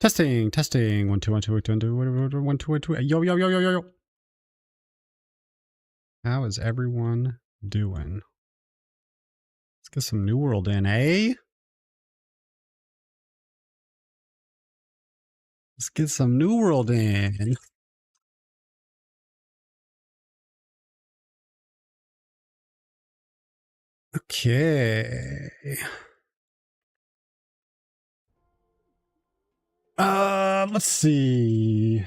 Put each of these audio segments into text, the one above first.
Testing, testing. 1 2 1 2 1 2 1 2 1 2. Yo yo yo yo yo yo. How is everyone doing? Let's get some New World in, eh? Let's get some New World in. Okay. Let's see.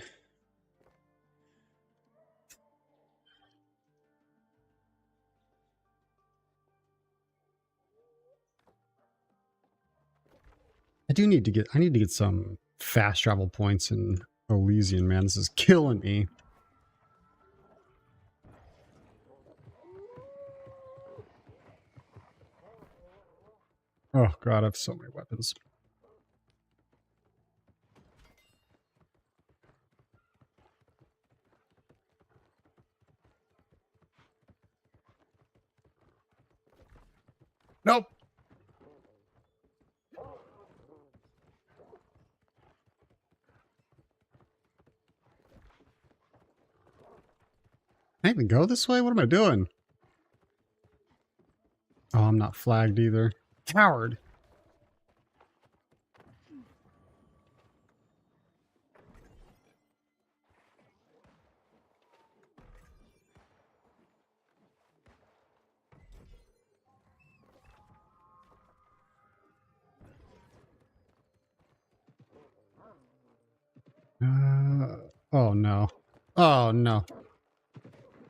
I need to get some fast travel points in Elysian, man. This is killing me. Oh god, I have so many weapons. Nope. Can I even go this way? What am I doing? Oh, I'm not flagged either. Coward. Oh no. Oh no.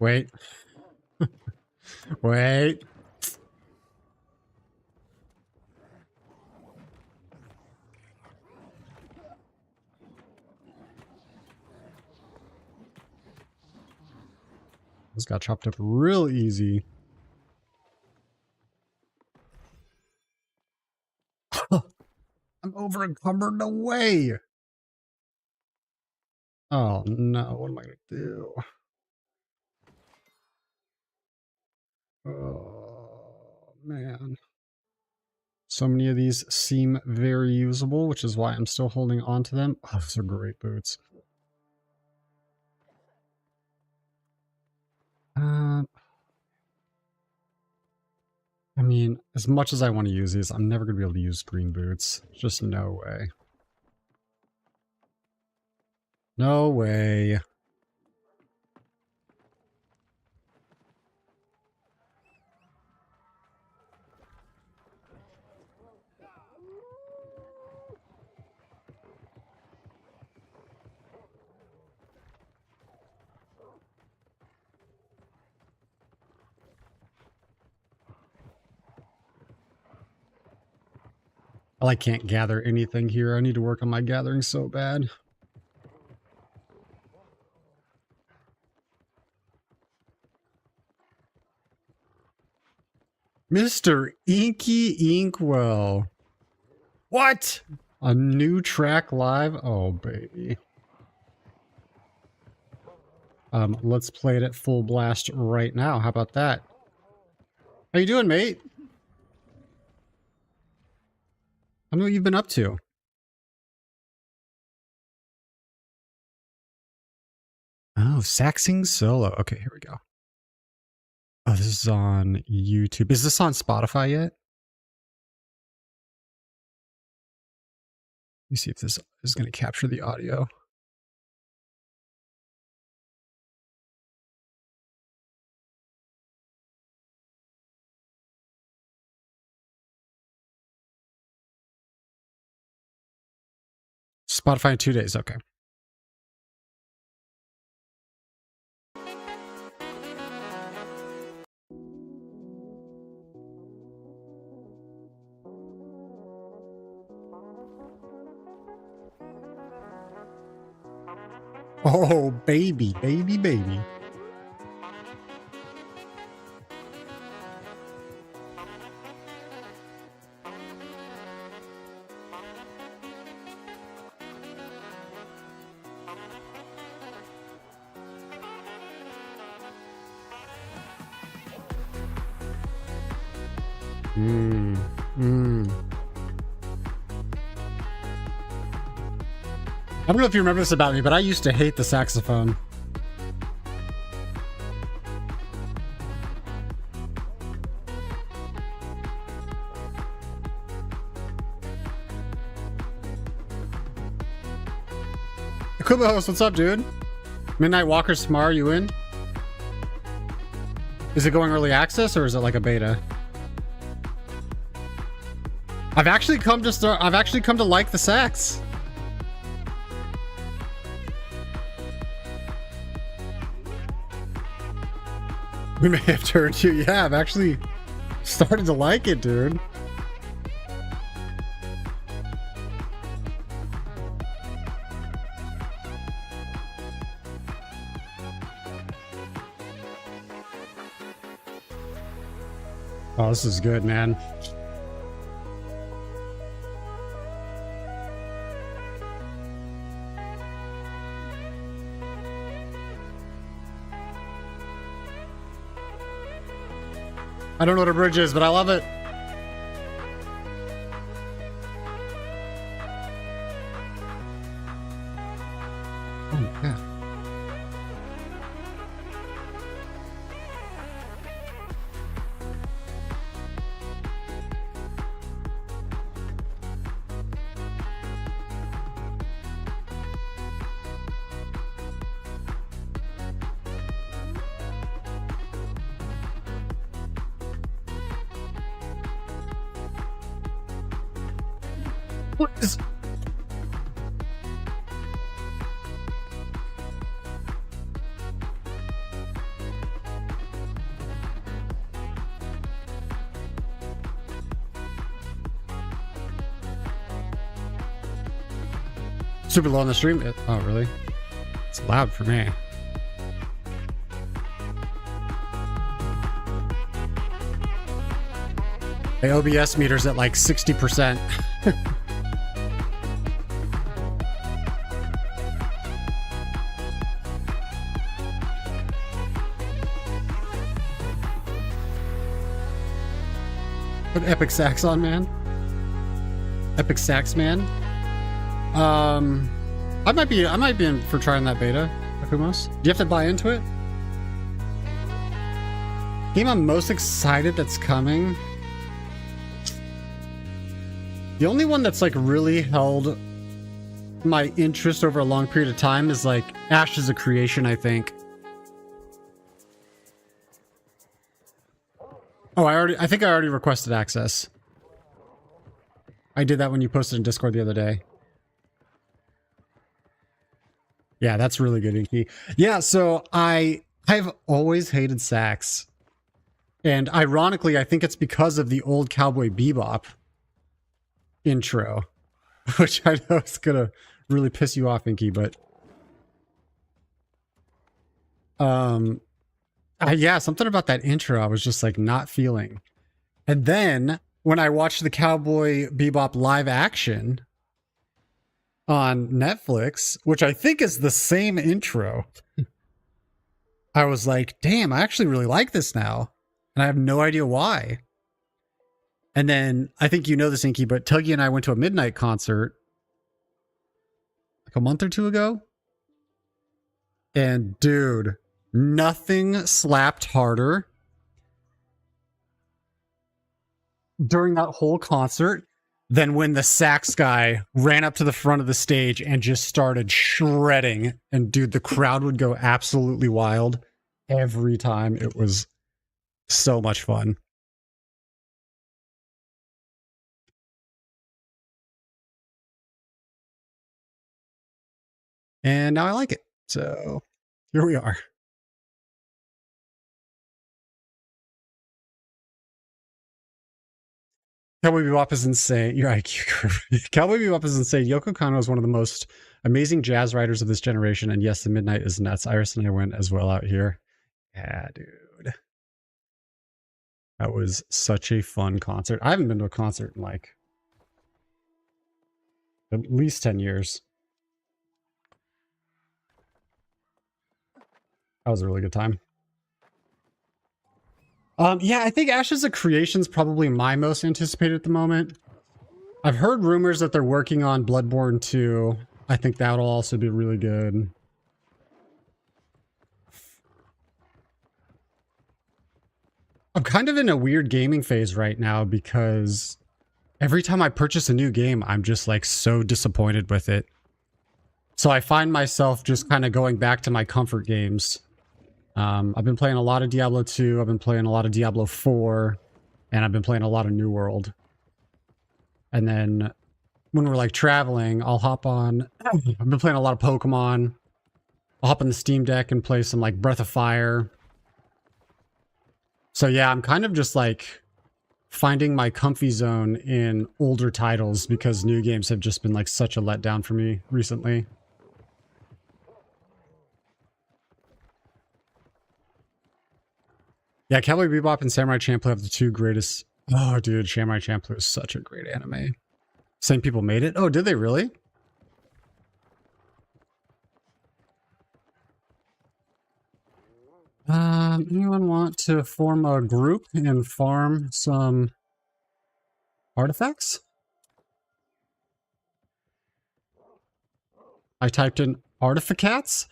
Wait. Wait. This got chopped up real easy. I'm over encumbered. No way. Oh no. What am I going to do? Oh man. So many of these seem very usable, which is why I'm still holding on to them. Oh, those are great boots. I mean, as much as I want to use these, I'm never going to be able to use green boots. Just no way. No way. I can't gather anything here. I need to work on my gathering so bad. Mr. Inky Inkwell. What? A new track live? Oh, baby. Let's play it at full blast right now. How about that? How you doing, mate? I know what you've been up to. Oh, Saxing Solo. Okay, here we go. Oh, this is on YouTube. Is this on Spotify yet? Let me see if this is going to capture the audio. Spotify in 2 days. Okay. Oh, baby, baby, baby. I don't know if you remember this about me, but I used to hate the saxophone. Kuba host, what's up, dude? Midnight Walker Smar, you in? Is it going early access or is it like a beta? I've actually come to like the sax. We may have turned you. Yeah, I've actually started to like it, dude. Oh, this is good, man. I don't know what a bridge is, but I love it. Oh, yeah. What is... Super low on the stream? Oh, really? It's loud for me. The OBS meter's at like 60%. Put Epic Sax on, man. Epic Sax, man. I might be in for trying that beta, Akumos. Do you have to buy into it? Game I'm most excited that's coming. The only one that's like really held my interest over a long period of time is like Ashes of Creation, I think. Oh, I think I already requested access. I did that when you posted in Discord the other day. Yeah, that's really good, Inky. Yeah, so I've always hated sax. And ironically, I think it's because of the old Cowboy Bebop intro, which I know is gonna really piss you off, Inky, but yeah, something about that intro I was just like not feeling. And then when I watched the Cowboy Bebop live action on Netflix, which I think is the same intro, I was like, damn, I actually really like this now. And I have no idea why. And then I think you know this, Inky, but Tuggy and I went to a Midnight concert like a month or two ago. And dude, nothing slapped harder during that whole concert than when the sax guy ran up to the front of the stage and just started shredding. And dude, the crowd would go absolutely wild every time. It was so much fun. And now I like it. So here we are. Cowboy Bebop is insane. Your IQ curve. Cowboy Bebop is insane. Yoko Kanno is one of the most amazing jazz writers of this generation. And yes, the Midnight is nuts. Iris and I went as well out here. Yeah, dude. That was such a fun concert. I haven't been to a concert in like at least 10 years. That was a really good time. Yeah, I think Ashes of Creation is probably my most anticipated at the moment. I've heard rumors that they're working on Bloodborne 2. I think that'll also be really good. I'm kind of in a weird gaming phase right now because every time I purchase a new game, I'm just like so disappointed with it. So I find myself just kind of going back to my comfort games. I've been playing a lot of Diablo 2, I've been playing a lot of Diablo 4, and I've been playing a lot of New World. And then when we're like traveling, I'll hop on. I've been playing a lot of Pokemon. I'll hop on the Steam Deck and play some like Breath of Fire. So yeah, I'm kind of just like finding my comfy zone in older titles because new games have just been like such a letdown for me recently. Yeah, Cowboy Bebop and Samurai Champloo have the two greatest. Oh, dude, Samurai Champloo is such a great anime. Same people made it. Oh, did they really? Anyone want to form a group and farm some artifacts? I typed in artifacts.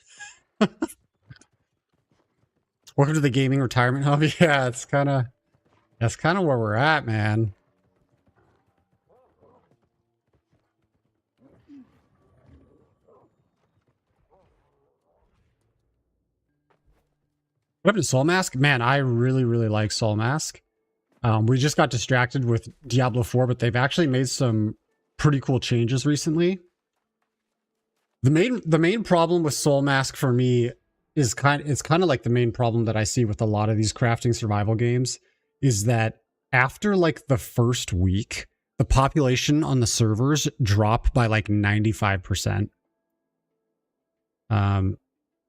Welcome to the gaming retirement hub. Yeah, that's kind of where we're at, man. What happened to Soul Mask? Man, I really, really like Soul Mask. We just got distracted with Diablo 4, but they've actually made some pretty cool changes recently. The main problem with Soul Mask for me is kind of like the main problem that I see with a lot of these crafting survival games is that after like the first week, the population on the servers drop by like 95%.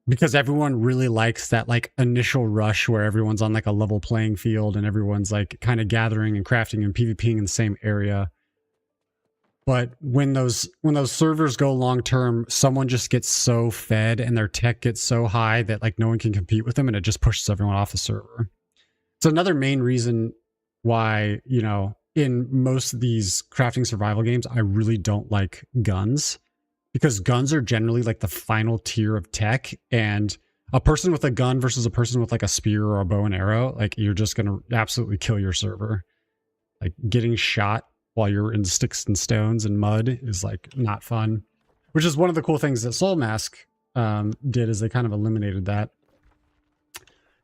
Because everyone really likes that like initial rush where everyone's on like a level playing field and everyone's like kind of gathering and crafting and PvPing in the same area. But when those servers go long term, someone just gets so fed and their tech gets so high that like no one can compete with them and it just pushes everyone off the server. It's another main reason why, you know, in most of these crafting survival games, I really don't like guns. Because guns are generally like the final tier of tech, and a person with a gun versus a person with like a spear or a bow and arrow, like you're just going to absolutely kill your server. Like getting shot while you're in sticks and stones and mud is like not fun, which is one of the cool things that Soul Mask did is they kind of eliminated that.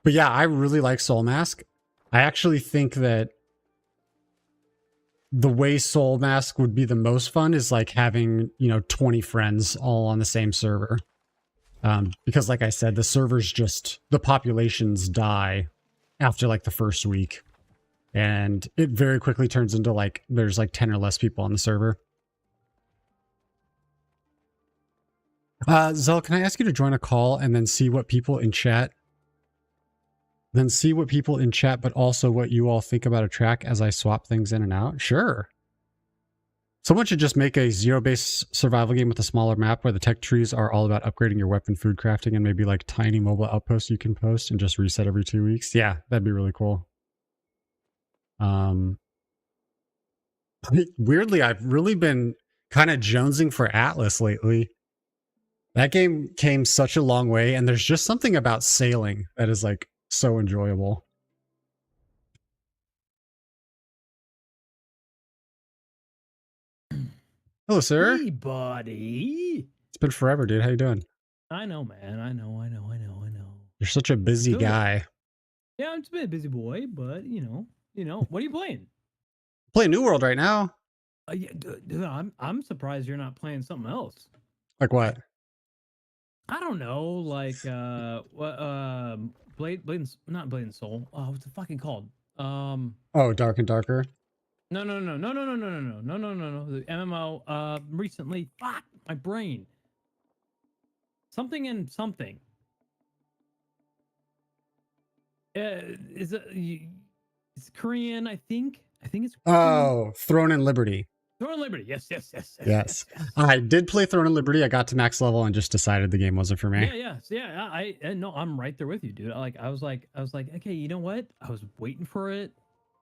But yeah, I really like Soul Mask. I actually think that the way Soul Mask would be the most fun is like having, you know, 20 friends all on the same server. Because like I said, the servers just, the populations die after like the first week. And it very quickly turns into like, there's like 10 or less people on the server. Zell, can I ask you to join a call and then see what people in chat but also what you all think about a track as I swap things in and out? Sure. Someone should just make a zero-based survival game with a smaller map where the tech trees are all about upgrading your weapon, food crafting, and maybe like tiny mobile outposts you can post and just reset every 2 weeks. Yeah, that'd be really cool. Weirdly, I've really been kind of jonesing for Atlas lately. That game came such a long way, and there's just something about sailing that is like so enjoyable. Hello, sir. Hey, buddy. It's been forever, dude. How you doing? I know, man. I know. You're such a busy guy. Yeah, I'm just been a busy boy, but you know. What are you playing? Playing New World right now. Yeah, dude, I'm surprised you're not playing something else. Like what? I don't know, like what Blade not Blade and Soul. Oh, what's it fucking called? Oh, Dark and Darker. No. The MMO recently. Fuck my brain. Something and something. Is it? It's Korean, I think. I think it's Korean. Oh, Throne and Liberty. Throne and Liberty. Yes. I did play Throne and Liberty. I got to max level and just decided the game wasn't for me. Yeah. I no, I'm right there with you, dude. I was like, okay, you know what? I was waiting for it,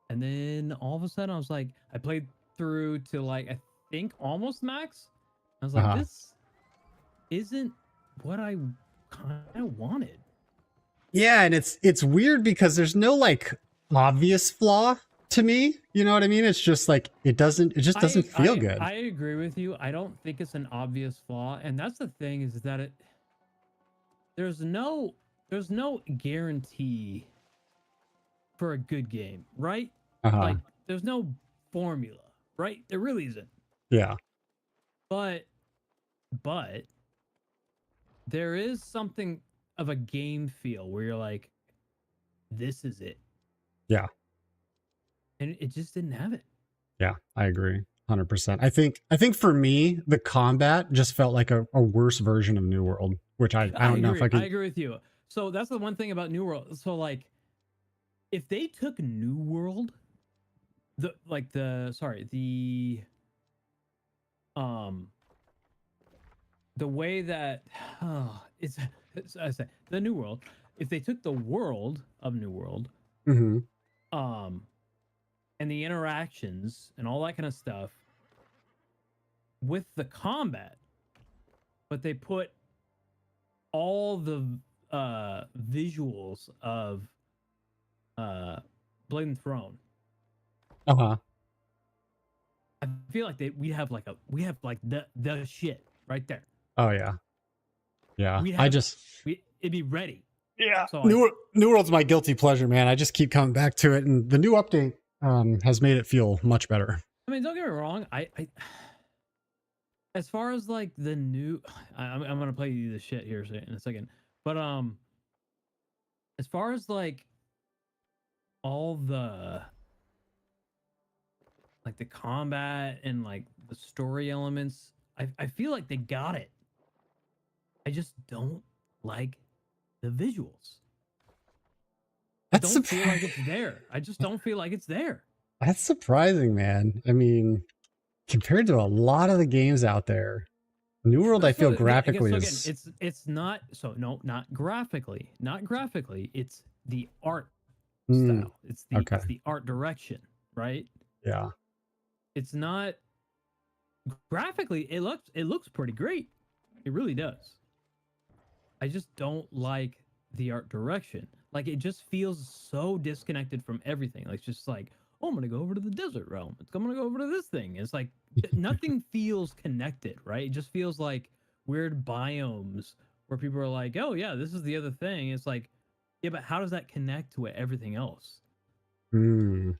and then all of a sudden, I was like, I played through to like I think almost max. I was like, isn't what I kind of wanted. Yeah, and it's weird because there's no like obvious flaw to me. You know what I mean? It's just like it just doesn't feel good. I agree with you. I don't think it's an obvious flaw, and that's the thing is that there's no guarantee for a good game, right? Uh-huh. Like there's no formula, right? There really isn't. Yeah. But there is something of a game feel where you're like, this is it. Yeah. And it just didn't have it. Yeah, I agree. 100%. I think for me, the combat just felt like a worse version of New World, which I don't know if I I could. agree with you. So that's the one thing about New World. So like if they took New World, the way that it's I say the New World, if they took the world of New World, Mhm. and the interactions and all that kind of stuff with the combat, but they put all the visuals of Blade and Throne. Uh-huh. I feel like we have like the shit right there. Oh yeah. Yeah. We I have just it'd be ready. yeah. So New World's my guilty pleasure, man. I just keep coming back to it, and the new update has made it feel much better. I mean, don't get me wrong. I as far as like the new, I'm gonna play you the shit here in a second. But as far as like all the like the combat and like the story elements, I feel like they got it. I just don't like the visuals. That's I don't feel like it's there. I just don't feel like it's there. That's surprising, man. I mean, compared to a lot of the games out there, New World, I feel graphically is. It's not so no, not graphically, It's the art Mm, style. It's okay. the art direction, right? Yeah. It's not graphically. It looks pretty great. It really does. I just don't like the art direction. Like it just feels so disconnected from everything. Like it's just like, oh, I'm gonna go over to the desert realm. I'm gonna go over to this thing. It's like nothing feels connected, right? It just feels like weird biomes where people are like, oh yeah, this is the other thing. It's like, yeah, but how does that connect to everything else? Hmm.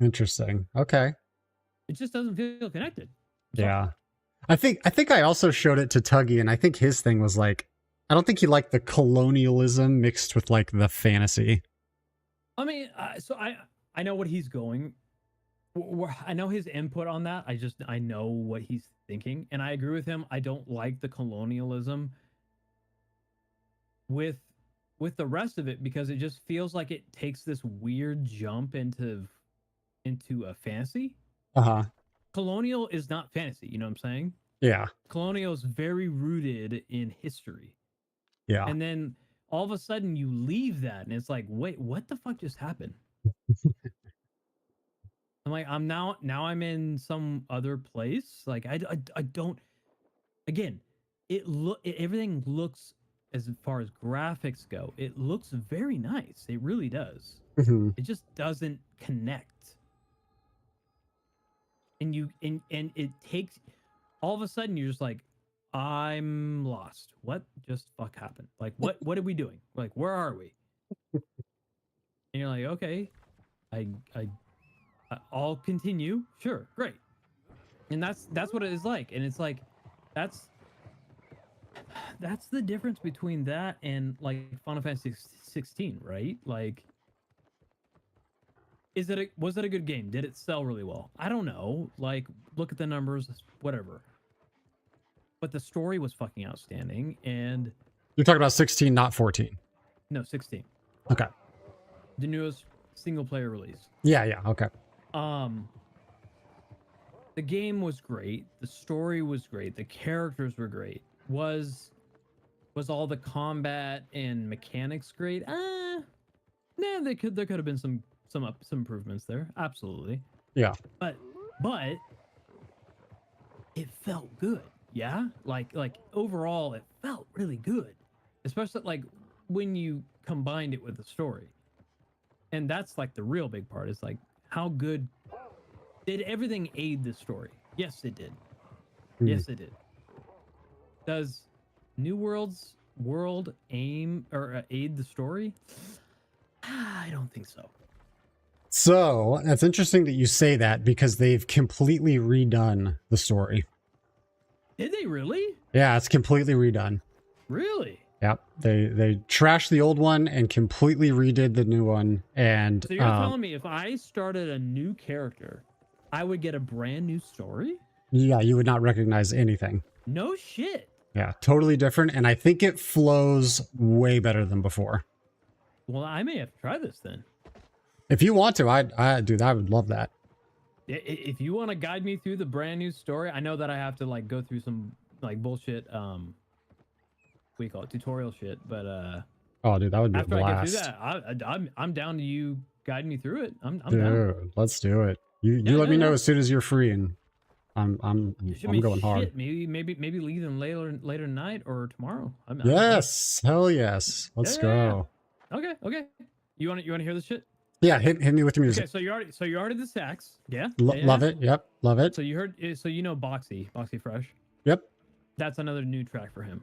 Interesting. Okay. It just doesn't feel connected. Yeah. I think I also showed it to Tuggy, and I think his thing was like, I don't think he liked the colonialism mixed with like the fantasy. I mean, so I know what he's going. I know his input on that. I know what he's thinking, and I agree with him. I don't like the colonialism with the rest of it because it just feels like it takes this weird jump into a fantasy. Uh-huh. Colonial is not fantasy, you know what I'm saying? Yeah. Colonial is very rooted in history. Yeah. And then all of a sudden you leave that and it's like, wait, what the fuck just happened? I'm like, now I'm in some other place. Like I don't, again, everything looks, as far as graphics go, it looks very nice. It really does. Mhm. It just doesn't connect. And it takes, all of a sudden you're just like, I'm lost. What just fuck happened? Like what are we doing? Like where are we? And you're like, okay, I'll continue. Sure, great. And that's what it is like. And it's like that's the difference between that and like Final Fantasy 16, right? Like was it a good game? Did it sell really well? I don't know. Like look at the numbers, whatever. But the story was fucking outstanding, and You're talking about 16, not 14. no, 16. Okay. The newest single player release. Yeah, yeah, okay. The game was great. The story was great. The characters were great. Was all the combat and mechanics great? Nah, there could have been some improvements there. Absolutely. Yeah. But it felt good. yeah, like overall, it felt really good, especially like when you combined it with the story. And that's like the real big part is like how good did everything aid the story? Yes, it did. Yes, it did. Does New World's world aim or aid the story? I don't think so. So it's interesting that you say that because they've completely redone the story. Did they really? Yeah, it's completely redone. Really? Yep. They trashed the old one and completely redid the new one. And So you're telling me if I started a new character, I would get a brand new story? yeah, you would not recognize anything. No shit. Yeah, totally different. And I think it flows way better than before. Well, I may have to try this then. If you want to, I dude, I would love that. If you want to guide me through the brand new story, I know that I have to like go through some like bullshit what do you call it, tutorial shit, but Oh, dude, that would be a after I get through blast. that, I'm down to you guiding me through it. I'm Dude, down. let's do it. You Yeah, let me know yeah. as soon as you're free, and I'm I mean, going hard. shit, maybe leave them later tonight or tomorrow. I'm Yes, hell yes. Let's Yeah. go. Okay. You want to hear this shit? Yeah, hit me with the music. Okay, so you already the sax. Yeah. Love it. Yep, love it. So you heard so you know Boxy Fresh. Yep. That's another new track for him.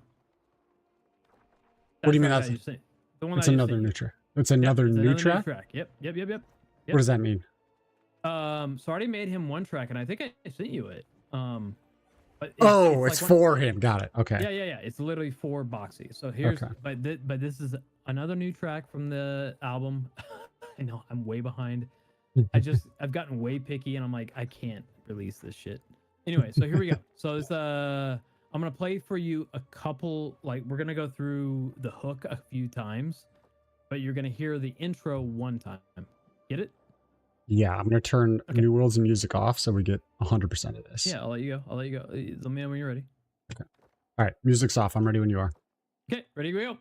What do you mean That's that's the one it's that you another sent. new track? It's another new track? Yep. What does that mean? So I already made him one track, and I think I sent you it. But It's for him. Got it. Okay. Yeah. It's literally for Boxy. So here's, Okay. but this is another new track from the album. I know I'm way behind. I've gotten way picky, and I'm like, I can't release this shit. Anyway, so here we go. So it's I'm gonna play for you a couple. Like we're gonna go through the hook a few times, but you're gonna hear the intro one time. Get it? Yeah, I'm gonna turn Okay. New World's music off so we get 100% of this. Yeah, I'll let you go. Let me know when you're ready. All right, music's off. I'm ready when you are. Okay, ready? Go.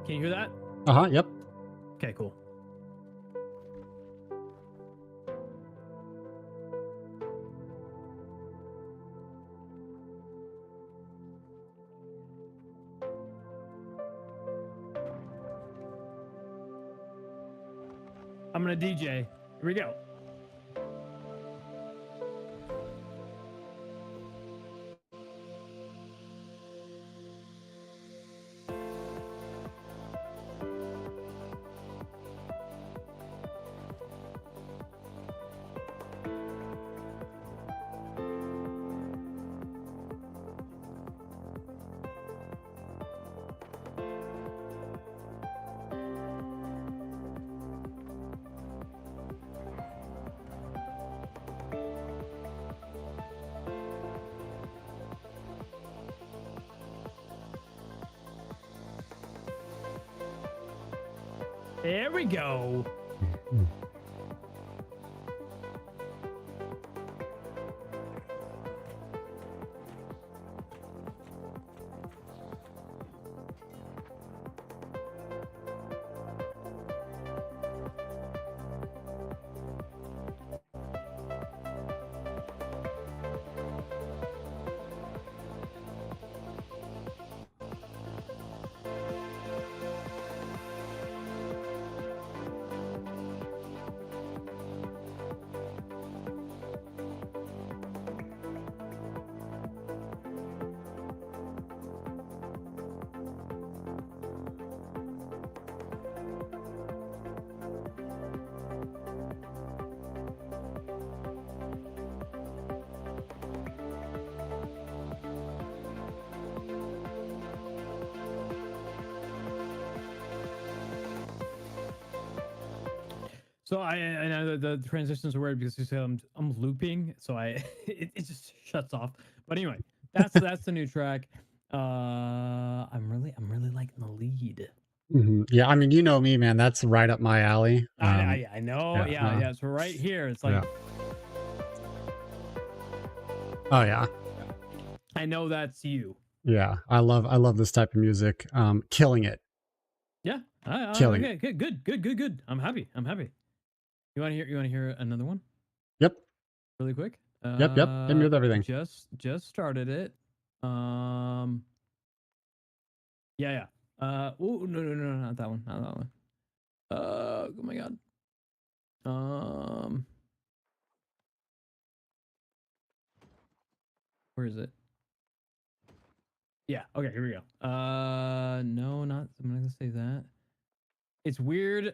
Can you hear that? Yep. Okay, cool. I'm gonna DJ. Here we go. There we go. So I know the transitions are weird because you say I'm looping, so it just shuts off. But anyway, that's the new track. I'm really liking the lead. Yeah, I mean, you know me, man. That's right up my alley. I know. yeah, Yeah. So right here, it's like Oh yeah. I know that's you. Yeah, I love this type of music. Killing it. Yeah. Killing Okay. Good. I'm happy. You want to hear another one? Yep. Really quick. Yep, yep. Hit me with everything. Just started it. Yeah, yeah. Oh no, no, no, not that one, not that one. Oh my god. Um, where is it? Yeah. Okay, here we go. No, not. I'm not gonna say that. It's weird.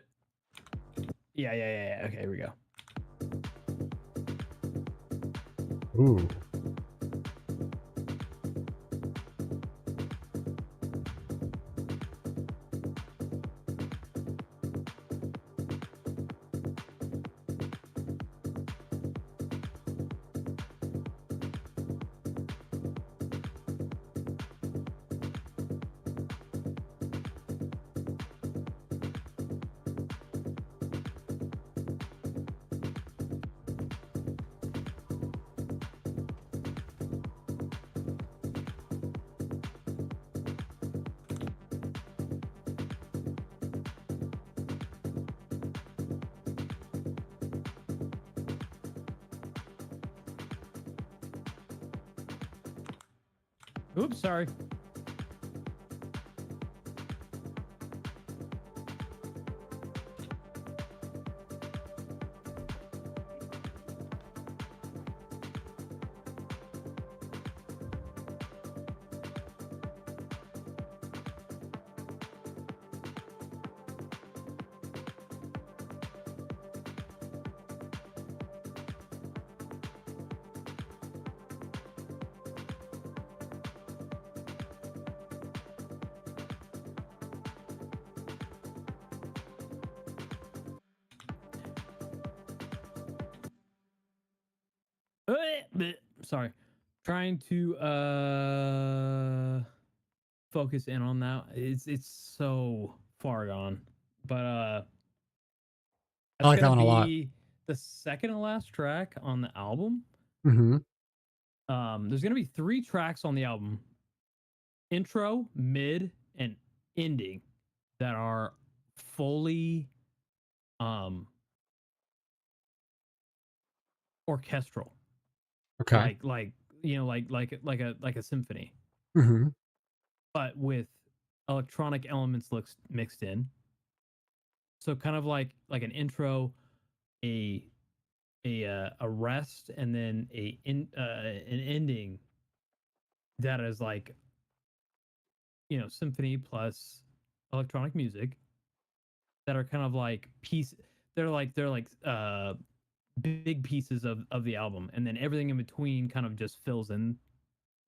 Yeah, yeah, yeah, yeah. Okay, here we go. Ooh. Oops, sorry. Sorry. Trying to focus in on that. It's so far gone. But I that's like that gonna one a lot. be the second to last track on the album. Mm-hmm. There's gonna be 3 tracks on the album: intro, mid, and ending that are fully um orchestral. Okay. Like like a symphony, Mm-hmm. but with electronic elements looks mixed in. So kind of like an intro, a a rest, and then an ending that is like, symphony plus electronic music that are kind of like piece. They're like big pieces of the album, and then everything in between kind of just fills in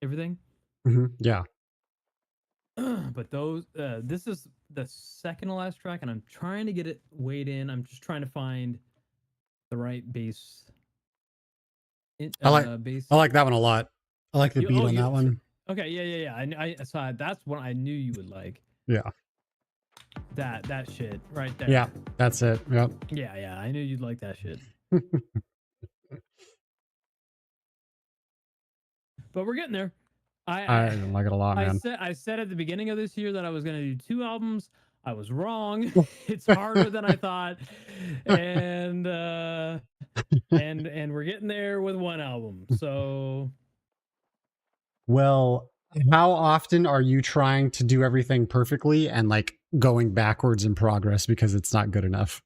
everything. Mm-hmm. Yeah. But this is the second to last track, and I'm trying to get it weighed in. I'm just trying to find the right bass. I like Bass. I like that one a lot. I like the You beat oh on you that one. okay, yeah, yeah, yeah. I saw that's what I knew you would like. Yeah. That shit right Yeah. there. That's it. Yep. Yeah, yeah. I knew you'd like that shit. But we're getting there. I I like it a lot, man. I said at the beginning of this year that I was gonna do 2 albums. I was wrong. It's harder than I thought. And and we're getting there with 1 album. So Well, how often are you trying to do everything perfectly and like going backwards in progress because it's not good enough?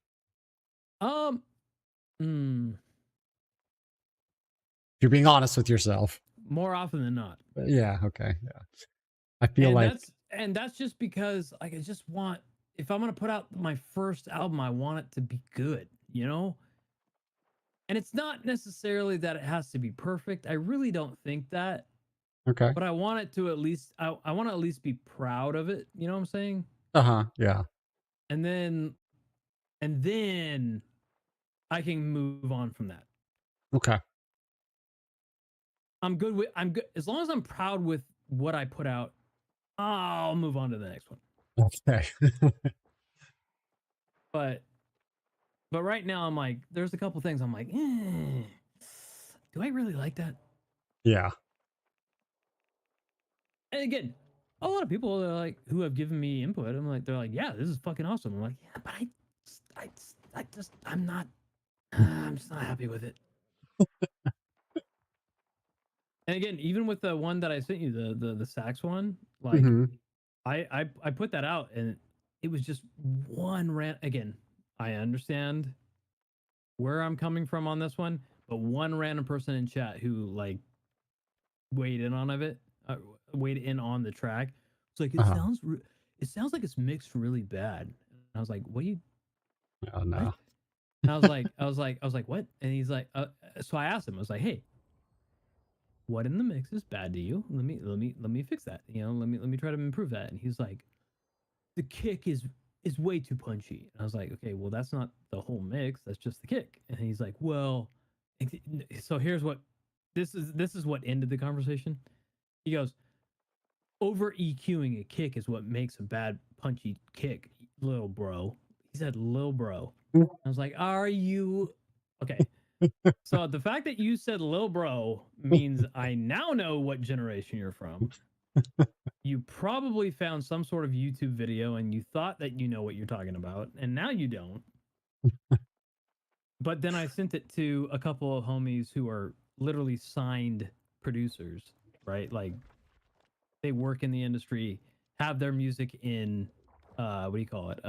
um hmm, If you're being honest with yourself. more often than not. Yeah, okay. Yeah. I feel like And that's just because like I just want, if I'm gonna put out my first album, I want it to be good, you know? And it's not necessarily that it has to be perfect. I really don't think that, okay. but I want it to at least I want to at least be proud of it, you know what I'm saying? Uh-huh. Yeah. And then and then I can move on from that. Okay. I'm good as long as I'm proud with what I put out. I'll move on to the next one. Okay. But right now I'm like, there's a couple things I'm like, do I really like that? yeah. And again, a lot of people are like who have given me input. I'm like, they're like, yeah, this is fucking awesome. I'm like, yeah, but I'm not, I'm just not happy with it. And again, even with the one that I sent you, the sax one, like Mhm. I put that out and it was just one rant. Again, I understand where I'm coming from on this one, but one random person in chat who like weighed in on of it, weighed in on the track. It's like Uh-huh. it sounds like it's mixed really bad. And I was like, what do you Oh what? no. And I was like, what? And he's like, so I asked him, I was like, hey, what in the mix is bad to you? Let me fix that. You know, let me try to improve that. And he's like, the kick is way too punchy. And I was like, okay, well, that's not the whole mix. That's just the kick. And he's like, well, so here's what this is what ended the conversation. He goes, over EQing a kick is what makes a bad punchy kick, little bro. He said, little bro. I was like, are you okay? So the fact that you said lil bro means I now know what generation you're from. You probably found some sort of YouTube video and you thought that you know what you're talking about, and now you don't. But then I sent it to a couple of homies who are literally signed producers, right? Like they work in the industry, have their music in what do you call it?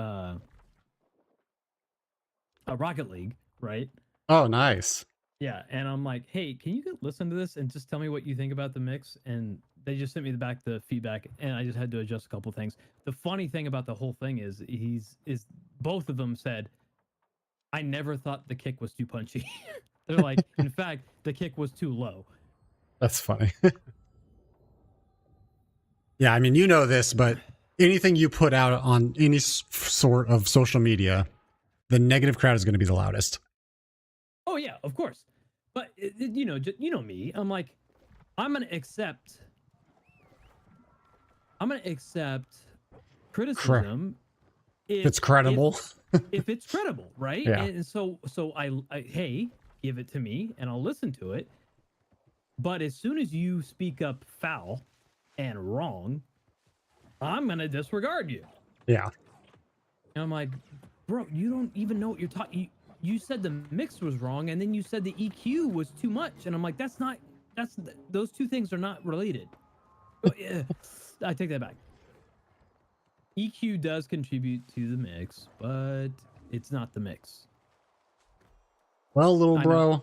Rocket League, right? Oh, nice. Yeah, and I'm like, "Hey, can you listen to this and just tell me what you think about the mix?" And they just sent me the feedback, and I just had to adjust a couple things. The funny thing about the whole thing is both of them said, "I never thought the kick was too punchy." They're like, "In fact, the kick was too low." That's funny. Yeah, I mean, you know this, but anything you put out on any sort of social media, the negative crowd is going to be the loudest. Oh yeah, of course. But you know, you know me. I'm like, I'm gonna accept. I'm gonna accept criticism It's credible. if it's credible, right? Yeah. And so I hey, give it to me and I'll listen to it. But as soon as you speak up foul and wrong, I'm gonna disregard you. Yeah. And I'm like, bro, you don't even know what you're talking. You said the mix was wrong, and then you said the EQ was too much, and I'm like, those two things are not related. I take that back. EQ does contribute to the mix, but it's not the mix. Well, little bro.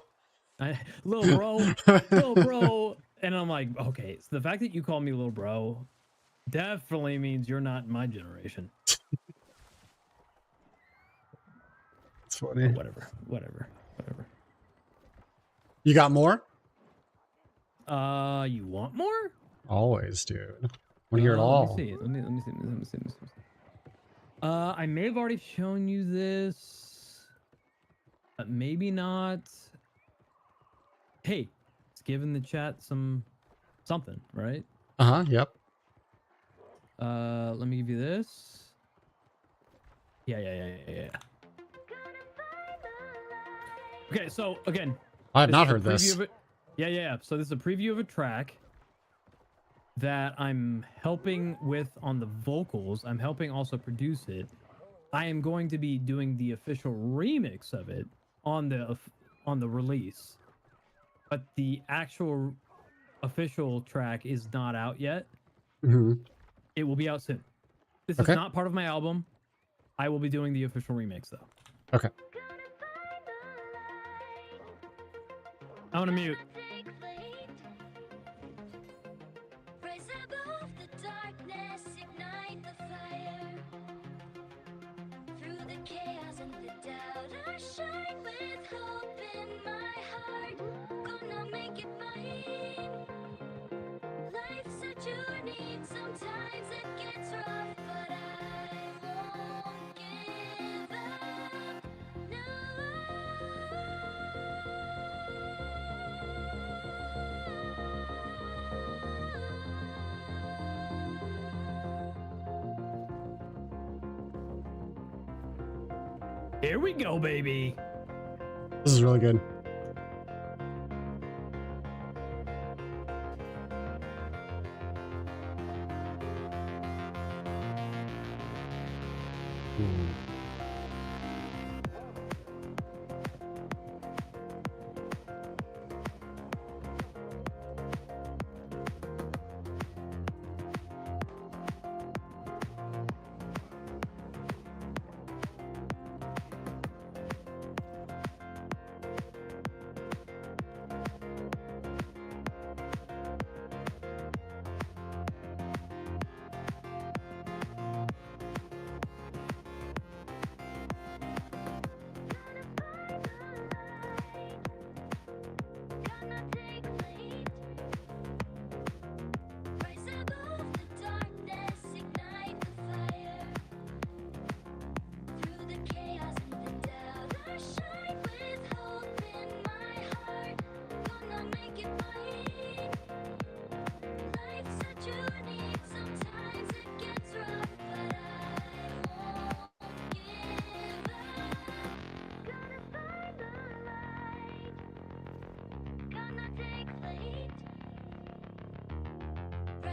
Little bro, and I'm like, okay, so the fact that you call me little bro definitely means you're not my generation. It's funny. But whatever. You got more? You want more? Always, dude. Want to hear it all? Let me see. I may have already shown you this, but maybe not. Hey, it's giving the chat something, right? Yep. Let me give you this. Yeah. Okay, so again, I have this not is a heard this. preview of it. Yeah. So this is a preview of a track that I'm helping with on the vocals. I'm helping also produce it. I am going to be doing the official remix of it on the release, but the actual official track is not out yet. Mm-hmm. It will be out soon. This Okay. is not part of my album. I will be doing the official remix though. Okay. I want to mute. Sometimes it gets rough, but I won't give up. Here we go, baby. This is really good.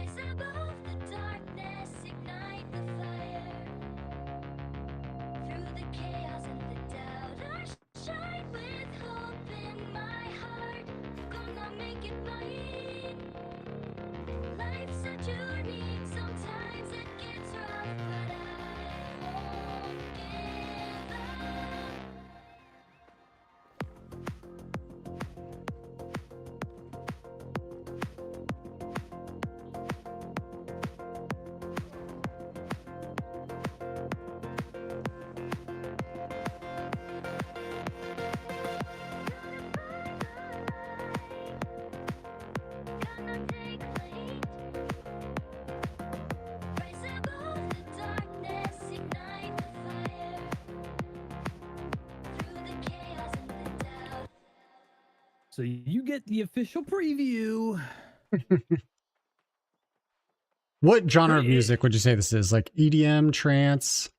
Rise above the darkness, ignite the fire. Through the chaos and the doubt, I shine with hope in my heart. Gonna make it mine. Life's a journey, sometimes it gets rough, but I won't give up. Gonna take flight. Rise above the darkness, ignite the fire. Through the chaos and the doubt. So you get the official preview. What genre of It- music would you say this is? Like EDM, trance?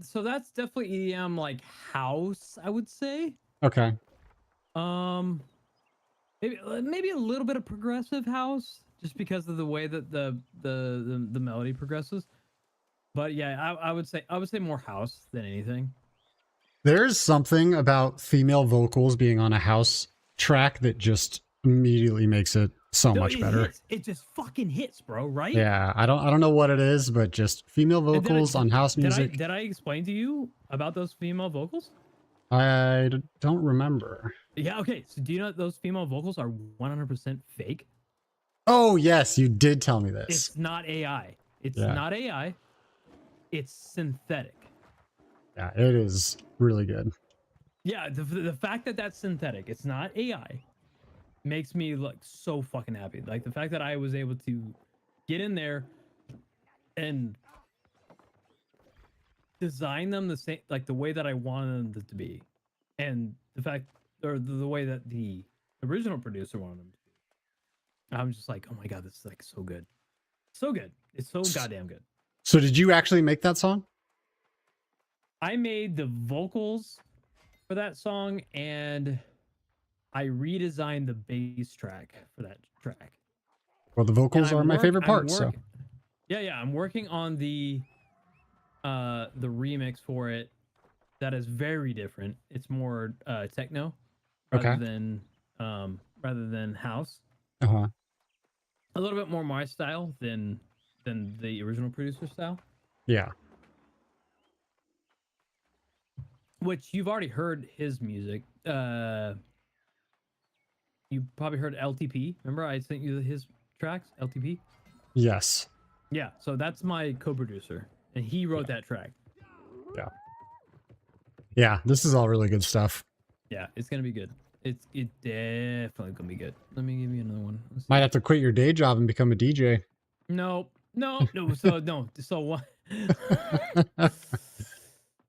So that's definitely EDM, like house, I would say. Okay. Maybe a little bit of progressive house, just because of the way that the melody progresses. But yeah, I would say more house than anything. There's something about female vocals being on a house track that just immediately makes it so No, much it better. hits. It just fucking hits, bro. Right? Yeah, I don't know what it is, but just female And did I- vocals on house music. Did I explain to you about those female vocals? Don't remember. Yeah. Okay. So do you know that those female vocals are 100% fake? Oh yes, you did tell me this. It's not AI. It's Yeah. not AI. It's synthetic. Yeah, it is really good. Yeah, the fact that that's synthetic, it's not AI, makes me like so fucking happy. Like the fact that I was able to get in there and design them the same, like the way that I wanted them to be, and the fact or the way that the original producer wanted them to be. I'm just like, oh my god, this is like so good, so good. It's so goddamn good. So did you actually make that song? I made the vocals for that song and I redesigned the bass track for that track. Well, the And vocals are my favorite part. So Yeah, I'm working on the remix for it that is very different. It's more techno rather Okay. than house. uh-huh. A little bit more my style than the original producer style. Yeah. Which you've already heard his music. You probably heard LTP. Remember I sent you his tracks, LTP? Yes. Yeah, so that's my co-producer, and he wrote that track. Yeah, this is all really good stuff. Yeah, it's gonna be good. It definitely gonna be good. Let me give you another one. Let's see. Might have to quit your day job and become a DJ. No. So no. So what?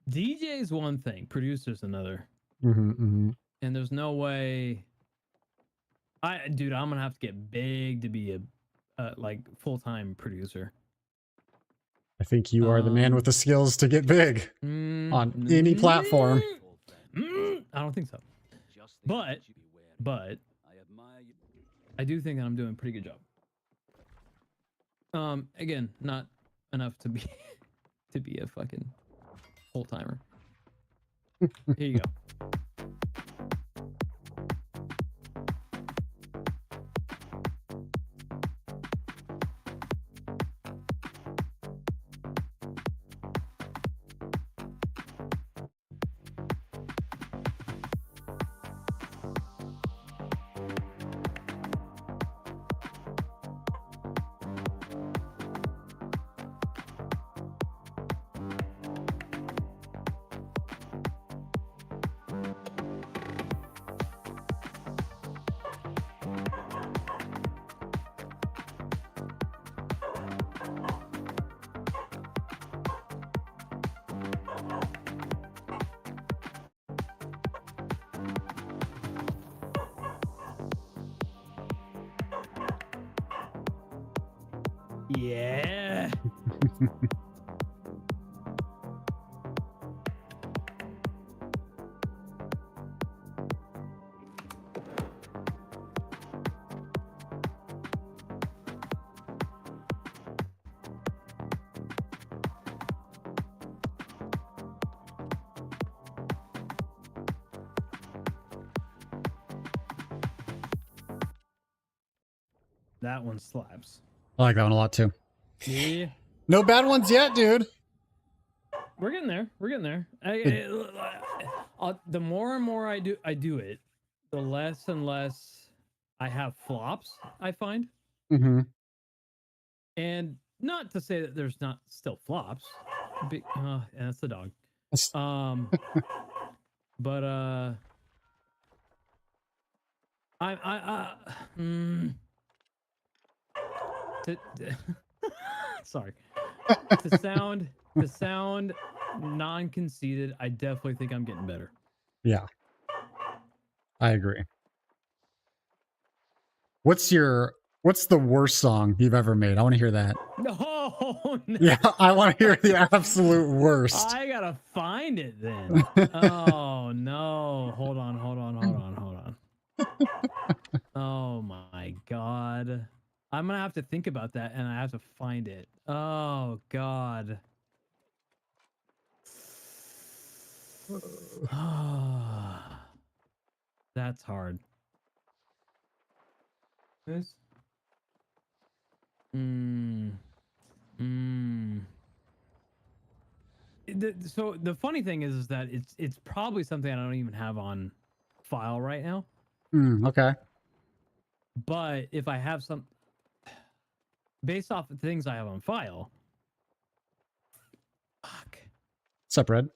DJ is one thing, producer's another, Mm-hmm. and there's no way. Dude, I'm gonna have to get big to be a like full-time producer. I think you are the man with the skills to get big on any platform. I don't think so. But I do think that I'm doing a pretty good job. Again, not enough to be to be a fucking full timer. Here you go. Yeah. That one slaps. I like that one a lot too. Yeah. No bad ones yet, dude. We're getting there. We're getting there. The more and more I do it, the less and less I have flops, I find. Mm-hmm. And not to say that there's not still flops. And that's the dog. But sorry. To sound non-conceited, I definitely think I'm getting better. Yeah, I agree. What's the worst song you've ever made? I want to hear that. No, no. Yeah, I want to hear the absolute worst. I gotta find it then. Oh no. Hold on. Oh my god. I'm gonna have to think about that and I have to find it. Oh god. That's hard. This? So the funny thing is that it's probably something I don't even have on file right now. Okay. But if I have some, based off of things I have on file, fuck. What's up, Red?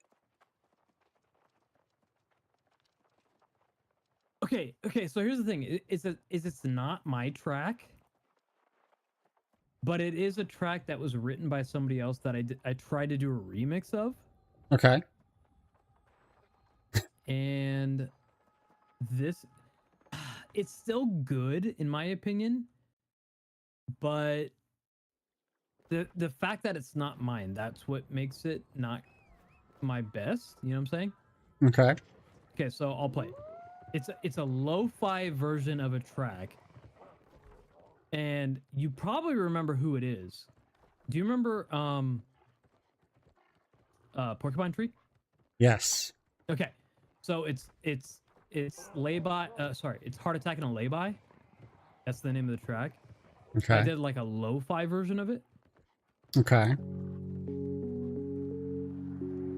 Okay. So here's the thing: it's not my track, but it is a track that was written by somebody else that I tried to do a remix of, Okay. and this, it's still good in my opinion, but the fact that it's not mine, that's what makes it not my best. You know what I'm saying? Okay. Okay, so I'll play it. It's a lo-fi version of a track, and you probably remember who it is. Do you remember Porcupine Tree? Yes. Okay, so it's lay-by. Sorry, it's Heart Attack and a Lay-by. That's the name of the track. I Okay. did like a lo-fi version of it. Okay.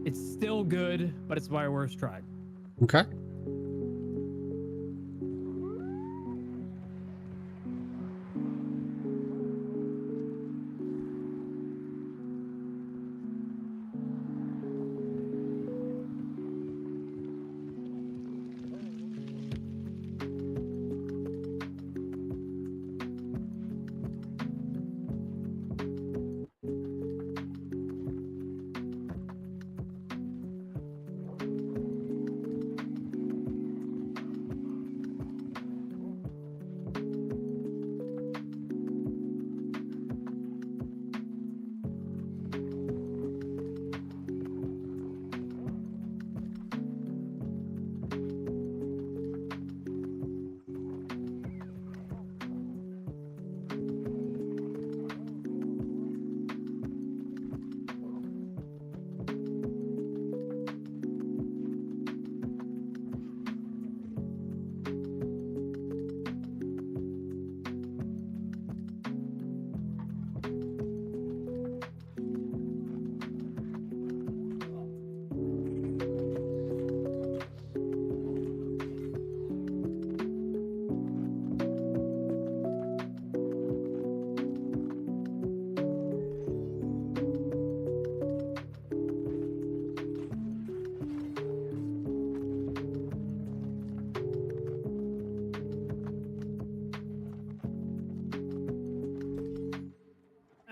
It's still good, but it's my worst track. Okay.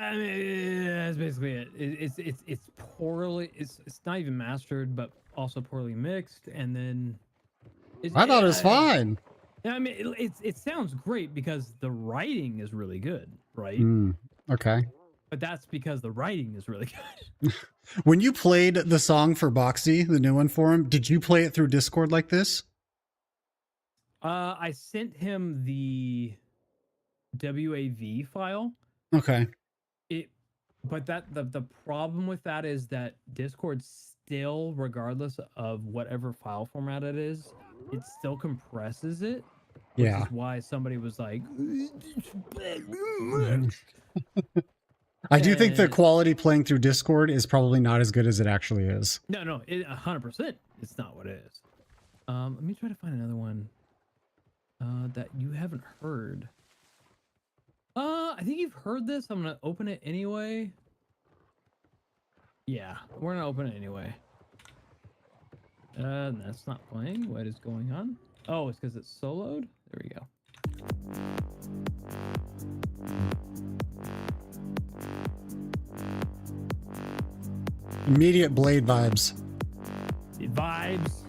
I mean, that's basically it. It's poorly. It's not even mastered, but also poorly mixed. And then I thought it was fine. I mean, it sounds great because the writing is really good, right? Okay. But that's because the writing is really good. When you played the song for Boxy, the new one for him, did you play it through Discord like this? I sent him the WAV file. Okay. But the problem with that is that Discord still, regardless of whatever file format it is, it still compresses it. Which Yeah. is why somebody was like, I do think the And- quality playing through Discord is probably not as good as it actually is. no, 100%. It's not what it is. Let me try to find another one that you haven't heard. I think you've heard this. I'm gonna open it anyway. Yeah, we're gonna open it anyway. That's not playing. What is going on? Oh, it's because it's soloed. There we go. Immediate Blade vibes. Vibes.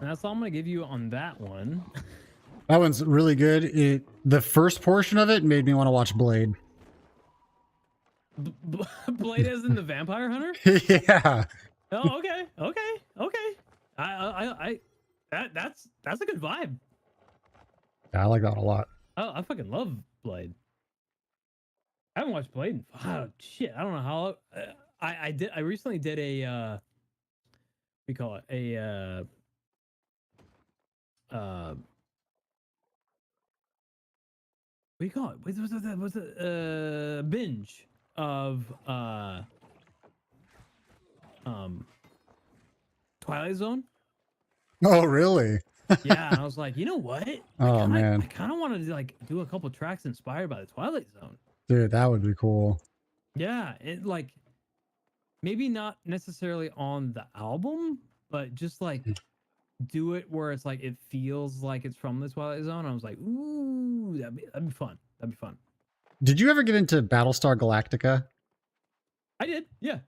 And that's all I'm gonna give you on that one. That one's really good. The first portion of it made me want to watch Blade. Blade as in the Vampire Hunter. Yeah. Oh, okay. That's a good vibe. Yeah, I like that a lot. Oh, I fucking love Blade. I haven't watched Blade in shit. I don't know how. I recently did a what do you call it? What do you call it? Was it binge of Twilight Zone? Oh, really? Yeah, and I was like, you know what? Oh, man. I kind of wanted to like do a couple tracks inspired by the Twilight Zone. Dude, that would be cool. Yeah, it like maybe not necessarily on the album, but just like do it where it's like it feels like it's from the Twilight Zone. I was like, ooh, that'd be fun. That'd be fun. Did you ever get into Battlestar Galactica? I did. Yeah.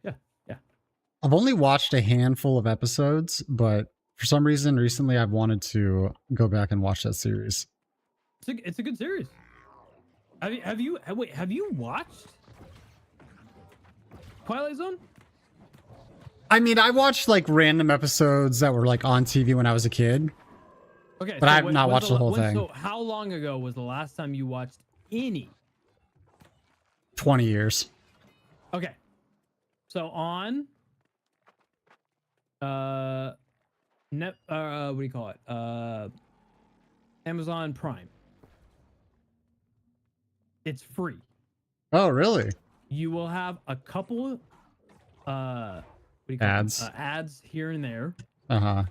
I've only watched a handful of episodes, but for some reason recently I've wanted to go back and watch that series. It's a good series. Have you watched Twilight Zone? I mean, I watched like random episodes that were like on TV when I was a kid. Okay, But I have not watched the whole thing. So how long ago was the last time you watched any? 20 years. Okay. So on what do you call it? Amazon Prime. It's free. Oh, really? You will have a couple what do you call Ads. it? Ads here and there, Uh-huh.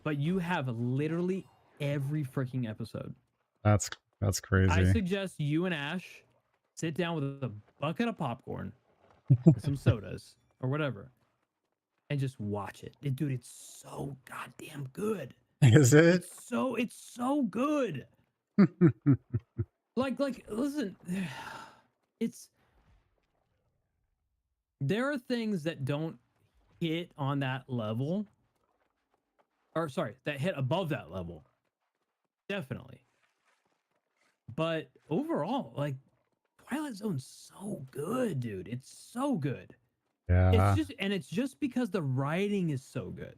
but you have literally every freaking episode. That's I crazy. suggest you and Ash sit down with a bucket of popcorn, and some sodas, or whatever, and just watch it. Dude, it's so goddamn good. Is it? It's so good. Like, listen, there are things that don't hit on that level, or sorry, that hit above that level. Definitely. But overall, like, Twilight Zone's so good, dude. It's so good. Yeah. It's just because the writing is so good.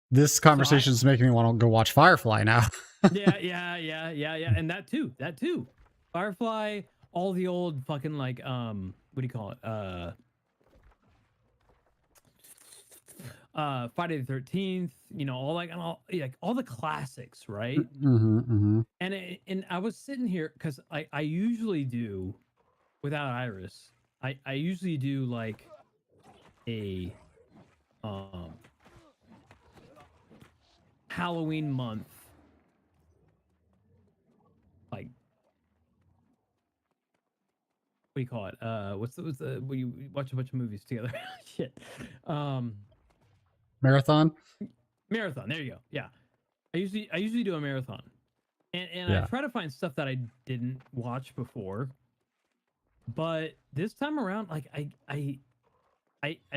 This conversation is making me want to go watch Firefly now. Yeah. And that too. Firefly, all the old fucking like what do you call it? Friday the 13th, you know, all like all the classics, right? Mm-hmm, mm-hmm. And I was sitting here because I usually do without Iris. I usually do like a Halloween month, like what do you call it? What's the we watch a bunch of movies together? Shit. Marathon. Marathon. There you go. Yeah. I usually do a marathon. And I Yeah. try to find stuff that I didn't watch before. But this time around, like I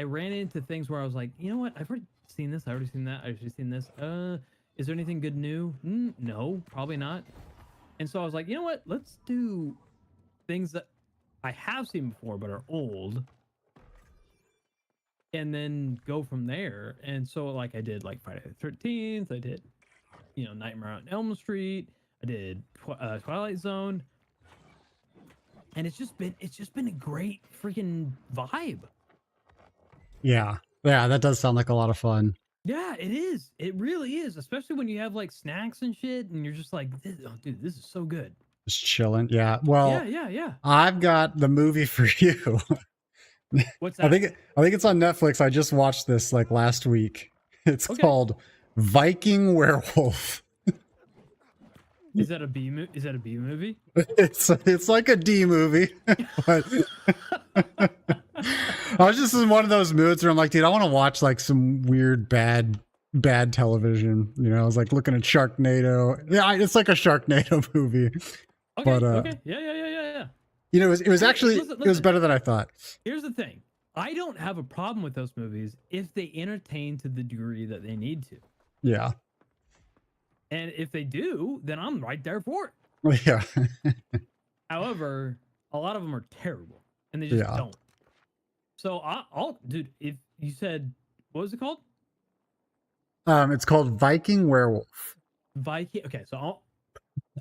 ran into things where I was like, you know what? I've already seen this. I already seen that. I've already seen this. Is there anything good new? No, probably not. And so I was like, you know what? Let's do things that I have seen before but are old, and then go from there. And so like I did like Friday the 13th. I did, you know, Nightmare on Elm Street. I did Twilight Zone. And it's just been a great freaking vibe. Yeah. Yeah, that does sound like a lot of fun. Yeah, it is. It really is, especially when you have like snacks and shit, and you're just like, oh, dude, this is so good. Just chilling. Yeah. Well, Yeah. I've got the movie for you. What's that? I think it's on Netflix. I just watched this like last week. It's Okay. called Viking Werewolf. Is that a B movie? It's like a D movie. But I was just in one of those moods where I'm like, dude, I want to watch like some weird bad television. You know, I was like looking at Sharknado. Yeah, it's like a Sharknado movie. Okay. But, Okay. Yeah. You know, it was actually Listen. it was better than I thought. Here's the thing. I don't have a problem with those movies if they entertain to the degree that they need to. Yeah. And if they do, then I'm right there for it. Yeah. However, a lot of them are terrible, and they just Yeah. don't. So I'll, dude. If you said, what was it called? It's called Viking Werewolf. Viking. Okay, so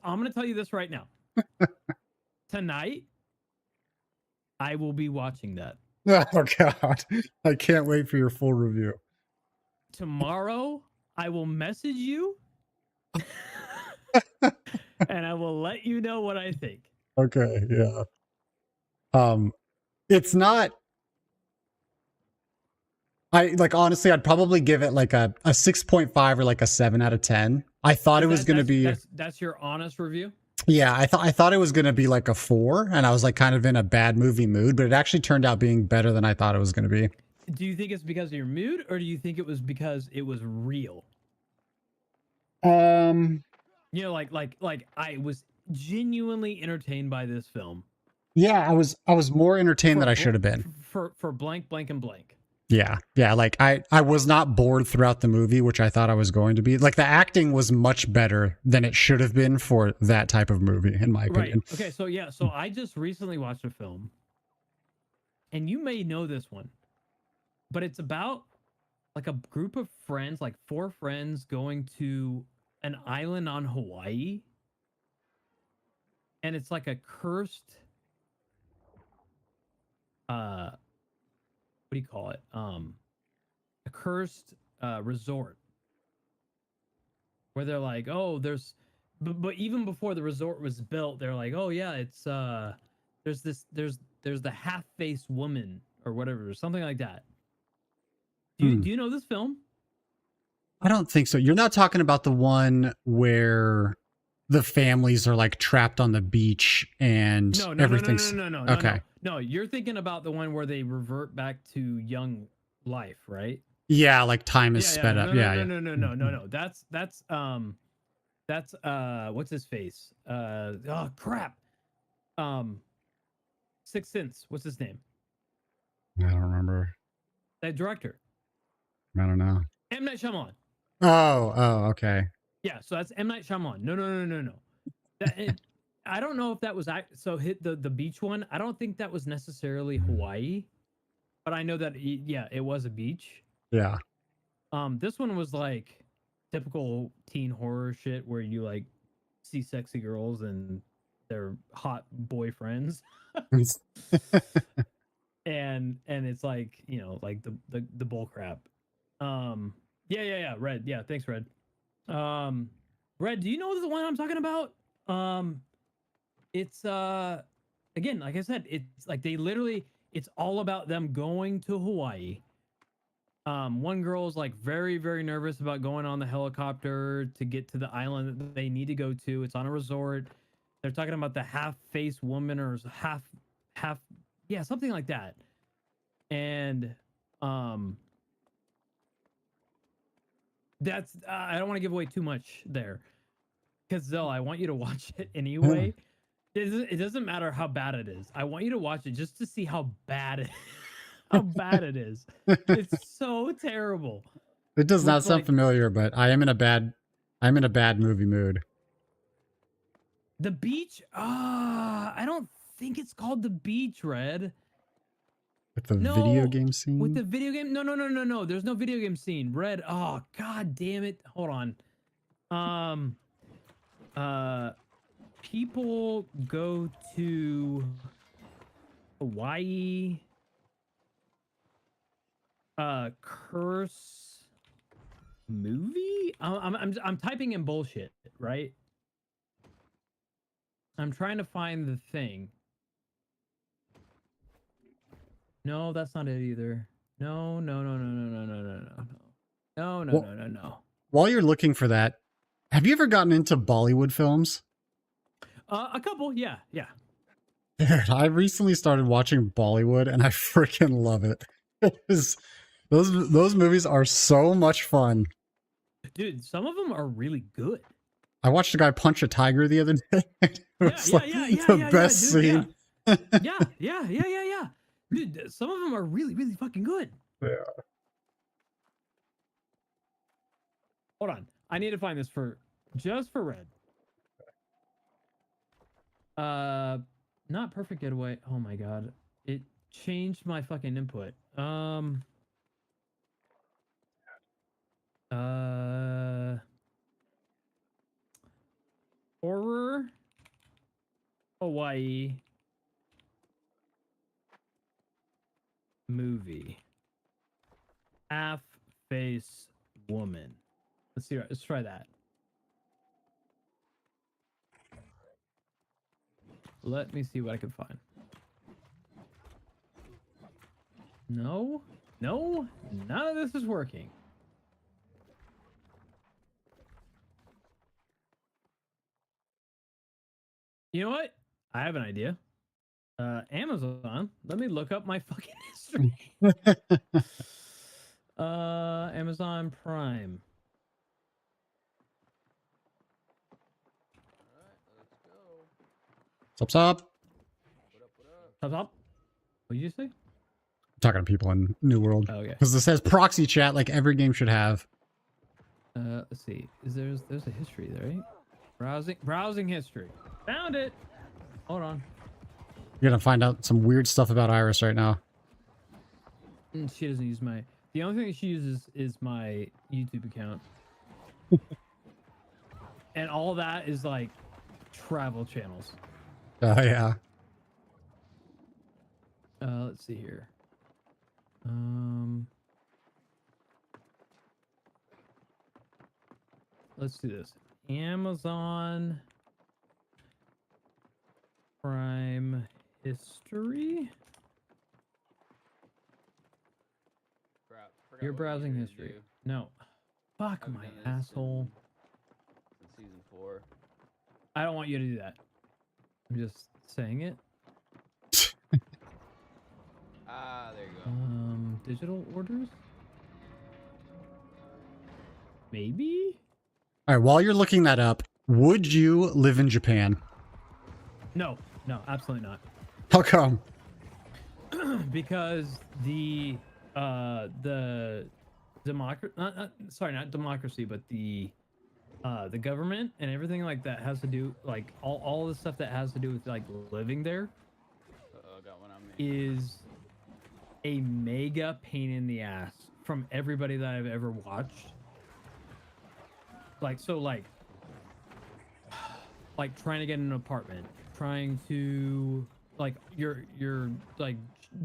I'm gonna tell you this right now. Tonight, I will be watching that. Oh god. I can't wait for your full review. Tomorrow, I will message you, and I will let you know what I think. Okay, yeah. It's not I like honestly I'd probably give it like a 6.5 or like a 7 out of 10. I thought it was going to be that's your honest review. yeah, I thought it was going to be like a 4 and I was like kind of in a bad movie mood, but it actually turned out being better than I thought it was going to be. Do you think it's because of your mood, or do you think it was because it was real? You know, like I was genuinely entertained by this film. Yeah, I was more entertained than I should have been. For blank, blank, and blank. Yeah, like I was not bored throughout the movie, which I thought I was going to be. Like the acting was much better than it should have been for that type of movie, in my opinion. Right. Okay. So yeah. So I just recently watched a film, and you may know this one, but it's about like a group of friends, like 4 friends, going to an island on Hawaii, and it's like a cursed. What do you call it? A cursed resort where they're like, oh, there's, but even before the resort was built, they're like, oh yeah, it's there's the half-faced woman or whatever, or something like that. Do you know this film? I don't think so. You're not talking about the one where the families are like trapped on the beach and No, everything's okay. No, you're thinking about the one where they revert back to young life, right? Yeah, like time is sped up. No. That's what's his face? Oh crap. Sixth Sense. What's his name? I don't remember. That director. I don't know. M. Night Shyamalan. Oh, okay. Yeah, so that's M. Night Shyamalan. No. I don't know if that was so hit the beach one. I don't think that was necessarily Hawaii, but I know that it was a beach. Yeah. This one was like typical teen horror shit where you like see sexy girls and their hot boyfriends. And it's like, you know, like the bull crap. Yeah, Red. Yeah, thanks, Red. Red, do you know the one I'm talking about? It's again, like I said, it's like they literally, it's all about them going to Hawaii. One girl's like very, very nervous about going on the helicopter to get to the island that they need to go to. It's on a resort. They're talking about the half-faced woman or half, yeah, something like that. And that's I don't want to give away too much there, because Zell, I want you to watch it anyway. It doesn't matter how bad it is. I want you to watch it just to see how bad it, how bad it is. It's so terrible. It does not Looks sound like- familiar, but I'm in a bad movie mood. The beach? I don't think it's called The Beach, Red. With the No, video game scene. With the video game? No. There's no video game scene. Red. Oh, god damn it. Hold on. People go to Hawaii. Curse movie? I'm typing in bullshit, right? I'm trying to find the thing. No, that's not it either. No. No. While you're looking for that, have you ever gotten into Bollywood films? A couple, yeah. Dude, I recently started watching Bollywood and I freaking love it. Those movies are so much fun. Dude, some of them are really good. I watched a guy punch a tiger the other day. It was like the best dude, scene. Yeah. Dude, some of them are really, really fucking good. Yeah. Hold on. I need to find this just for Red. Not Perfect Getaway. Oh my god. It changed my fucking input. Horror Hawaii movie. Half face woman. Let's try that. Let me see what I can find. No, none of this is working. You know what? I have an idea. Amazon. Let me look up my fucking history. Amazon Prime. What's up? Up. What did you say? Talking to people in New World. Oh, okay. Because this says proxy chat like every game should have. Let's see. There's a history there, right? Browsing history. Found it. Hold on. You're gonna find out some weird stuff about Iris right now. She doesn't use my. The only thing she uses is my YouTube account. And all that is like travel channels. Oh yeah. Let's see here. Let's do this. Amazon Prime history. Crap, forgot Your what browsing year to history. do. No. Fuck Haven't my done this asshole. since season 4. I don't want you to do that. I'm just saying it. Ah, there you go. Digital orders? Maybe? All right, while you're looking that up, would you live in Japan? No, absolutely not. How come? Because the democracy, not democracy, but the government and everything like that has to do, like all the stuff that has to do with like living there Uh-oh, got one on me. is a mega pain in the ass from everybody that I've ever watched. Like trying to get an apartment, trying to like you're like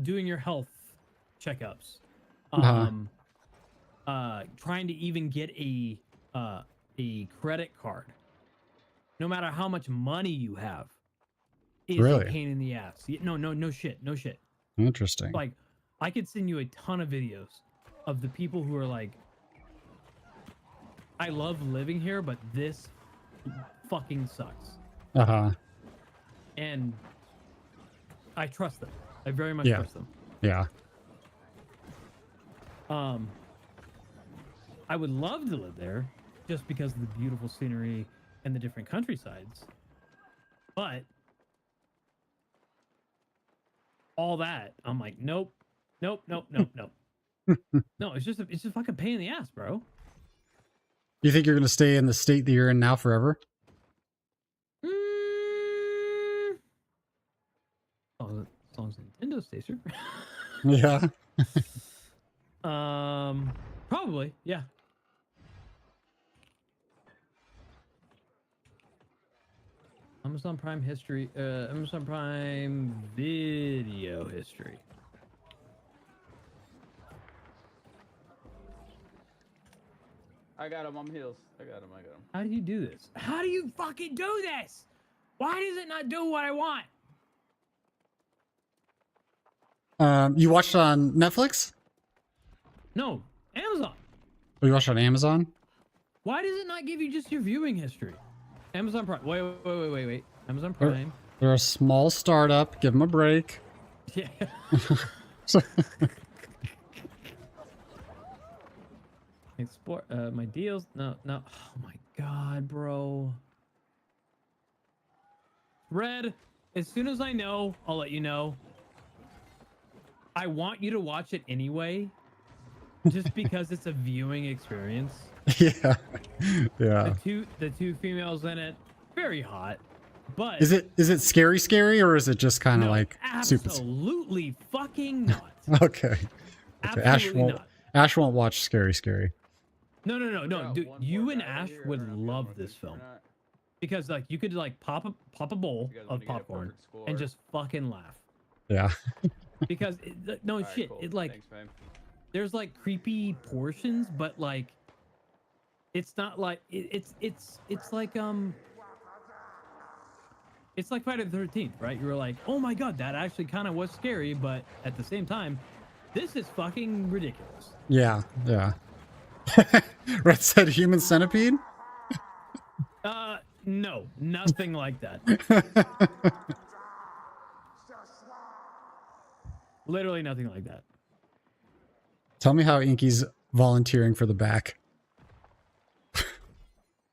doing your health checkups, trying to even get a credit card, no matter how much money you have, is Really? a pain in the ass. No shit. Interesting. Like, I could send you a ton of videos of the people who are like, I love living here, but this fucking sucks. Uh-huh. And I trust them. I very much Yeah. trust them. Yeah. I would love to live there just because of the beautiful scenery and the different countrysides. But all that, I'm like, nope. No, it's just fucking pain in the ass, bro. You think you're going to stay in the state that you're in now forever? As long as Nintendo stays here. Yeah. Probably, yeah. Amazon Prime history, Amazon Prime video history. I got him on heels. I got him. How do you do this? How do you fucking do this? Why does it not do what I want? You watched it on Netflix? No, Amazon. Or you watched it on Amazon? Why does it not give you just your viewing history? Amazon Prime. Wait. Amazon Prime. They're a small startup. Give them a break. Yeah. Explore my deals. No. Oh my god, bro. Red, as soon as I know, I'll let you know. I want you to watch it anyway, just because it's a viewing experience. Yeah. Yeah. The two females in it, very hot. But Is it scary, or is it just kind of no, like super? absolutely fucking not. Okay. Absolutely Ash won't watch scary. No, dude, you and Ash would love this film because like you could like pop a bowl of popcorn and just fucking laugh Yeah. because no Alright, shit, cool. it like Thanks, fam. there's like creepy portions, but like it's not like it's like it's like Friday the 13th, right? You were like, oh my god, that actually kind of was scary, but at the same time, this is fucking ridiculous. Yeah. Red said human centipede? No, nothing like that. Literally nothing like that. Tell me how Inky's volunteering for the back.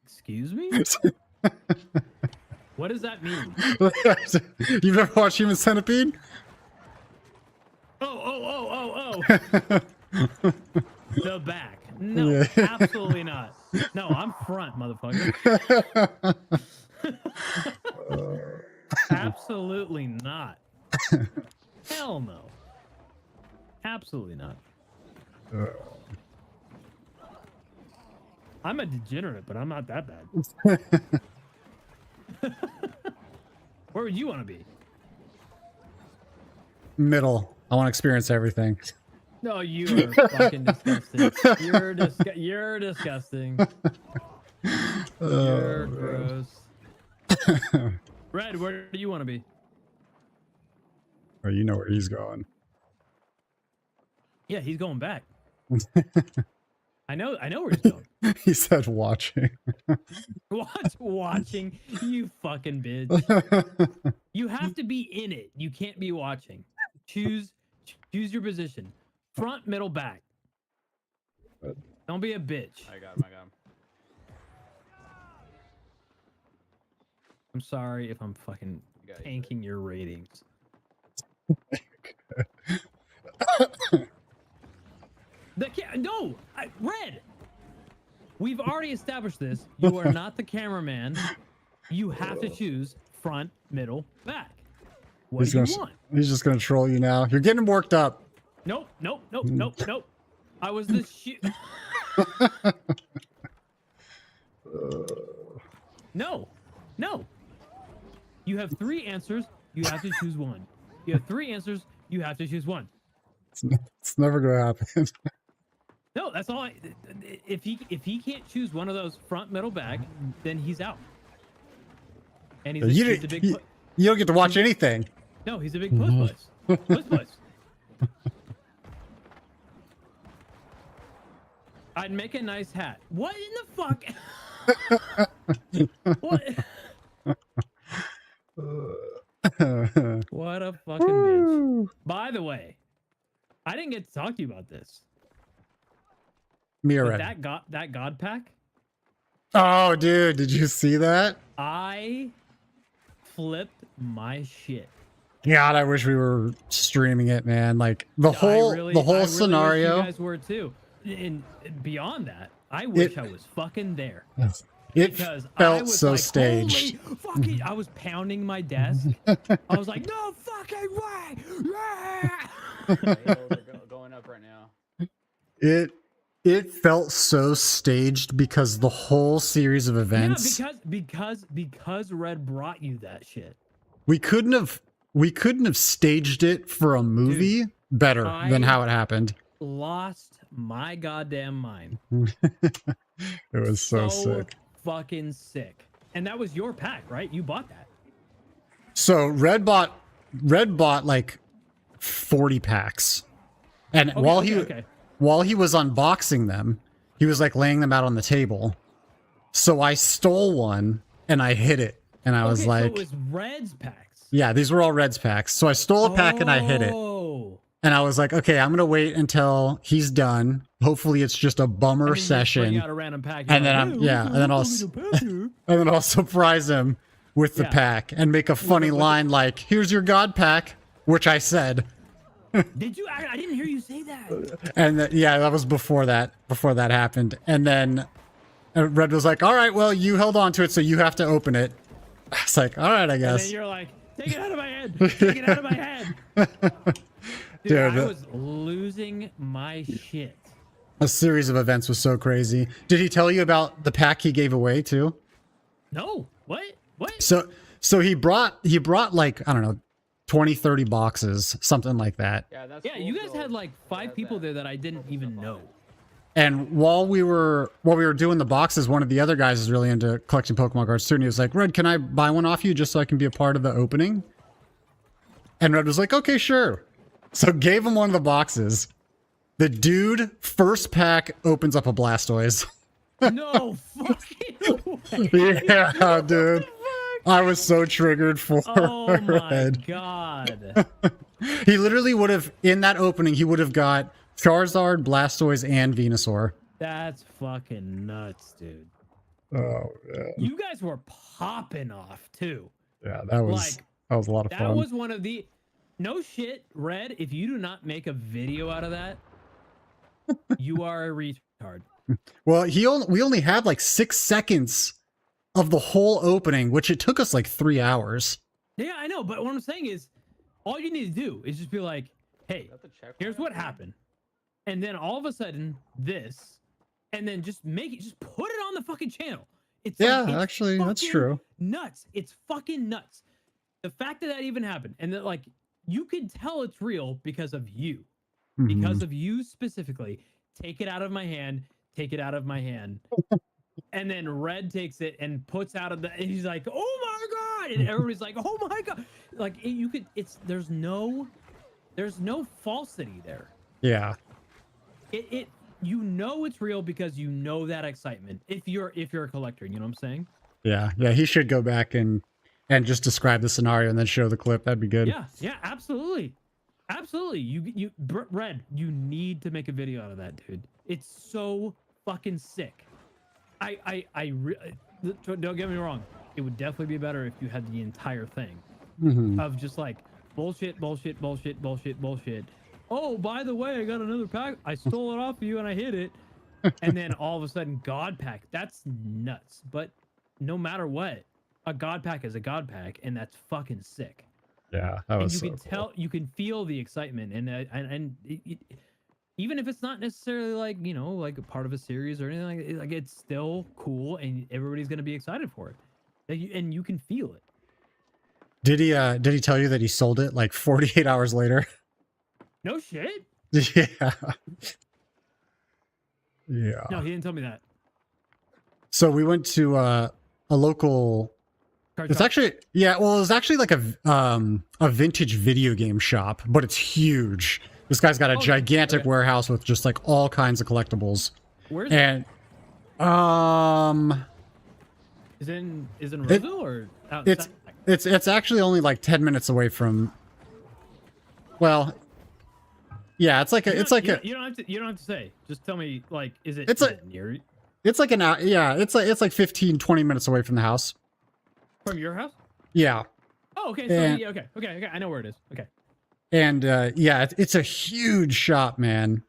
Excuse me? What does that mean? You've never watched Human Centipede? Oh. The back. No, Yeah. absolutely not. No, I'm front, motherfucker. Absolutely not. Hell no. Absolutely not. I'm a degenerate, but I'm not that bad. Where would you want to be? Middle. I want to experience everything. No, you are fucking disgusting. You're disgusting. You're gross. Red, where do you want to be? Oh, you know where he's going. Yeah, he's going back. I know where he's going. He said watching. Watching, you fucking bitch. You have to be in it. You can't be watching. Choose your position. Front, middle, back. Don't be a bitch. I got him. I'm sorry if I'm fucking You got it. tanking your ratings. Red. We've already established this. You are not the cameraman. You have to choose front, middle, back. What do you want? He's just gonna troll you now. You're getting him worked up. Nope. I was the No. You have 3 answers. You have to choose one. You have 3 answers. You have to choose one. It's never gonna happen. No, that's all. If he can't choose one of those front, middle, back, then he's out. And he's You, a big. you, you don't get to watch anything. No, he's a big puss puss. Puss puss. I'd make a nice hat. What in the fuck? What? What a fucking bitch. By the way, I didn't get to talk to you about this. Mirror. But that God pack, Oh, dude, did you see that? I flipped my shit. God, I wish we were streaming it, man. Like the whole I really wish scenario. you guys were too. And beyond that, I wish I was fucking there. It Because I felt was so like, staged. "Holy fucking!" I was pounding my desk. I was like, "No fucking way!" Yeah! My hills are going up right now. It felt so staged because the whole series of events. Yeah, because Red brought you that shit. we couldn't have staged it for a movie better than how it happened. Lost my goddamn mind. It was so sick. Fucking sick. And that was your pack, right? You bought that. So Red bought like 40 packs. And Okay, while he was unboxing them, he was like laying them out on the table. So I stole one and I hid it. And I was so like, it was Red's packs. yeah, these were all Red's packs. So I stole a pack and I hid it. Oh. And I was like, okay, I'm going to wait until he's done. Hopefully it's just a bummer And then you just bring session. out a random pack. And You're then like, and then I'll surprise him with the Yeah. pack and make a funny line like, here's your God pack, which I said. Did you? I didn't hear you say that. And yeah, that was before that happened. And then Red was like, all right, well, you held on to it, so you have to open it. I was like, all right, I And guess. then you're like, take it out of my head. Take it out of my head. Dude, I Dude, was losing my shit. a series of events was so crazy. Did he tell you about the pack he gave away too? No. What? What? So he brought like, I don't know, 20, 30 boxes, something like that. Yeah, that's Yeah, cool, you guys so had like 5 has people that. there that I didn't even know. And while we were doing the boxes, one of the other guys is really into collecting Pokemon cards too, and he was like, Red, can I buy one off you just so I can be a part of the opening? And Red was like, okay, sure. So gave him one of the boxes. The dude, first pack, opens up a Blastoise. No fucking way. Yeah, dude. I was so triggered for Oh my Red. god. He literally would have, in that opening, he would have got Charizard, Blastoise, and Venusaur. That's fucking nuts, dude. Oh, yeah. You guys were popping off too. Yeah, that was a lot of That fun. was one of the no shit, Red. If you do not make a video out of that, you are a retard. Well, we only had like 6 seconds of the whole opening, which it took us like 3 hours. Yeah, I know, but what I'm saying is, all you need to do is just be like, "Hey, Is that the check here's line? what happened," and then all of a sudden this, and then just put it on the fucking channel. It's Yeah, it's actually, that's fucking true. Nuts! It's fucking nuts. The fact that even happened, and that like you can tell it's real because of you. Because of you specifically. Take it out of my hand. Take it out of my hand. And then Red takes it and puts out of the. And he's like, "Oh my god!" And everybody's like, "Oh my god!" Like you could. There's no falsity there. Yeah. It you know it's real because you know that excitement. If you're a collector, you know what I'm saying? Yeah. Yeah. He should go back and just describe the scenario and then show the clip. That'd be good. Yeah, absolutely. Absolutely. Red, you need to make a video out of that, dude. It's so fucking sick. Don't get me wrong. It would definitely be better if you had the entire thing of just like bullshit. Oh, by the way, I got another pack. I stole it off of you and I hid it. And then all of a sudden, God pack. That's nuts. But no matter what, a God pack is a God pack, and that's fucking sick. Yeah. That And was you so can cool. tell, you can feel the excitement, and even if it's not necessarily like like a part of a series or anything like it's still cool, and everybody's gonna be excited for it. And you can feel it. Did he tell you that he sold it like 48 hours later? No shit. Yeah. Yeah. No, he didn't tell me that. So we went to a local. Card It's shop? actually yeah. Well, it's actually like a vintage video game shop, but it's huge. This guy's got a Okay, gigantic okay. warehouse with just like all kinds of collectibles. Where's And is it in It- Roseville or it's outside? it's actually only like 10 minutes away from. Well, yeah, it's like a You it's don't- like you a you don't have to say. Just tell me like is it It's is a- it near it's like an hour. Yeah, it's like 15-20 minutes away from the house. from your house? Yeah. Oh, okay. So And- yeah, okay. I know where it is. Okay. And yeah, it's a huge shop, man.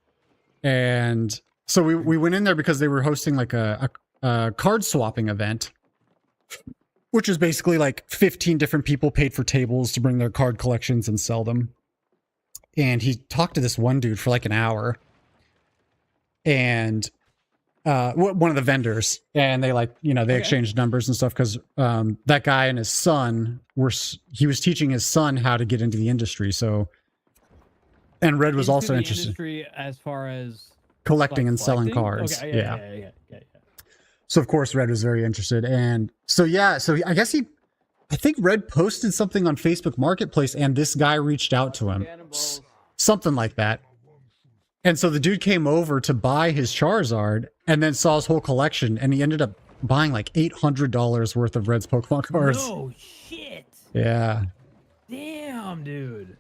And so we went in there because they were hosting like a card swapping event, which is basically like 15 different people paid for tables to bring their card collections and sell them. And he talked to this one dude for like an hour, and one of the vendors, and they like, they Okay. exchanged numbers and stuff because that guy and his son he was teaching his son how to get into the industry. So, and Red was Into also the interested industry as far as collecting like, and selling collecting? cards. Okay, Yeah. yeah. So of course Red was very interested, and so yeah, so I guess I think Red posted something on Facebook Marketplace, and this guy reached out to him, Cannonballs. something like that. And so the dude came over to buy his Charizard, and then saw his whole collection, and he ended up buying like $800 worth of Red's Pokemon cards. No shit. Yeah. Damn, dude.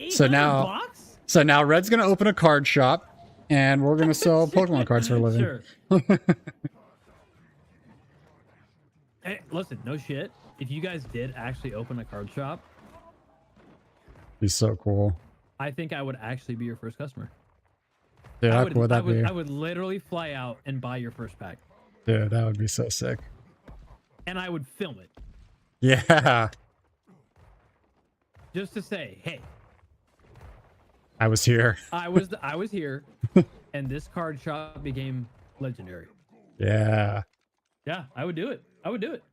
So 800 now- bucks? So now Red's gonna open a card shop, and we're gonna sell Pokemon cards for a living. Sure. Hey, listen, no shit. If you guys did actually open a card shop, Be so cool. I think I would actually be your first customer. Dude, I how would, cool would that be? I would literally fly out and buy your first pack, Dude, that would be so sick. and I would film it Yeah. just to say, hey, I was here. I was here, and this card shop became legendary. Yeah. Yeah, I would do it. I would do it.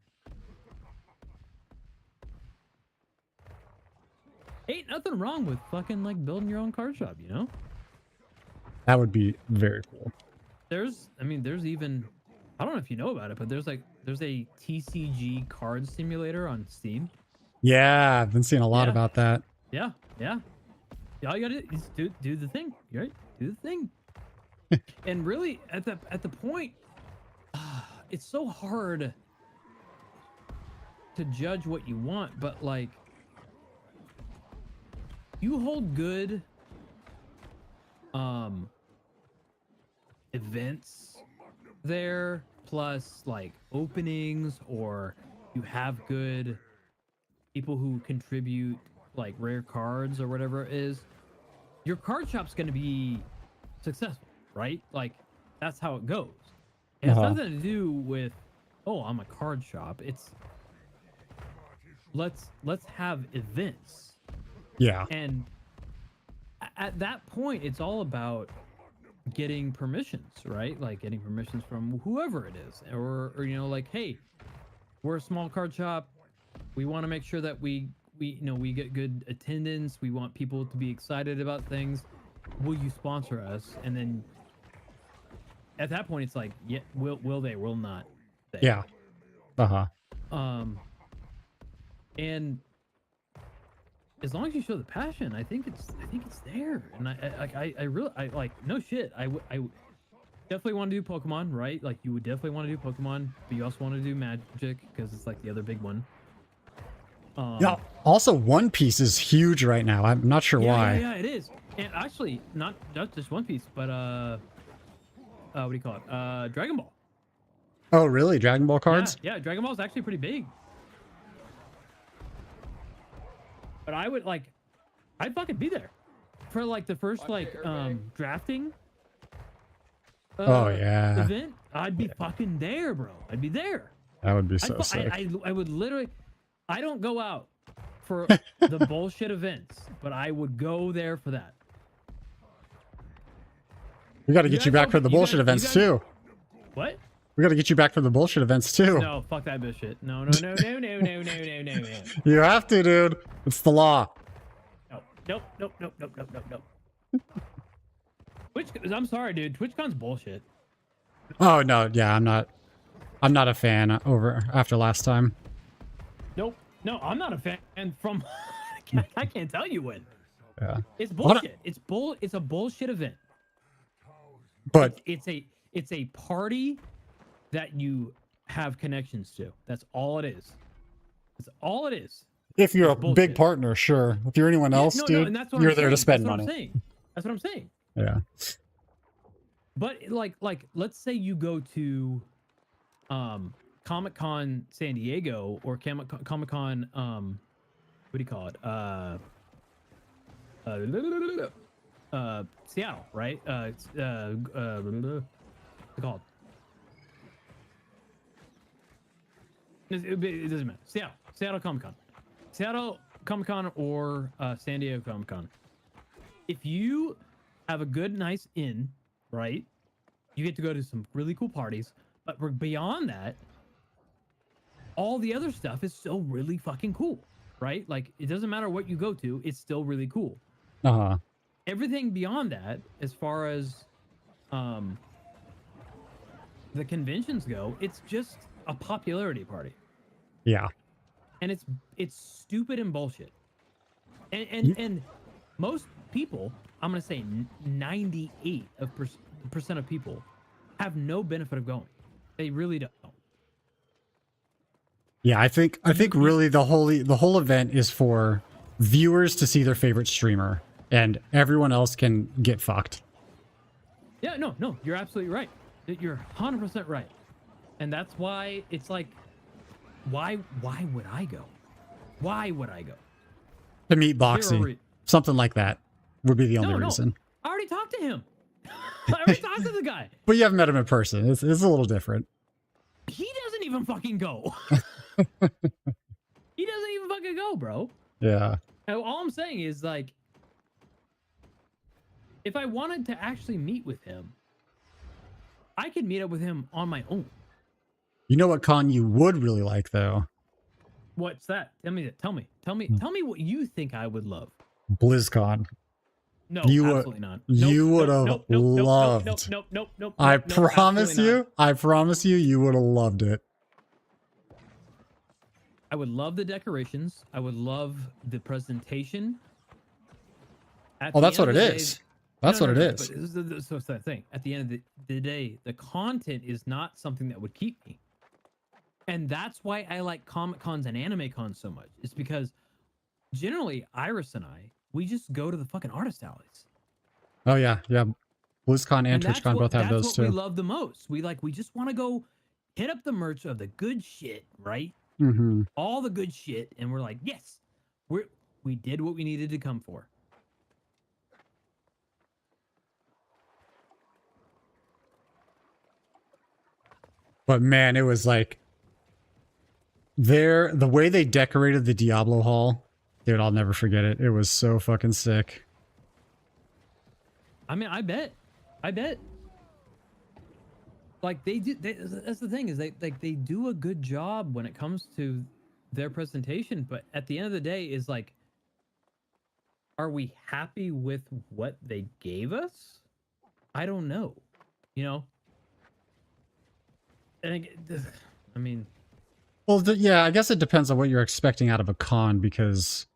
Ain't nothing wrong with fucking like building your own card shop, you know? That would be very cool. There's even, I don't know if you know about it, but there's a TCG card simulator on Steam. Yeah, I've been seeing a lot Yeah. about that. Yeah. All you gotta do is do the thing, right? Do the thing. And really, at the point, it's so hard to judge what you want, but like, you hold good events there, plus like openings, or you have good people who contribute like rare cards or whatever it is, your card shop's going to be successful, right? Like that's how it goes. It has Uh-huh. nothing to do with, oh, I'm a card shop. It's let's have events. Yeah. And at that point, it's all about getting permissions, right? Like getting permissions from whoever it is, or like, hey, we're a small card shop. We want to make sure that we get good attendance. We want people to be excited about things. Will you sponsor us? And then at that point, it's like, yeah, will they? Will not? They? Yeah. Uh-huh. And as long as you show the passion, I think it's there. And I really like, no shit. I definitely want to do Pokemon, right? Like you would definitely want to do Pokemon, but you also want to do Magic because it's like the other big one. Yeah. Also, One Piece is huge right now. I'm not sure why. Yeah, it is. And actually, not just One Piece, but what do you call it? Dragon Ball. Oh, really? Dragon Ball cards? Yeah, Dragon Ball is actually pretty big. But I'd fucking be there for like the first like drafting. Oh, yeah. Event. I'd be fucking there, bro. I'd be there. That would be so I, sick. I would literally. I don't go out for the bullshit events, but I would go there for that. We got to You get you guys back for don't- the you bullshit guys- you events guys- too. What? We got to get you back for the bullshit events too. No, fuck that bullshit. No, no, no, no, no, no, no, no, no, no. You have to, dude. It's the law. Nope, nope, nope, nope, nope, nope, nope, nope. I'm sorry, dude. TwitchCon's bullshit. Oh no, yeah, I'm not a fan over after last time. Nope. No, I'm not a fan from. I can't tell you when. Yeah. It's What a- bullshit. It's a bullshit event. But It's a party that you have connections to. That's all it is. That's all it is. if you're a It's bullshit. big partner, sure. If you're anyone else, no, dude, and that's what you're I'm there to saying. spend That's what money. I'm saying. That's what I'm saying. Yeah. But like let's say you go to Comic-Con San Diego or Comic-Con what do you call it? Seattle, right? What's it called? It doesn't matter. Seattle Comic-Con. Seattle Comic-Con or San Diego Comic-Con. If you have a good, nice inn, right? You get to go to some really cool parties, but beyond that, all the other stuff is still really fucking cool, right? Like, it doesn't matter what you go to, it's still really cool. Uh-huh. Everything beyond that, as far as the conventions go, it's just a popularity party. Yeah. And it's stupid and bullshit. And most people, I'm gonna say 98% of people have no benefit of going. They really don't. Yeah, I think really the whole event is for viewers to see their favorite streamer, and everyone else can get fucked. Yeah, no, you're absolutely right. You're 100% right. And that's why it's like, why would I go? Why would I go? To meet Boxy, re- something like that would be the only No. reason. I already talked to him. I already talked to the guy. But you haven't met him in person. It's a little different. He doesn't even fucking go. He doesn't even fucking go, bro. Yeah. And all I'm saying is, like, if I wanted to actually meet with him, I could meet up with him on my own. You know what con you would really like though? What's that? Tell me what you think I would love. BlizzCon. No, You would- absolutely not. you Nope, would nope, have nope, nope, nope, loved. Nope. I nope, promise absolutely not. you, you would have loved it. I would love the decorations. I would love the presentation. At Oh, the that's end what of it the day- is. That's No, what no, it no, is. but so it's that thing. At the end of the day, the content is not something that would keep me. And that's why I like Comic Cons and Anime Cons so much. It's because generally Iris and I, we just go to the fucking artist alleys. Oh yeah, yeah. BlizzCon and that's TwitchCon both have those that's what we too. love the most. We just want to go hit up the merch of the good shit, right? Mm-hmm. All the good shit, and we're like, yes, we did what we needed to come for. But man, it was like the way they decorated the Diablo Hall, dude, I'll never forget it. It was so fucking sick. I mean, I bet. Like that's the thing is they do a good job when it comes to their presentation, but at the end of the day is like, are we happy with what they gave us? I don't know, you know. And I mean, Well, yeah, I guess it depends on what you're expecting out of a con, because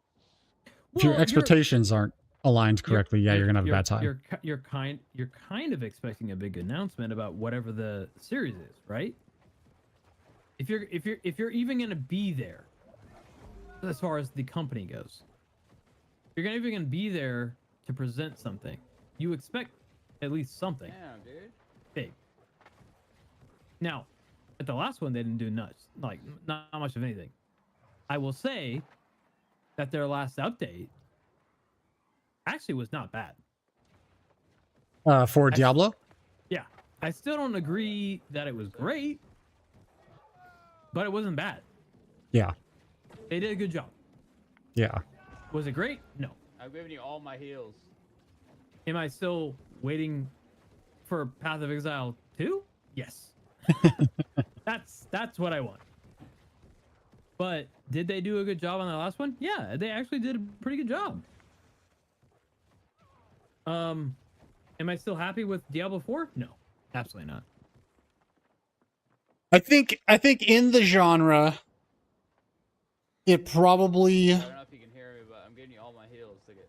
if your well, expectations aren't aligned correctly, you're gonna have a bad time. You're kind of expecting a big announcement about whatever the series is, right? If you're even gonna be there, as far as the company goes, if you're even gonna be there to present something, you expect at least something Damn, dude. big. Now, at the last one, they didn't do nuts, like not much of anything. I will say that their last update actually was not bad. For Diablo? Yeah, I still don't agree that it was great, but it wasn't bad. Yeah. They did a good job. Yeah. Was it great? No. I've given you all my heals. Am I still waiting for Path of Exile 2? Yes. That's what I want. But did they do a good job on that last one? Yeah, they actually did a pretty good job. Am I still happy with Diablo 4? No, absolutely not. I think in the genre, it probably I don't know if you can hear me, but I'm getting you all my heals to get.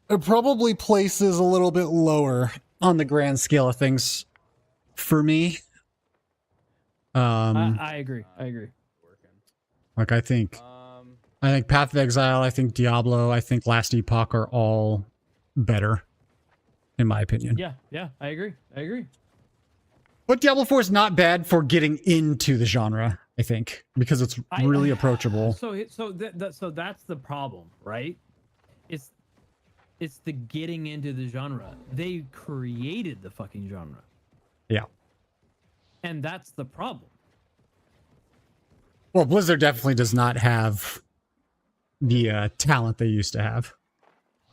it probably places a little bit lower on the grand scale of things for me. I agree. I agree. Working. Like I think Path of Exile, I think Diablo, I think Last Epoch are all better, in my opinion. Yeah, I agree. I agree. But Diablo 4 is not bad for getting into the genre, I think, because it's really approachable. So that's the problem, right? It's the getting into the genre. They created the fucking genre. Yeah. And that's the problem. Well, Blizzard definitely does not have the talent they used to have.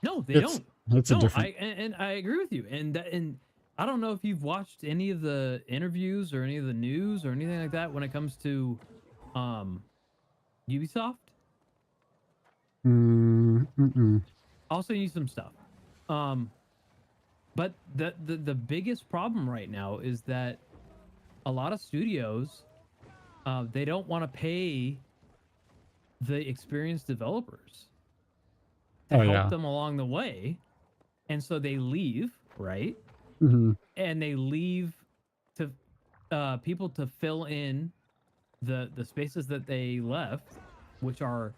No, they It's- don't. It's a No, different. and I agree with you. And I don't know if you've watched any of the interviews or any of the news or anything like that when it comes to Ubisoft. Mm-mm. I'll send you some stuff. But the biggest problem right now is that a lot of studios they don't want to pay the experienced developers to help them along the way, and so they leave, right? Mm-hmm. And they leave to people to fill in the spaces that they left, which are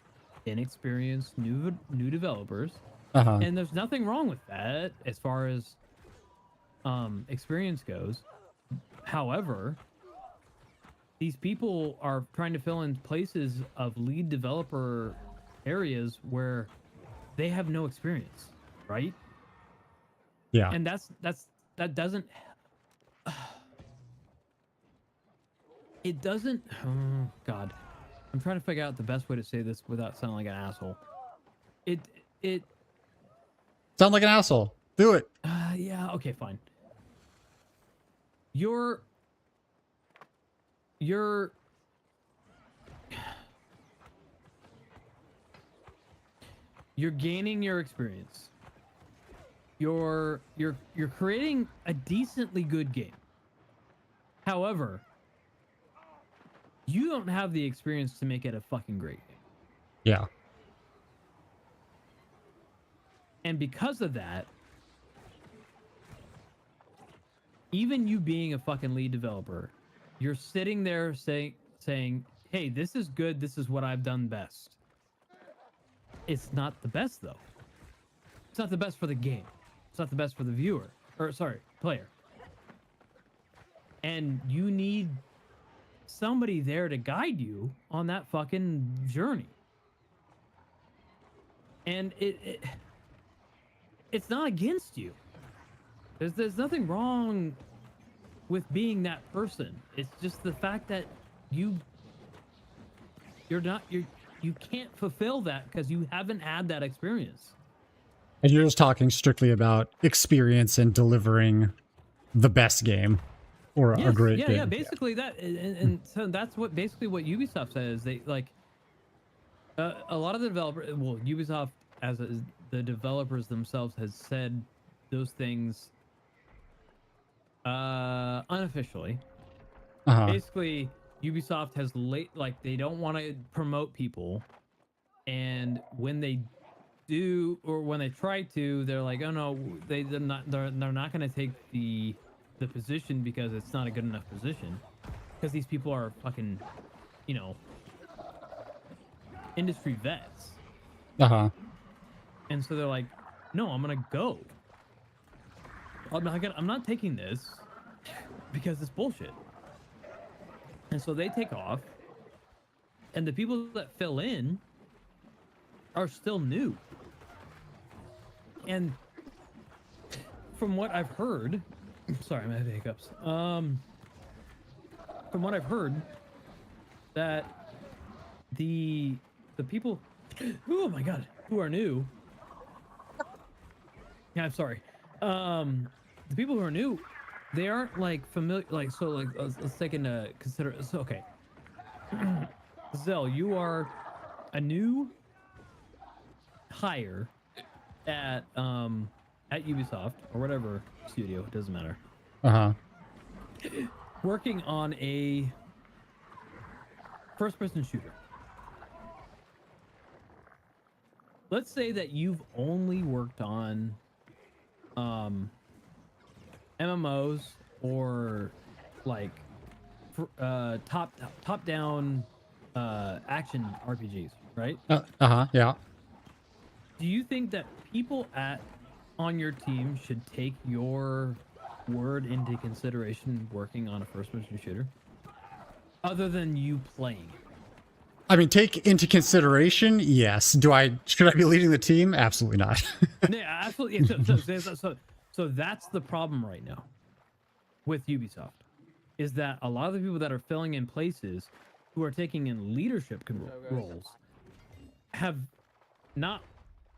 inexperienced new developers. Uh-huh. And there's nothing wrong with that as far as experience goes. However, these people are trying to fill in places of lead developer areas where they have no experience, right? Yeah. And that doesn't it doesn't oh god, I'm trying to figure out the best way to say this without sounding like an asshole. It Sound like an asshole. Do it. yeah, okay, fine. You're gaining your experience. You're creating a decently good game. However, you don't have the experience to make it a fucking great game. Yeah. And because of that, even you being a fucking lead developer, you're sitting there saying, "Hey, this is good. This is what I've done best." It's not the best though. It's not the best for the game. It's not the best for the viewer, or sorry, player. And you need somebody there to guide you on that fucking journey. And it's not against you. There's nothing wrong with being that person. It's just the fact that you can't fulfill that because you haven't had that experience. And you're just talking strictly about experience and delivering the best game or a great game. Yeah, basically that, and so that's what Ubisoft says. They like a lot of the developers. Well, Ubisoft the developers themselves has said those things unofficially. Uh-huh. Basically, Ubisoft has they don't want to promote people, and when they do or when they try to, they're like, oh no, they're not going to take the position because it's not a good enough position, because these people are fucking, industry vets. Uh-huh. And so they're like, no, I'm gonna go. I'm not taking this because it's bullshit. And so they take off, and the people that fill in are still new. And from what I've heard, sorry, I'm having hiccups. From what I've heard, that the people, oh my god, who are new. Yeah, I'm sorry. The people who are new they aren't like familiar. Like so, like let's take into consider. So okay, Zell, you are a new hire at Ubisoft or whatever studio. It doesn't matter. Uh-huh. Working on a first-person shooter. Let's say that you've only worked on MMOs or like top down action RPGs, right? Uh-huh, yeah. Do you think that people on your team should take your word into consideration working on a first-person shooter, other than you playing? I mean, take into consideration, yes. Should I be leading the team? Absolutely not. Yeah, absolutely. So that's the problem right now with Ubisoft, is that a lot of the people that are filling in places who are taking in leadership roles have not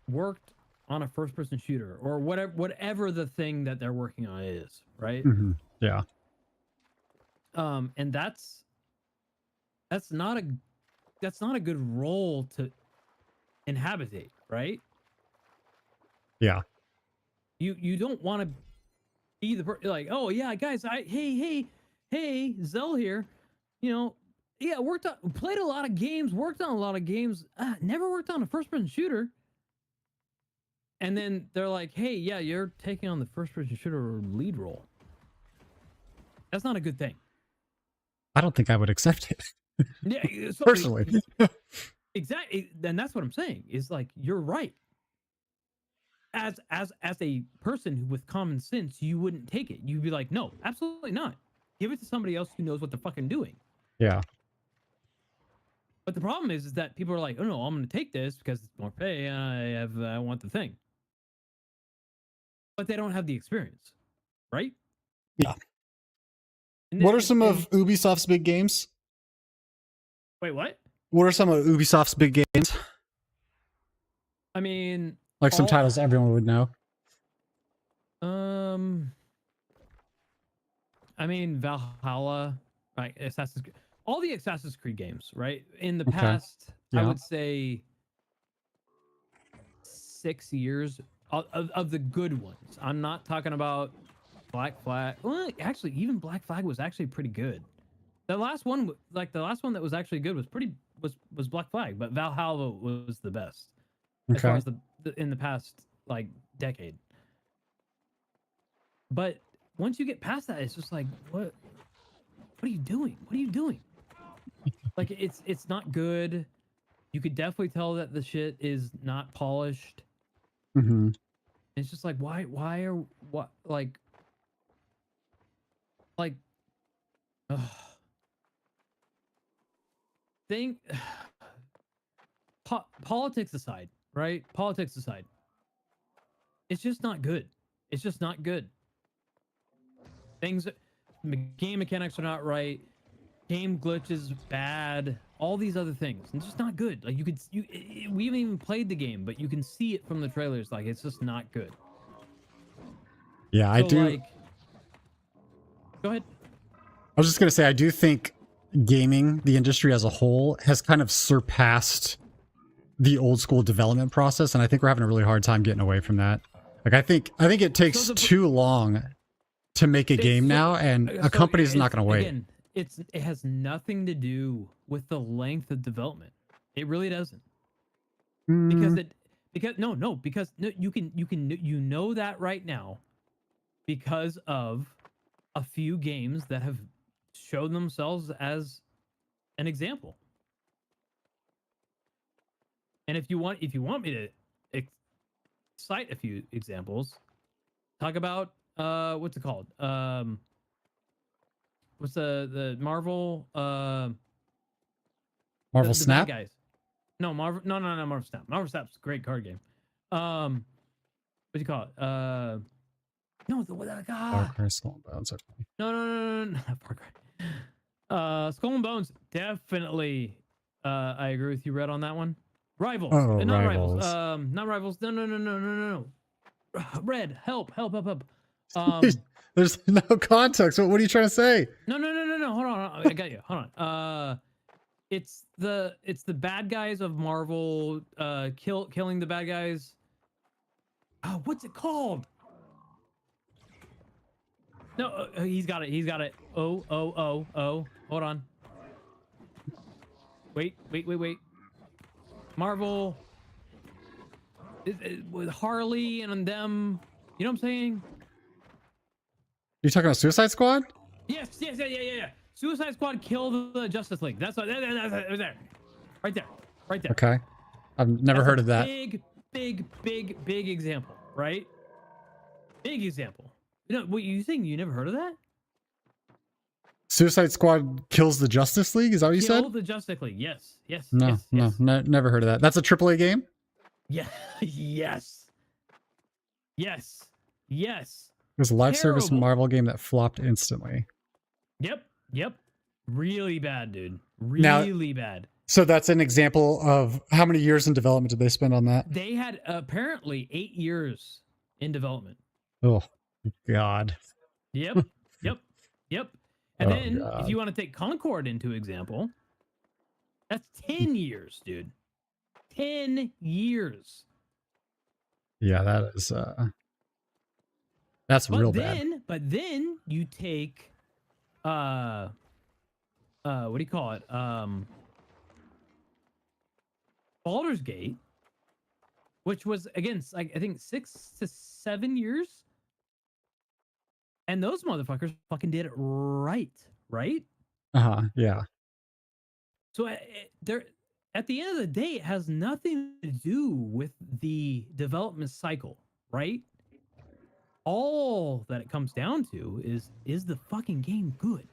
worked on a first-person shooter or whatever the thing that they're working on is, right? Mhm. Yeah. And that's not a good role to inhabitate, right? Yeah. You don't want to be like, oh yeah, guys, hey, Zell here, yeah, played a lot of games, worked on a lot of games, never worked on a first-person shooter. And then they're like, hey, yeah, you're taking on the first-person shooter lead role. That's not a good thing. I don't think I would accept it. Yeah, so, Personally. exactly. And that's what I'm saying, is like, you're right. As a person with common sense, you wouldn't take it. You'd be like, no, absolutely not. Give it to somebody else who knows what they're fucking doing. Yeah. But the problem is that people are like, oh no, I'm going to take this because it's more pay and I want the thing. But they don't have the experience, right? Yeah. And What are some of Ubisoft's big games? Wait, what? What are some of Ubisoft's big games? I mean, Like some titles everyone would know. I mean, Valhalla, right? All the Assassin's Creed games, right? In the Okay. past, I Yeah. would say 6 years of the good ones. I'm not talking about Black Flag. Well, actually, even Black Flag was actually pretty good. The last one that was actually good was Black Flag, but Valhalla was the best as far Okay. as in the past like decade. But once you get past that, it's just like, what are you doing? What are you doing? Like, it's not good. You could definitely tell that the shit is not polished. Mm-hmm. It's just like, why ugh. Politics aside, right? Politics aside, it's just not good. It's just not good. Game mechanics are not right. Game glitches bad. All these other things. It's just not good. Like, we haven't even played the game, but you can see it from the trailers. Like, it's just not good. Yeah, I So, do. like, go ahead. I was just gonna say, I do think gaming, the industry as a whole, has kind of surpassed the old school development process, and I think we're having a really hard time getting away from that. Like, I think it takes So too long to make a game now, and a company's not gonna wait. Again, it has nothing to do with the length of development. It really doesn't. Mm, Because you know that right now because of a few games that have shown themselves as an example. And if you want me to cite a few examples, talk about what's it called? What's the Marvel Marvel the Snap? bad guys? No, Marvel Snap. Marvel Snap's a great card game. What do you call it? No, Far Cry Skull and Bones. Okay. no, not Far Cry. Skull and Bones, definitely. I agree with you, Red, on that one. Rivals, Oh, not Rivals. Rivals. Not Rivals. No. Red, help. There's no context. What are you trying to say? No. Hold on. I got you. Hold on. It's the bad guys of Marvel. Killing the bad guys. Oh, what's it called? No, he's got it. He's got it. Oh. Hold on. Wait. Marvel. With Harley and them. You know what I'm saying? You talking about Suicide Squad? Yes. Suicide Squad killed the Justice League. That's what. There. Right there. Okay. I've never That's heard a of that. Big example, right? Big example. You know what you think? You never heard of that? Suicide Squad kills the Justice League? Is that what you said? Kill the Justice League. Yes. No, never heard of that. That's a AAA game? Yeah. Yes. It was a live service Terrible. Marvel game that flopped instantly. Yep. Really bad, dude. Now- Really bad. So that's an example of how many years in development did they spend on that? They had apparently 8 years in development. Oh, God. Yep. And Oh, then God. if you want to take Concord into example, that's 10 years, dude. 10 years. Yeah, that is that's real bad. But then you take what do you call it? Baldur's Gate, which was again like I think 6 to 7 years. And those motherfuckers fucking did it right? Yeah. So they're at the end of the day, it has nothing to do with the development cycle, right? All that it comes down to is the fucking game good?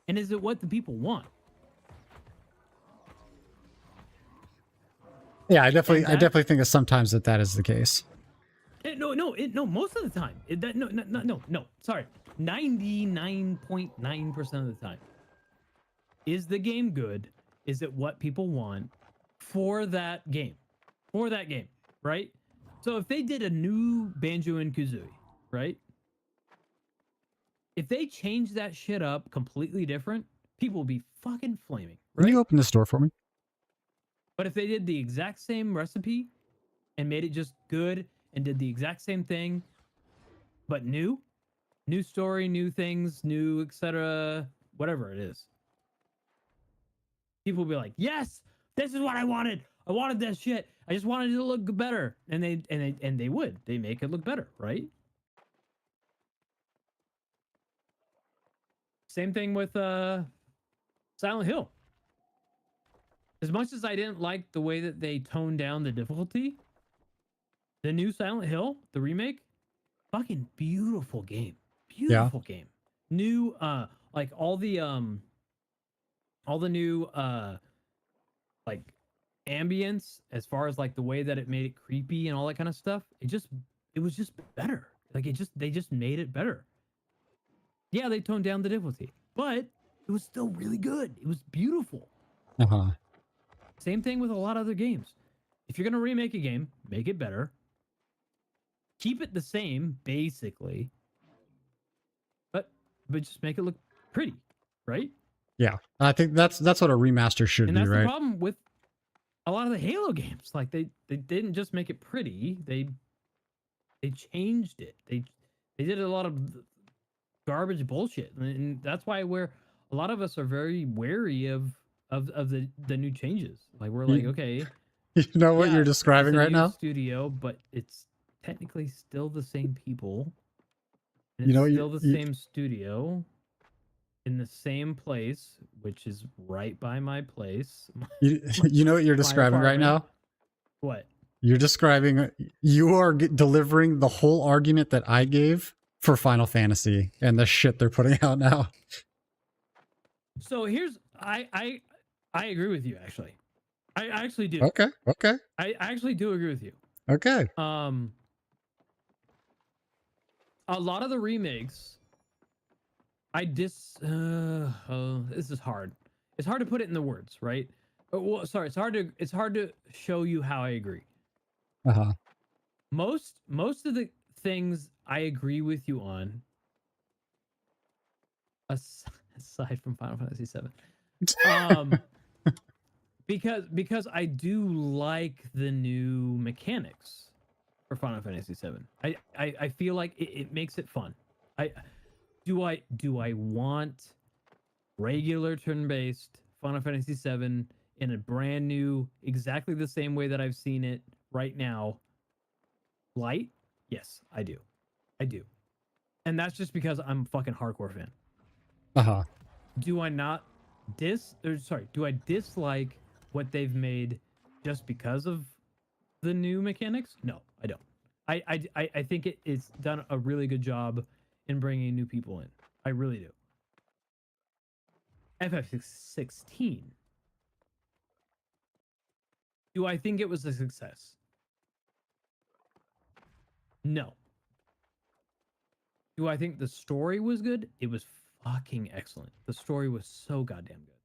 And is it what the people want? Yeah, I definitely And that- think that sometimes that is the case. No, most of the time. No. Sorry. 99.9% of the time. Is the game good? Is it what people want for that game? Right? So if they did a new Banjo and Kazooie, right? If they change that shit up completely different, people will be fucking flaming, Can right? you open this door for me? But if they did the exact same recipe and made it just good and did the exact same thing, but new story, new things, new etc., whatever it is, people will be like, "Yes, this is what I wanted. I wanted that shit. I just wanted it to look better." And they would. They make it look better, right? Same thing with Silent Hill. As much as I didn't like the way that they toned down the difficulty, the new Silent Hill, the remake, fucking beautiful game. Beautiful game. New like all the new like ambience as far as like the way that it made it creepy and all that kind of stuff. It was just better. Like they just made it better. Yeah, they toned down the difficulty, but it was still really good. It was beautiful. Uh-huh. Same thing with a lot of other games. If you're going to remake a game, make it better. Keep it the same, basically. But just make it look pretty, right? Yeah. I think that's what a remaster should And be, that's the right? problem with a lot of the Halo games. Like they didn't just make it pretty, they changed it. They did a lot of garbage bullshit. And that's why a lot of us are very wary of the new changes. Like we're like, okay, You know what yeah, you're it's describing a right new now? studio, but it's technically still the same people. And You know it's what still the same studio in the same place, which is right by my place. You know what you're describing right now? apartment. What? You're describing, you are delivering the whole argument that I gave for Final Fantasy and the shit they're putting out now. So here's I agree with you actually. I actually do. Okay. I actually do agree with you. Okay. A lot of the remakes, this is hard. It's hard to put it in the words, right? Well, sorry, it's hard to show you how I agree. Uh-huh. Most of the things I agree with you on, aside from Final Fantasy VII, because I do like the new mechanics for Final Fantasy VII. I feel like it makes it fun. Do I want regular turn-based Final Fantasy VII in a brand new, exactly the same way that I've seen it right now? Light? Yes, I do. I do. And that's just because I'm a fucking hardcore fan. Uh-huh. Do I dislike what they've made just because of the new mechanics? No, I don't. I think it's done a really good job in bringing new people in. I really do. FF16. Do I think it was a success? No. Do I think the story was good? It was fucking excellent. The story was so goddamn good.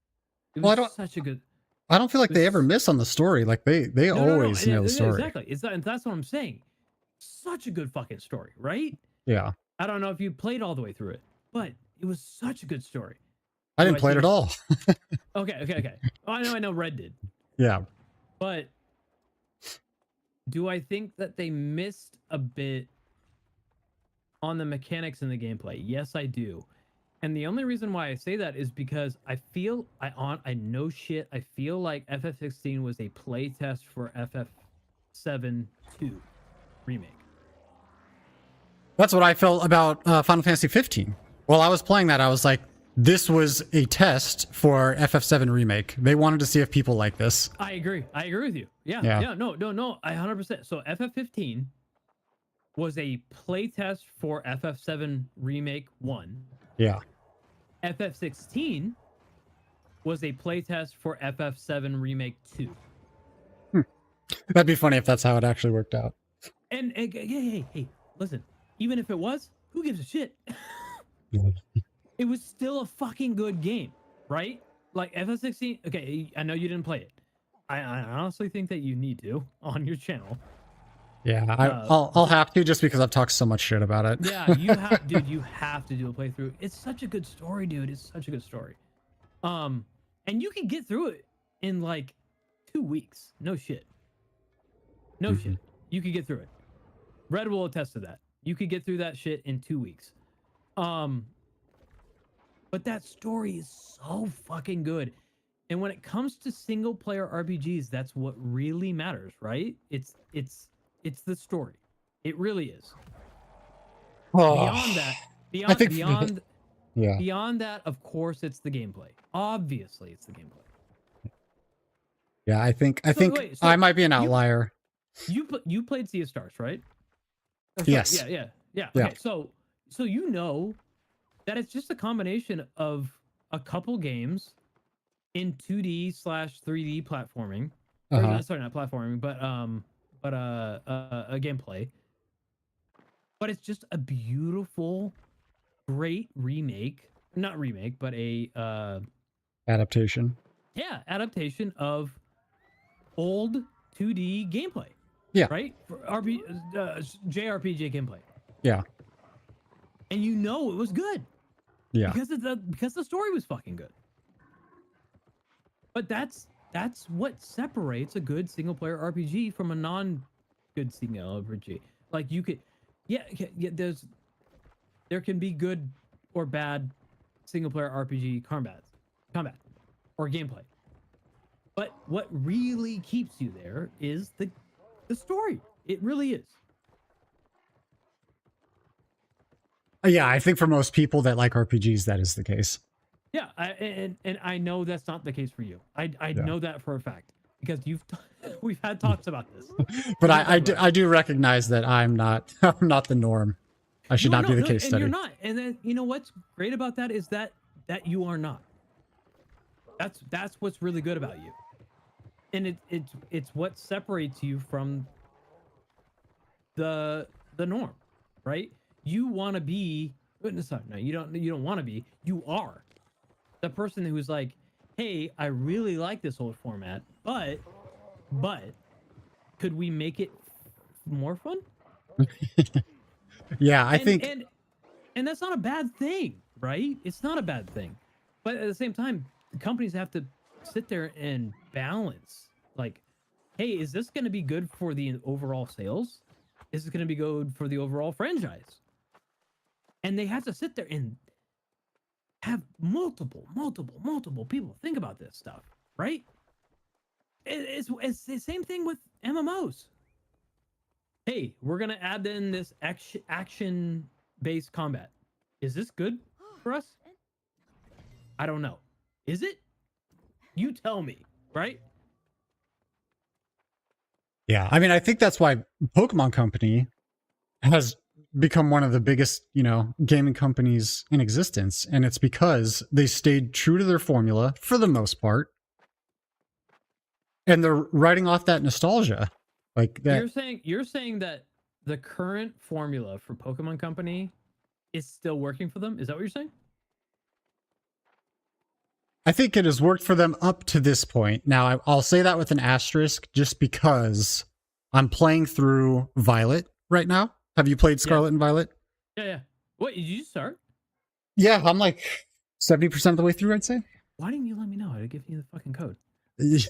It was Well, such a good. I don't feel like they ever miss on the story. Like they No, always nail the story. Exactly. That's what I'm saying. Such a good fucking story, right? Yeah. I don't know if you played all the way through it, but it was such a good story. I Do didn't play it think at all. Okay. Oh, I know Red did. Yeah. But do I think that they missed a bit on the mechanics and the gameplay? Yes, I do. And the only reason why I say that is because I feel I know shit. I feel like FF16 was a playtest for FF7 2 remake. That's what I felt about Final Fantasy 15. While I was playing that, I was like, this was a test for FF7 remake. They wanted to see if people like this. I agree with you. Yeah. No. I 100%. So FF15 was a playtest for FF7 remake 1. Yeah. FF16 was a playtest for FF7 remake 2. That'd be funny if that's how it actually worked out. And hey, listen. Even if it was, who gives a shit? It was still a fucking good game, right? Like FF16. Okay, I know you didn't play it. I honestly think that you need to on your channel. Yeah, I'll have to, just because I've talked so much shit about it. Yeah, you have, dude. You have to do a playthrough. It's such a good story, dude. It's such a good story. And you can get through it in like 2 weeks. No shit. No shit. You could get through it. Red will attest to that. You could get through that shit in 2 weeks. But that story is so fucking good. And when it comes to single player RPGs, that's what really matters, right? It's the story. It really is. Beyond that, beyond that, of course, it's the gameplay. Obviously, it's the gameplay. Yeah, I think wait, so I might be an outlier. You played Sea of Stars, right? Yes. Yeah. Yeah. Okay, so you know that it's just a combination of a couple games in 2D/3D platforming. Sorry, not platforming, but a gameplay. But it's just a beautiful, great remake. Not remake, but a Adaptation. yeah, adaptation of old 2D gameplay. Yeah. Right? For JRPG gameplay. Yeah. And you know it was good. Yeah. Because the story was fucking good. But that's what separates a good single player RPG from a non good single RPG. Like you could there can be good or bad single player RPG combat or gameplay. But what really keeps you there is the story. It really is. Yeah, I think for most people that like RPGs, that is the case. Yeah, and I know that's not the case for you. I know that for a fact because we've had talks about this. But I do recognize that I'm not the norm. I should not be the case study. And you're not. And then you know what's great about that is that you are not. That's what's really good about you. And it's what separates you from the norm, right? You want to be no, you don't want to be. You are the person who's like, hey, I really like this old format, but could we make it more fun? Yeah, I and, think and that's not a bad thing, right? It's not a bad thing, but at the same time, companies have to sit there and balance. Like, hey, is this going to be good for the overall sales? Is it going to be good for the overall franchise? And they have to sit there and have multiple people think about this stuff, right? It's the same thing with MMOs. Hey, we're gonna add in this action-based combat. Is this good for us? I don't know. Is it? You tell me, right? yeah. I mean, I think that's why Pokemon Company has become one of the biggest, gaming companies in existence, and it's because they stayed true to their formula for the most part, and they're writing off that nostalgia, like that. You're saying that the current formula for Pokemon Company is still working for them? Is that what you're saying? I think it has worked for them up to this point. Now, I'll say that with an asterisk, just because I'm playing through Violet right now. Have you played Scarlet and Violet? Yeah. What, did you start? Yeah, I'm like 70% of the way through, I'd say. Why didn't you let me know? I'd give you the fucking code. Yeah,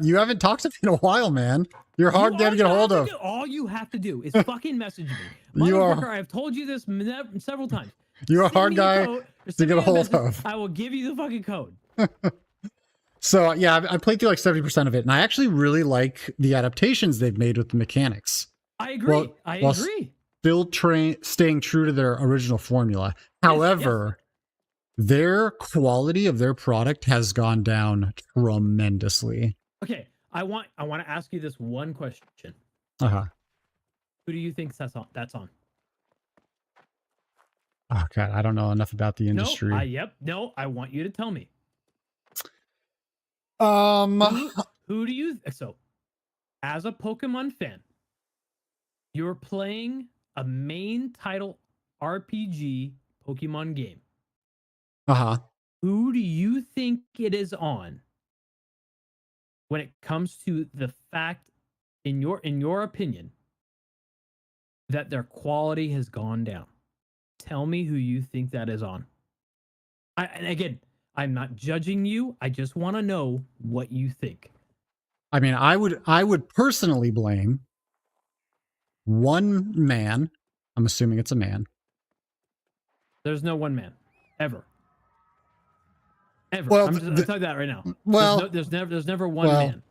you haven't talked to me in a while, man. You're hard to get a hold of. All you have to do is fucking message me. You are- Motherfucker, I've told you this several times. You're a Send hard me the guy code, or to send get me a hold message. of. I will give you the fucking code. So, yeah, I played through like 70% of it, and I actually really like the adaptations they've made with the mechanics. I agree. Well, I well, agree. Still staying true to their original formula. However, their quality of their product has gone down tremendously. Okay, I want to ask you this one question. Uh-huh. Who do you think that's on? Oh, God, I don't know enough about the industry. No, I want you to tell me. Um, Who do you... So, as a Pokemon fan, you're playing a main title RPG Pokemon game. uh-huh. Who do you think it is on when it comes to the fact, in your opinion, that their quality has gone down? Tell me who you think that is on. And again, I'm not judging you. I just want to know what you think. I mean, I would personally blame one man. I'm assuming it's a man. There's no one man ever. Ever. Well, I'm telling you that right now. Well, there's never one man.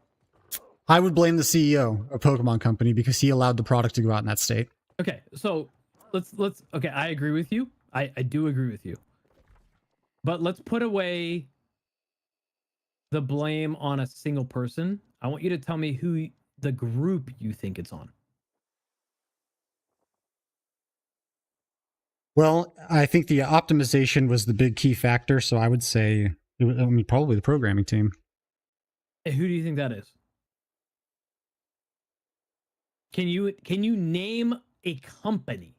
I would blame the CEO of Pokemon Company because he allowed the product to go out in that state. Okay, so let's okay, I agree with you. I do agree with you. But let's put away the blame on a single person. I want you to tell me who the group you think it's on. Well, I think the optimization was the big key factor, so I would say, probably the programming team. Hey, who do you think that is? Can you name a company?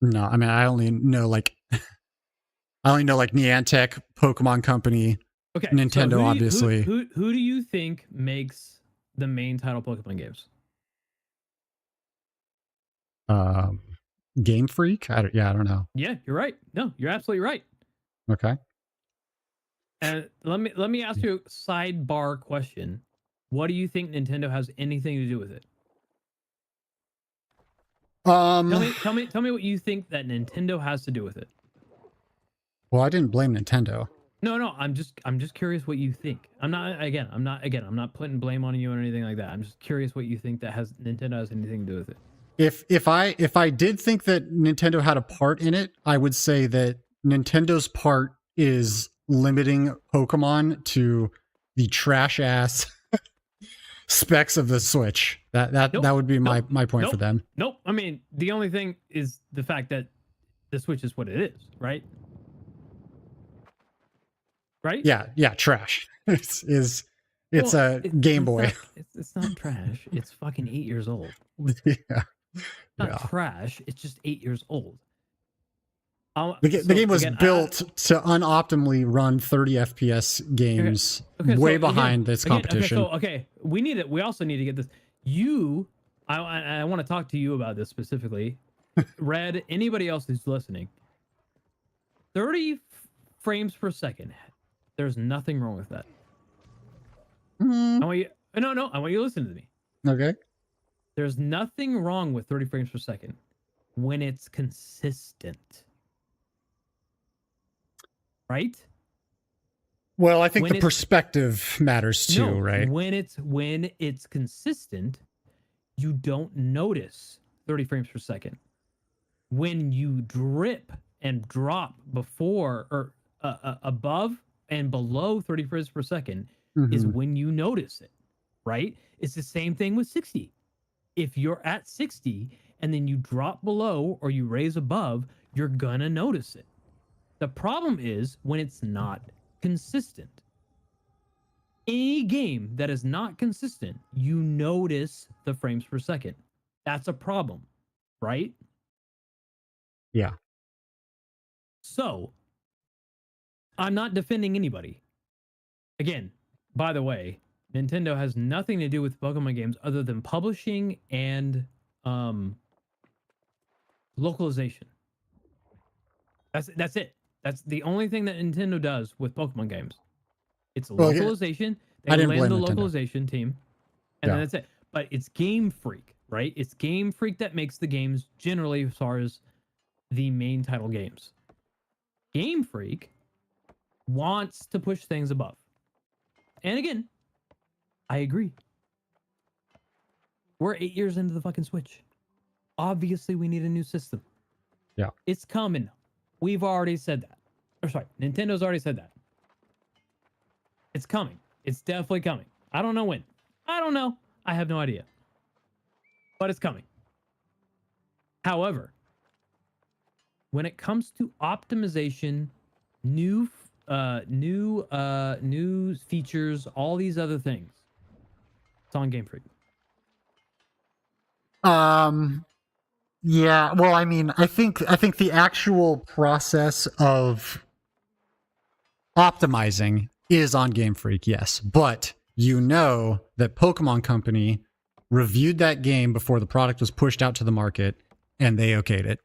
No, I mean, I only know like Niantic, Pokemon Company, Okay, Nintendo, so obviously. Who do you think makes the main title Pokemon games? Game Freak? I don't know. Yeah, you're right. No, you're absolutely right. Okay. And let me ask you a sidebar question. What do you think Nintendo has anything to do with it? Tell me what you think that Nintendo has to do with it. Well, I didn't blame Nintendo. No, I'm just curious what you think. I'm not putting blame on you or anything like that. I'm just curious what you think that Nintendo has anything to do with it. If I did think that Nintendo had a part in it, I would say that Nintendo's part is limiting Pokemon to the trash ass specs of the Switch. That would be my point for them. Nope. I mean, the only thing is the fact that the Switch is what it is, right? Right? Yeah, trash. It's a Game Boy. It's not trash. It's fucking 8 years old. Yeah. Not trash. It's just 8 years old. The game was built to unoptimally run 30 FPS games, way behind its competition. Okay, we also need to get this. You I want to talk to you about this specifically. Red, anybody else who's listening, 30 frames per second. There's nothing wrong with that. I want you. No. I want you to listen to me. Okay. There's nothing wrong with 30 frames per second when it's consistent. Right? Well, I think When the it's- perspective matters too, No, right? When it's consistent, you don't notice 30 frames per second. When you drip and drop before or above and below 30 frames per second is Mhm. when you notice it, right? It's the same thing with 60. If you're at 60 and then you drop below or you raise above, you're gonna notice it. The problem is when it's not consistent. Any game that is not consistent, you notice the frames per second. That's a problem, right? Yeah. So, I'm not defending anybody. Again, by the way, Nintendo has nothing to do with Pokemon games other than publishing and localization. That's it. That's the only thing that Nintendo does with Pokemon games. It's Well, yeah, localization. I They didn't land blame the Nintendo. localization team, and then Yeah. that's it. But it's Game Freak, right? It's Game Freak that makes the games generally as far as the main title games. Game Freak wants to push things above. And again, I agree. We're 8 years into the fucking Switch. Obviously, we need a new system. Yeah. It's coming. We've already said that. Or sorry, Nintendo's already said that. It's coming. It's definitely coming. I don't know when. I don't know. I have no idea. But it's coming. However, when it comes to optimization, new features, all these other things, it's on Game Freak. Yeah, well, I mean, I think the actual process of optimizing is on Game Freak, yes. But you know that Pokemon Company reviewed that game before the product was pushed out to the market and they okayed it.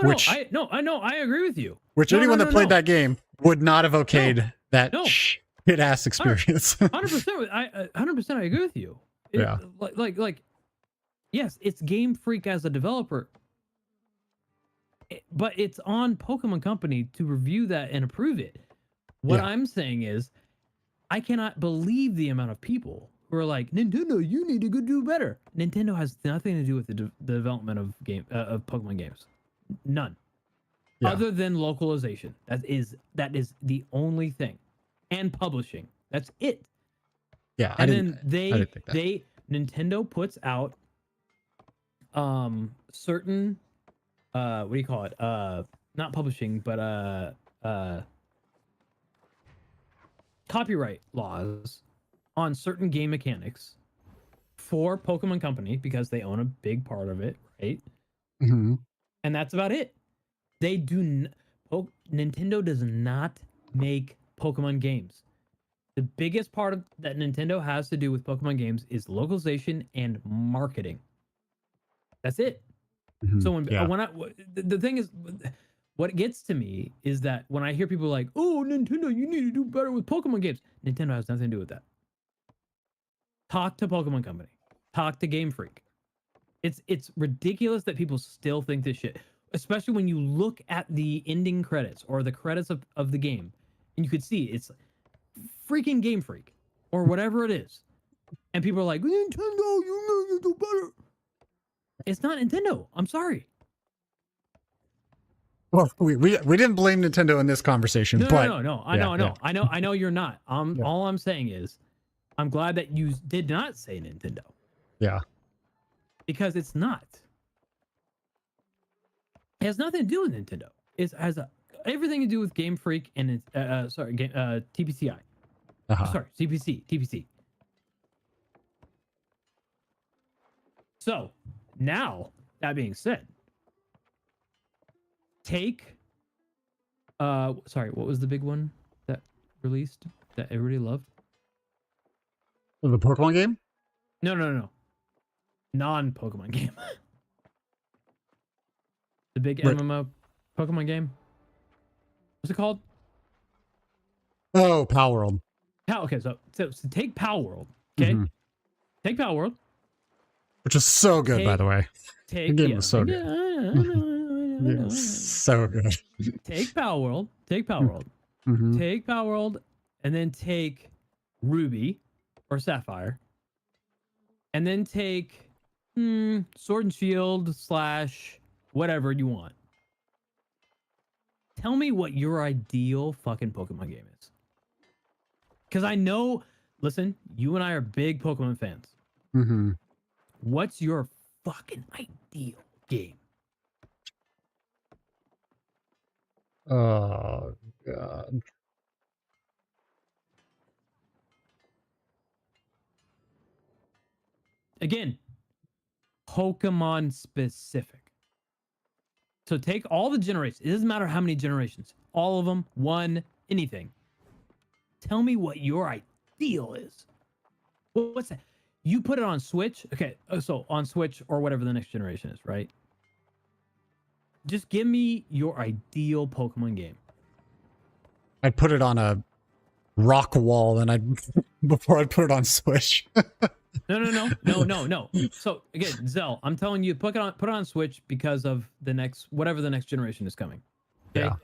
Which- I know, I agree with you. Which No, anyone no, that no, played no. that game would not have okayed that No. shit ass experience. 100%. I 100% I agree with you. Yeah. Like, yes, it's Game Freak as a developer, but it's on Pokemon Company to review that and approve it. What Yeah. I'm saying is, I cannot believe the amount of people who are like, Nintendo, you need to go do better. Nintendo has nothing to do with the development of Pokemon games. None. Yeah. Other than localization. That is the only thing. And publishing. That's it. Yeah, And then I didn't think that. Nintendo puts out certain what do you call it? Not publishing, but copyright laws on certain game mechanics for Pokemon Company because they own a big part of it, right? Mhm. And that's about it. They do Nintendo does not make Pokemon games. The biggest part of that Nintendo has to do with Pokemon games is localization and marketing. That's it. Mhm. So when Yeah. the thing is, what gets to me is that when I hear people like, "Oh, Nintendo, you need to do better with Pokemon games," Nintendo has nothing to do with that. Talk to Pokemon Company. Talk to Game Freak. It's ridiculous that people still think this shit, especially when you look at the ending credits or the credits of the game, and you could see it's freaking Game Freak or whatever it is, and people are like, "Nintendo, you need to do better." It's not Nintendo. I'm sorry. Well, we didn't blame Nintendo in this conversation, No, but no. yeah, I know you're not. Yeah. All I'm saying is, I'm glad that you did not say Nintendo yeah. because it's not. It has nothing to do with Nintendo. It has everything to do with Game Freak and it's TPCI. Uh-huh. Sorry, TPC. So now that being said, take sorry, what was the big one that released that everybody loved? The Pokemon game? No. non-Pokemon game. The big Right. MMO Pokemon game. What's it called? Oh, Power World. Okay, so take Pal World. Okay, Mhm. take Pal World. Which is so good, by Take- the way. Take game was so good. I know. So good. Take Pal World. Take Pal World. Mhm. Take Pal World, and then take Ruby or Sapphire, and then take Sword and Shield / whatever you want. Tell me what your ideal fucking Pokemon game is. Because I know, listen, you and I are big Pokemon fans. Mhm. What's your fucking ideal game? Oh god. Again, Pokemon specific. So take all the generations. It doesn't matter how many generations. All of them, one, anything. Tell me what your ideal is. What's that? You put it on Switch. Okay, so on Switch or whatever the next generation is, right? Just give me your ideal Pokemon game. I'd put it on a rock wall and I'd before I'd put it on Switch. No. So again, Zell, I'm telling you, put it on Switch because of the next whatever the next generation is coming. Okay? Yeah.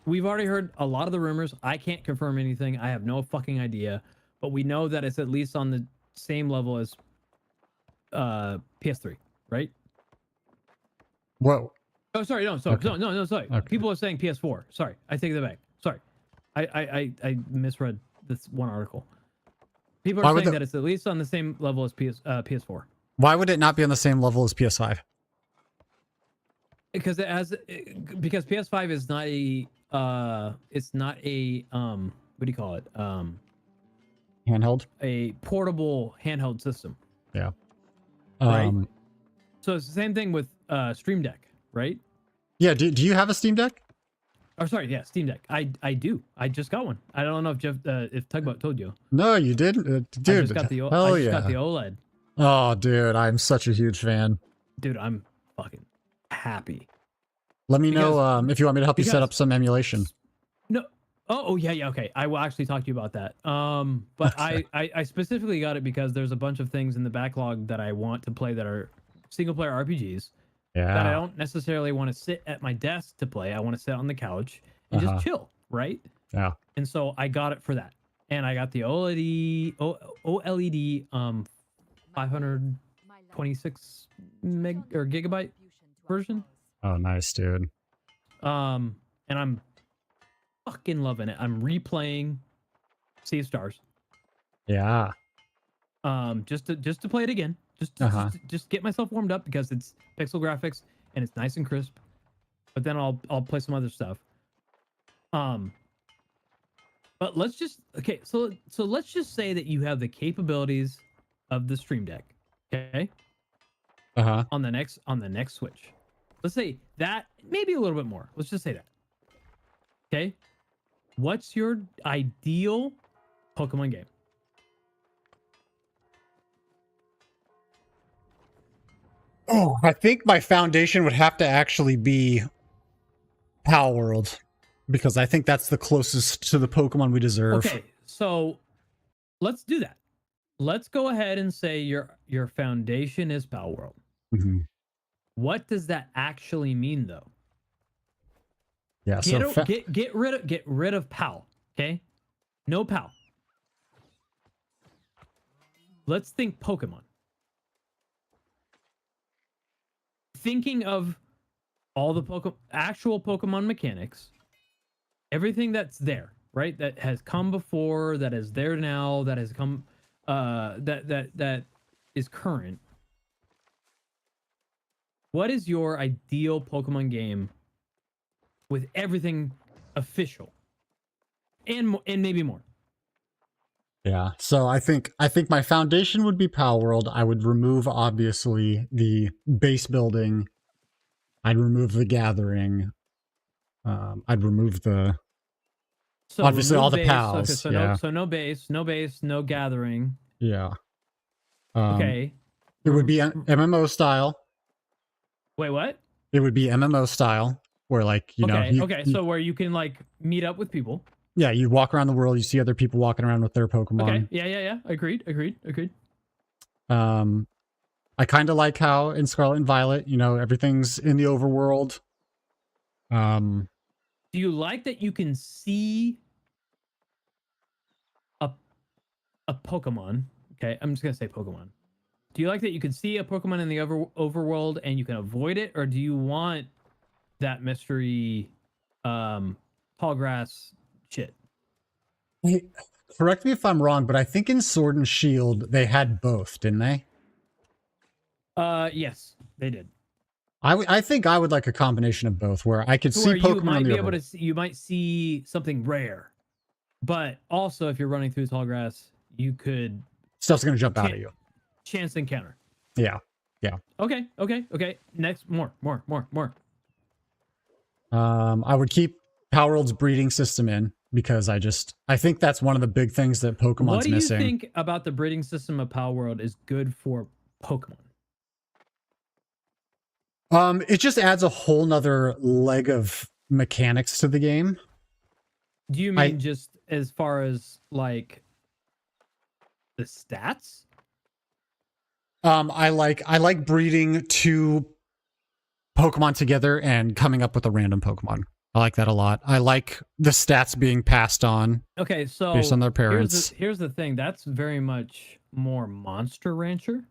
We've already heard a lot of the rumors. I can't confirm anything. I have no fucking idea, but we know that it's at least on the same level as PS3, right? Whoa. Oh, sorry, no, sorry, Okay. no, sorry. Okay. People are saying PS4. Sorry, I take that back. Sorry, I misread this one article. People Why are would saying the- that it's at least on the same level as PS4 Why would it not be on the same level as PS5? because because PS5 is not a it's not a what do you call it Handheld? a portable handheld system. Right. So it's the same thing with Stream Deck, right? Yeah, do you have a Steam Deck? Or sorry, yeah, Steam Deck. I do. I just got one. I don't know if if Tugboat told you. No, you didn't. I Dude, just got the hell I just yeah. got the OLED. Oh, dude, I'm such a huge fan. Dude, I'm fucking happy. Let me know if you want me to help you set because- up some emulation. No. Oh yeah. Okay. I will actually talk to you about that. But Okay. I specifically got it because there's a bunch of things in the backlog that I want to play that are single player RPGs that I Yeah. don't necessarily want to sit at my desk to play. I want to sit on the couch and Uh-huh. just chill, right? Yeah. And so I got it for that. And I got the OLED 526 gigabyte version. Oh, nice, dude. And I'm fucking loving it. I'm replaying Sea of Stars. Yeah. Just to play it again. Uh-huh. Just get myself warmed up because it's pixel graphics and it's nice and crisp. But then I'll play some other stuff. But let's just so let's just say that you have the capabilities of the Stream Deck, okay? Uh-huh. On the next Switch. Let's say that, maybe a little bit more. Let's just say that. Okay? What's your ideal Pokemon game? Oh, I think my foundation would have to actually be Power World because I think that's the closest to the Pokemon we deserve. Okay, so let's do that. Let's go ahead and say your foundation is Pal World. Mhm. What does that actually mean, though? Yeah. So Get rid of Pal. Okay, no Pal. Let's think Pokemon. Thinking of all the actual Pokemon mechanics, everything that's there, right? That has come before, that is there now, that has come, that is current. What is your ideal Pokemon game with everything official, and maybe more? yeah. So I think my foundation would be Power World. I would remove obviously the base building. I'd remove the gathering. I'd remove the So Obviously, remove all the base. pals, Okay, yeah. no base, no gathering. yeah. Okay. It would be MMO style. Wait, what? It would be MMO style, where like you know. Okay. So where you can like meet up with people. Yeah, you walk around the world, you see other people walking around with their Pokemon. Okay. Yeah. Agreed. I kind of like how in Scarlet and Violet, you know, everything's in the overworld. Do you like that you can see a Pokemon? Okay, I'm just gonna say Pokemon. Do you like that you can see a Pokemon in the overworld and you can avoid it, or do you want that mystery, tall grass shit? Hey, correct me if I'm wrong, but I think in Sword and Shield they had both, didn't they? Yes, they did. I think I would like a combination of both, where I could see Where you Pokemon might in the be able overworld. to see, you might see something rare, but also if you're running through tall grass, you could Stuff's gonna jump out at you. chance encounter. Yeah. Okay. Next, more. I would keep Power World's breeding system in because I think that's one of the big things that Pokemon's What do you missing. think about the breeding system of Power World is good for Pokemon? It just adds a whole nother leg of mechanics to the game. Do you mean just as far as like the stats? I like breeding two Pokemon together and coming up with a random Pokemon. I like that a lot. I like the stats being passed on Okay, so based on their parents. Here's the thing. That's very much more Monster Rancher.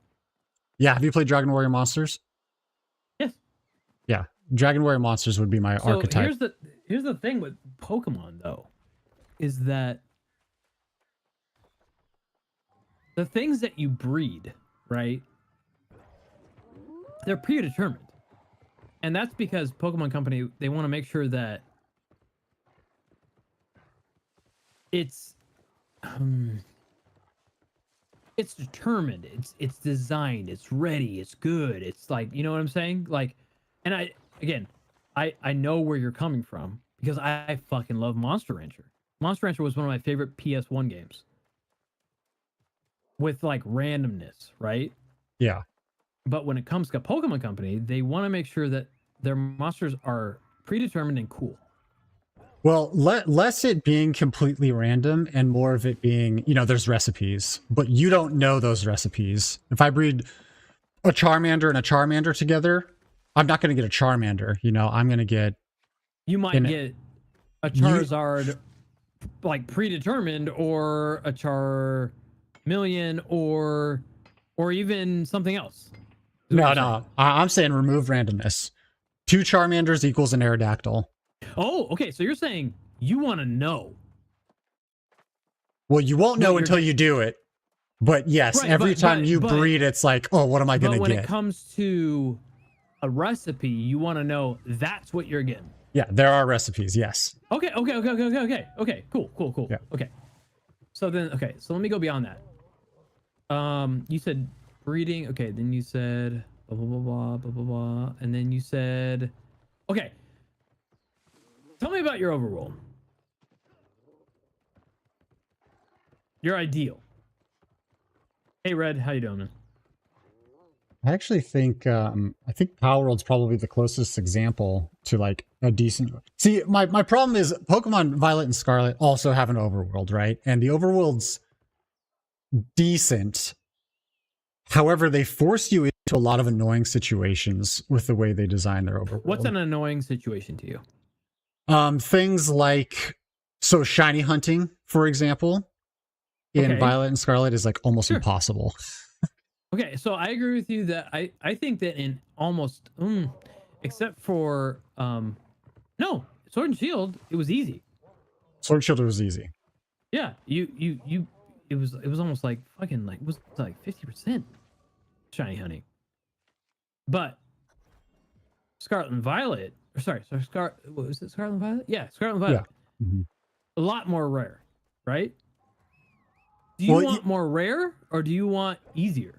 Yeah, have you played Dragon Warrior Monsters? Yes. Yeah, Dragon Warrior Monsters would be my So archetype. here's the thing with Pokemon though, is that the things that you breed, right? They're predetermined. And that's because Pokemon Company, they want to make sure that it's determined, it's designed, it's ready, it's good. It's like, you know what I'm saying? Like, and I know where you're coming from because I fucking love Monster Rancher. Monster Rancher was one of my favorite PS1 games. With like randomness, right? Yeah. But when it comes to Pokemon Company, they want to make sure that their monsters are predetermined and cool. Well, less it being completely random and more of it being, you know, there's recipes, but you don't know those recipes. If I breed a Charmander and a Charmander together, I'm not going to get a Charmander. You know, I'm going to get. You might get a Charizard like predetermined, or a Charmeleon, or even something else. No. I'm saying remove randomness. 2 Charmanders equals an Aerodactyl. Oh, okay. So you're saying you want to know. Well, you won't know Well, until you do it. But yes, Right, every but- time but- you but- breed, it's like, oh, what am I going But to when get? it comes to a recipe, you want to know that's what you're getting. Yeah, there are recipes. Yes. Okay, cool. Yeah. Okay. So let me go beyond that. You said breeding. Okay, then you said blah blah blah blah blah blah, and then you said, okay. Tell me about your overworld. Your ideal. Hey Red, how you doing, man? I actually think Power World's probably the closest example to like a decent. See, my problem is Pokemon Violet and Scarlet also have an overworld, right? And the overworld's decent. However, they force you into a lot of annoying situations with the way they design their overworld. What's an annoying situation to you? Things like shiny hunting, for example, in Okay. Violet and Scarlet is like almost Sure. impossible. Okay, so I agree with you that I think that in almost except for no, Sword and Shield, it was easy. Sword and Shield was easy. Yeah, you it was almost like fucking like, it was like 50% shiny hunting. But Scarlet and Violet, or sorry, what was it, Scarlet and Violet? Yeah, Scarlet and Violet. Yeah. Mhm. A lot more rare, right? Do you Well, want more rare or do you want easier?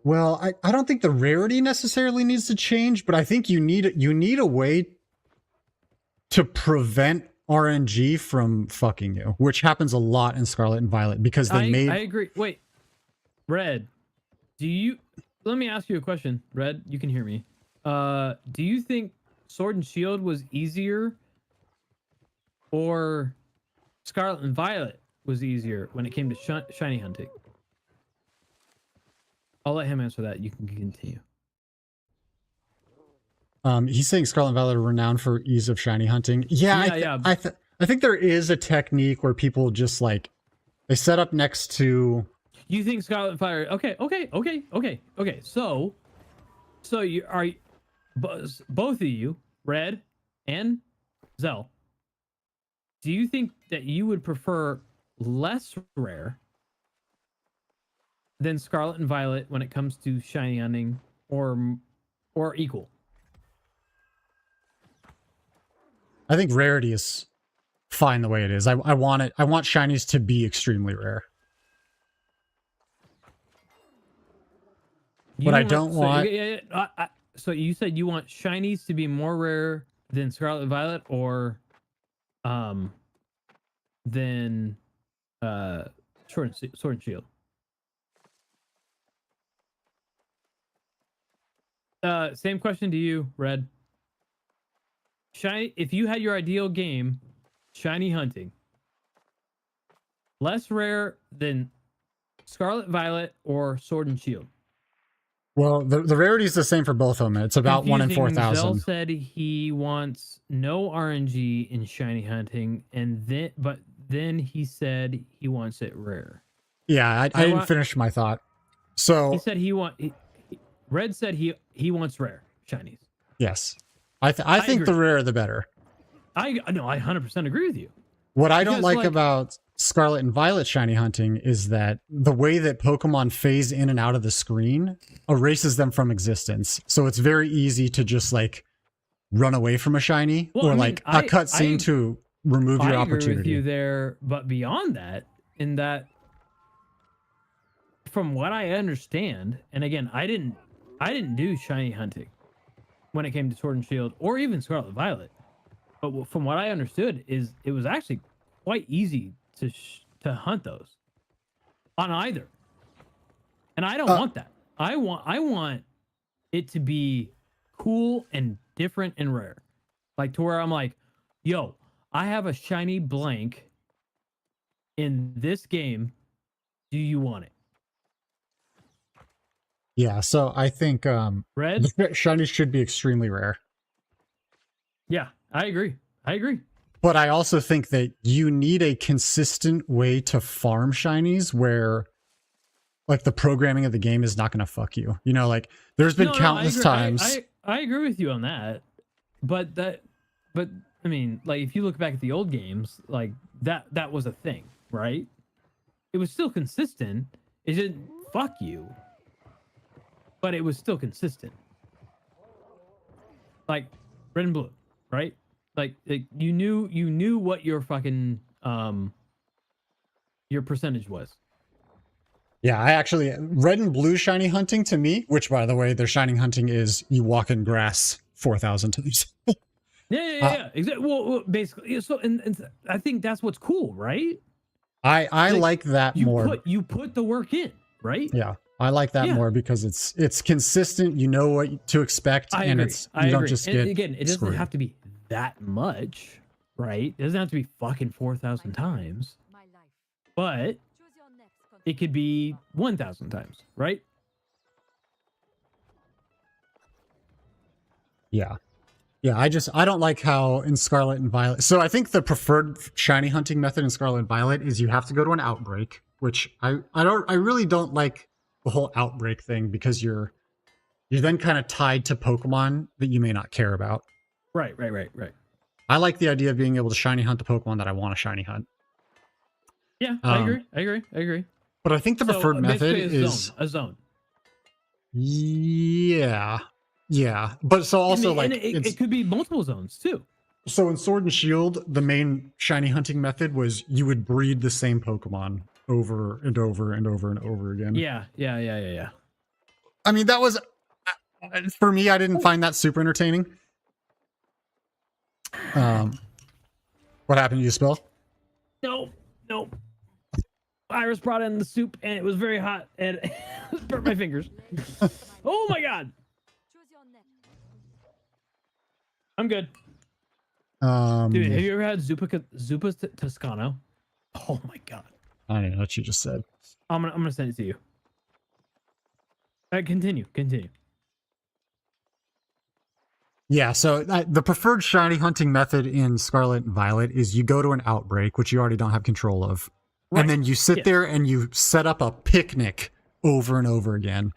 Well, I don't think the rarity necessarily needs to change, but I think you need a way to prevent RNG from fucking you, which happens a lot in Scarlet and Violet because they I made. agree. Wait, Red, do you Let me ask you a question, Red. You can hear me. Do you think Sword and Shield was easier, or Scarlet and Violet was easier when it came to shiny hunting? I'll let him answer that. You can continue. He's saying Scarlet and Violet are renowned for ease of shiny hunting. Yeah, I think there is a technique where people just like they set up next to. You think Scarlet and Violet? Okay. So you are both of you, Red and Zell. Do you think that you would prefer less rare than Scarlet and Violet when it comes to shiny hunting, or equal? I think rarity is fine the way it is. I want it. I want shinies to be extremely rare. But I don't want. So you said you want shinies to be more rare than Scarlet and Violet, or than Sword and Shield. Same question to you, Red. Shiny. If you had your ideal game, shiny hunting, less rare than Scarlet, Violet, or Sword and Shield. Well, the rarity is the same for both of them. It's about 1 in Confusing. 4,000. Zell said he wants no RNG in shiny hunting, and then he said he wants it rare. Yeah, I didn't finish my thought. So He said Red said he wants rare shinies. yes, I think agree. the rarer the better. I 100% agree with you. What I don't Because, like about Scarlet and Violet shiny hunting is that the way that Pokemon phase in and out of the screen erases them from existence. So it's very easy to just like run away from a shiny Well, or I mean, like a cutscene to remove your I agree opportunity. with you there, but beyond that, in that, from what I understand, and again, I didn't do shiny hunting when it came to Sword and Shield or even Scarlet and Violet. But from what I understood is it was actually quite easy to hunt those on either. And I don't want that. I want it to be cool and different and rare. Like to where I'm like, yo, I have a shiny blank in this game. Do you want it? Yeah, so I think Red? the shinies should be extremely rare. Yeah, I agree. But I also think that you need a consistent way to farm shinies where like the programming of the game is not going to fuck you. You know, like there's been countless times. I agree with you on that. But I mean, like if you look back at the old games, like that was a thing, right? It was still consistent. It didn't fuck you, but it was still consistent. Like red and blue, right? Like you knew what your fucking your percentage was. Yeah, I actually red and blue shiny hunting to me, which by the way, their shining hunting is you walk in grass 4,000 times. Yeah. Exactly. Well, basically, so and I think that's what's cool, right? I like that more. You put the work in, right? Yeah, I like that more because it's consistent. You know what to expect, I and agree. you don't just get again. It doesn't screwed. have to be that much, right? It doesn't have to be fucking 4,000 times, but it could be 1,000 times, right? Yeah. I don't like how in Scarlet and Violet. So I think the preferred shiny hunting method in Scarlet and Violet is you have to go to an outbreak, which I really don't like the whole outbreak thing because you're then kind of tied to Pokemon that you may not care about. Right. I like the idea of being able to shiny hunt the Pokemon that I want to shiny hunt. Yeah, I agree. But I think the preferred method is a zone. Yeah. But so also and it could be multiple zones too. So in Sword and Shield, the main shiny hunting method was you would breed the same Pokemon over and over and over and over again. Yeah. I mean, that was for me. I didn't find that super entertaining. What happened? You spill? No. Iris brought in the soup and it was very hot and it burnt my fingers. Oh my god. I'm good. Dude, have you ever had Zuppa Toscano? Oh my god. I don't know what you just said. I'm gonna send it to you. Continue. Yeah, so the preferred shiny hunting method in Scarlet and Violet is you go to an outbreak, which you already don't have control of. Right. And then you sit Yes. there and you set up a picnic over and over again.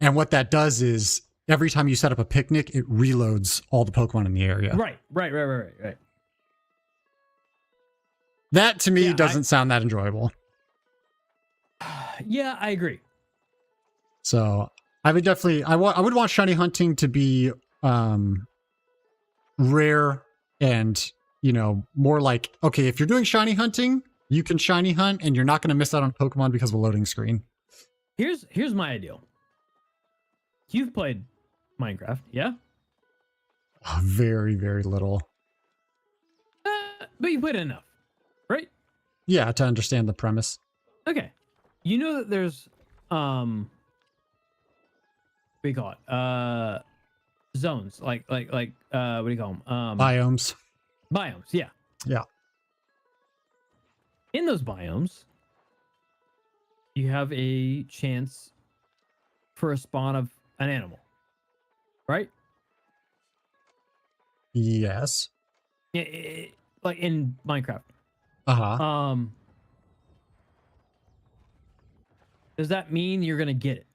And what that does is every time you set up a picnic, it reloads all the Pokemon in the area. Right. That to me Yeah, doesn't sound that enjoyable. Yeah, I agree. So I would definitely, I would want shiny hunting to be rare and, you know, more like, okay, if you're doing shiny hunting, you can shiny hunt and you're not going to miss out on Pokemon because of a loading screen. Here's my ideal. You've played Minecraft, yeah? Very, very little. But you played enough, right? Yeah, to understand the premise. Okay. You know that there's what do you call it? Zones, like what do you call them? Biomes. Biomes, yeah. Yeah. In those biomes, you have a chance for a spawn of an animal, right? Yes. Yeah, like in Minecraft. Uh-huh. Does that mean you're gonna get it?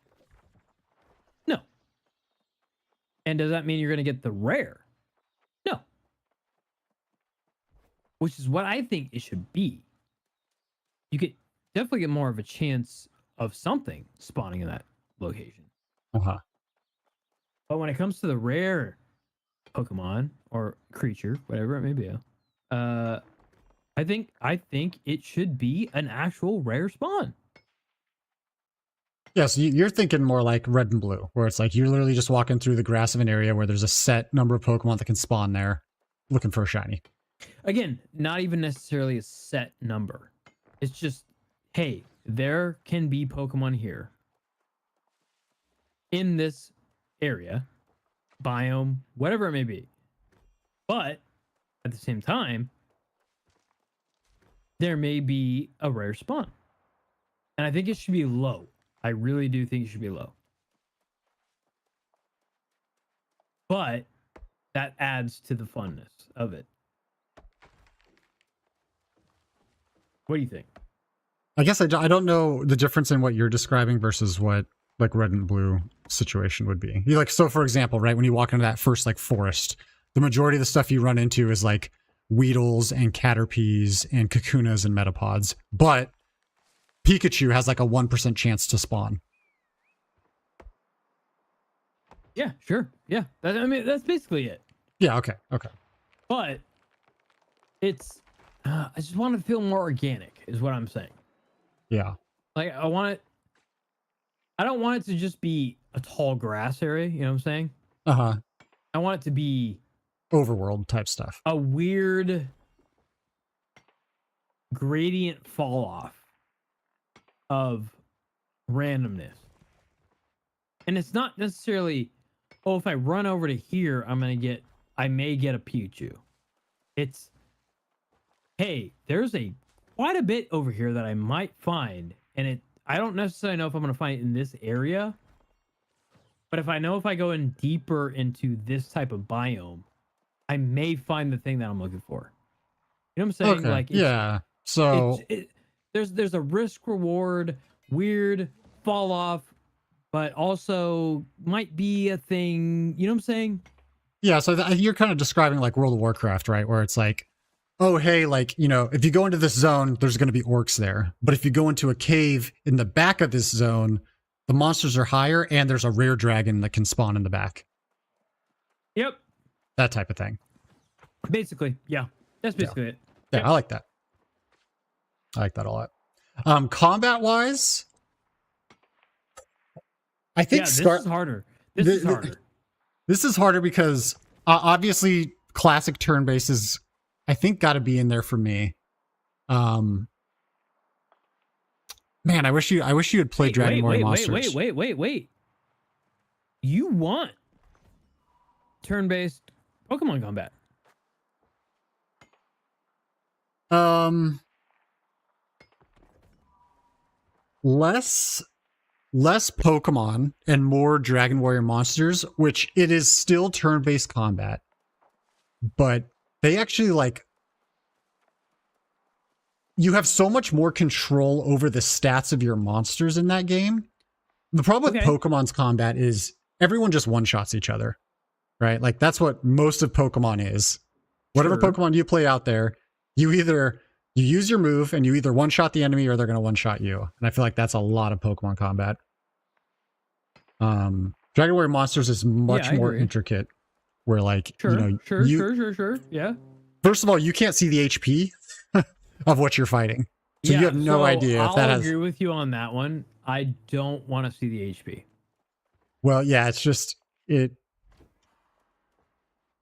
No. And does that mean you're gonna get the rare? No. Which is what I think it should be. You could definitely get more of a chance of something spawning in that location. Uh-huh. But when it comes to the rare Pokemon or creature, whatever it may be, I think it should be an actual rare spawn. Yeah, so you're thinking more like Red and Blue, where it's like you're literally just walking through the grass of an area where there's a set number of Pokemon that can spawn there, looking for a shiny. Again, not even necessarily a set number. It's just, hey, there can be Pokemon here in this area, biome, whatever it may be. But at the same time, there may be a rare spawn. And I think it should be low. I really do think it should be low. But that adds to the funness of it. What do you think? I guess I don't know the difference in what you're describing versus what like Red and Blue situation would be. You like, so for example, right, when you walk into that first like forest, the majority of the stuff you run into is like Weedles and Caterpies and Kakunas and Metapods. But Pikachu has like a 1% chance to spawn. Yeah, sure. Yeah. That's basically it. Yeah, okay. But it's I just want it to feel more organic is what I'm saying. Yeah. Like I don't want it to just be a tall grass area, you know what I'm saying? Uh-huh. I want it to be Overworld type stuff. a weird gradient fall off of randomness. And it's not necessarily, oh, if I run over to here, I may get a Pikachu. It's, hey, there's quite a bit over here that I might find, and I don't necessarily know if I'm going to find it in this area, but if I go in deeper into this type of biome, I may find the thing that I'm looking for. You know what I'm saying? Okay. Like, yeah. So there's a risk reward, weird fall off, but also might be a thing. You know what I'm saying? yeah, so you're kind of describing like World of Warcraft, right? Where it's like, oh, hey, like, you know, if you go into this zone, there's going to be orcs there. But if you go into a cave in the back of this zone, the monsters are higher and there's a rare dragon that can spawn in the back. Yep. That type of thing. Basically, yeah. That's basically it. Yeah, Yep. I like that. I like that a lot. Combat wise, I think Yeah, this is harder. This is harder. This is harder because obviously classic turn based is, I think, got to be in there for me. Man, I wish you had played Dragon Warrior Monsters. Wait. You want turn-based Pokemon combat? Less Pokemon and more Dragon Warrior Monsters, which it is still turn-based combat, but they actually like you have so much more control over the stats of your monsters in that game. The problem with Okay. Pokemon's combat is everyone just one-shots each other, right? Like that's what most of Pokemon is. Whatever Sure. Pokemon you play out there, you use your move and you either one-shot the enemy or they're going to one-shot you. And I feel like that's a lot of Pokemon combat. Dragon Warrior Monsters is much I more agree. intricate where like, Sure, you know, sure. Yeah. first of all, you can't see the HP of what you're fighting. So yeah, you have no idea if that I'll has, agree with you on that one. I don't want to see the HP. well, yeah, it's just, and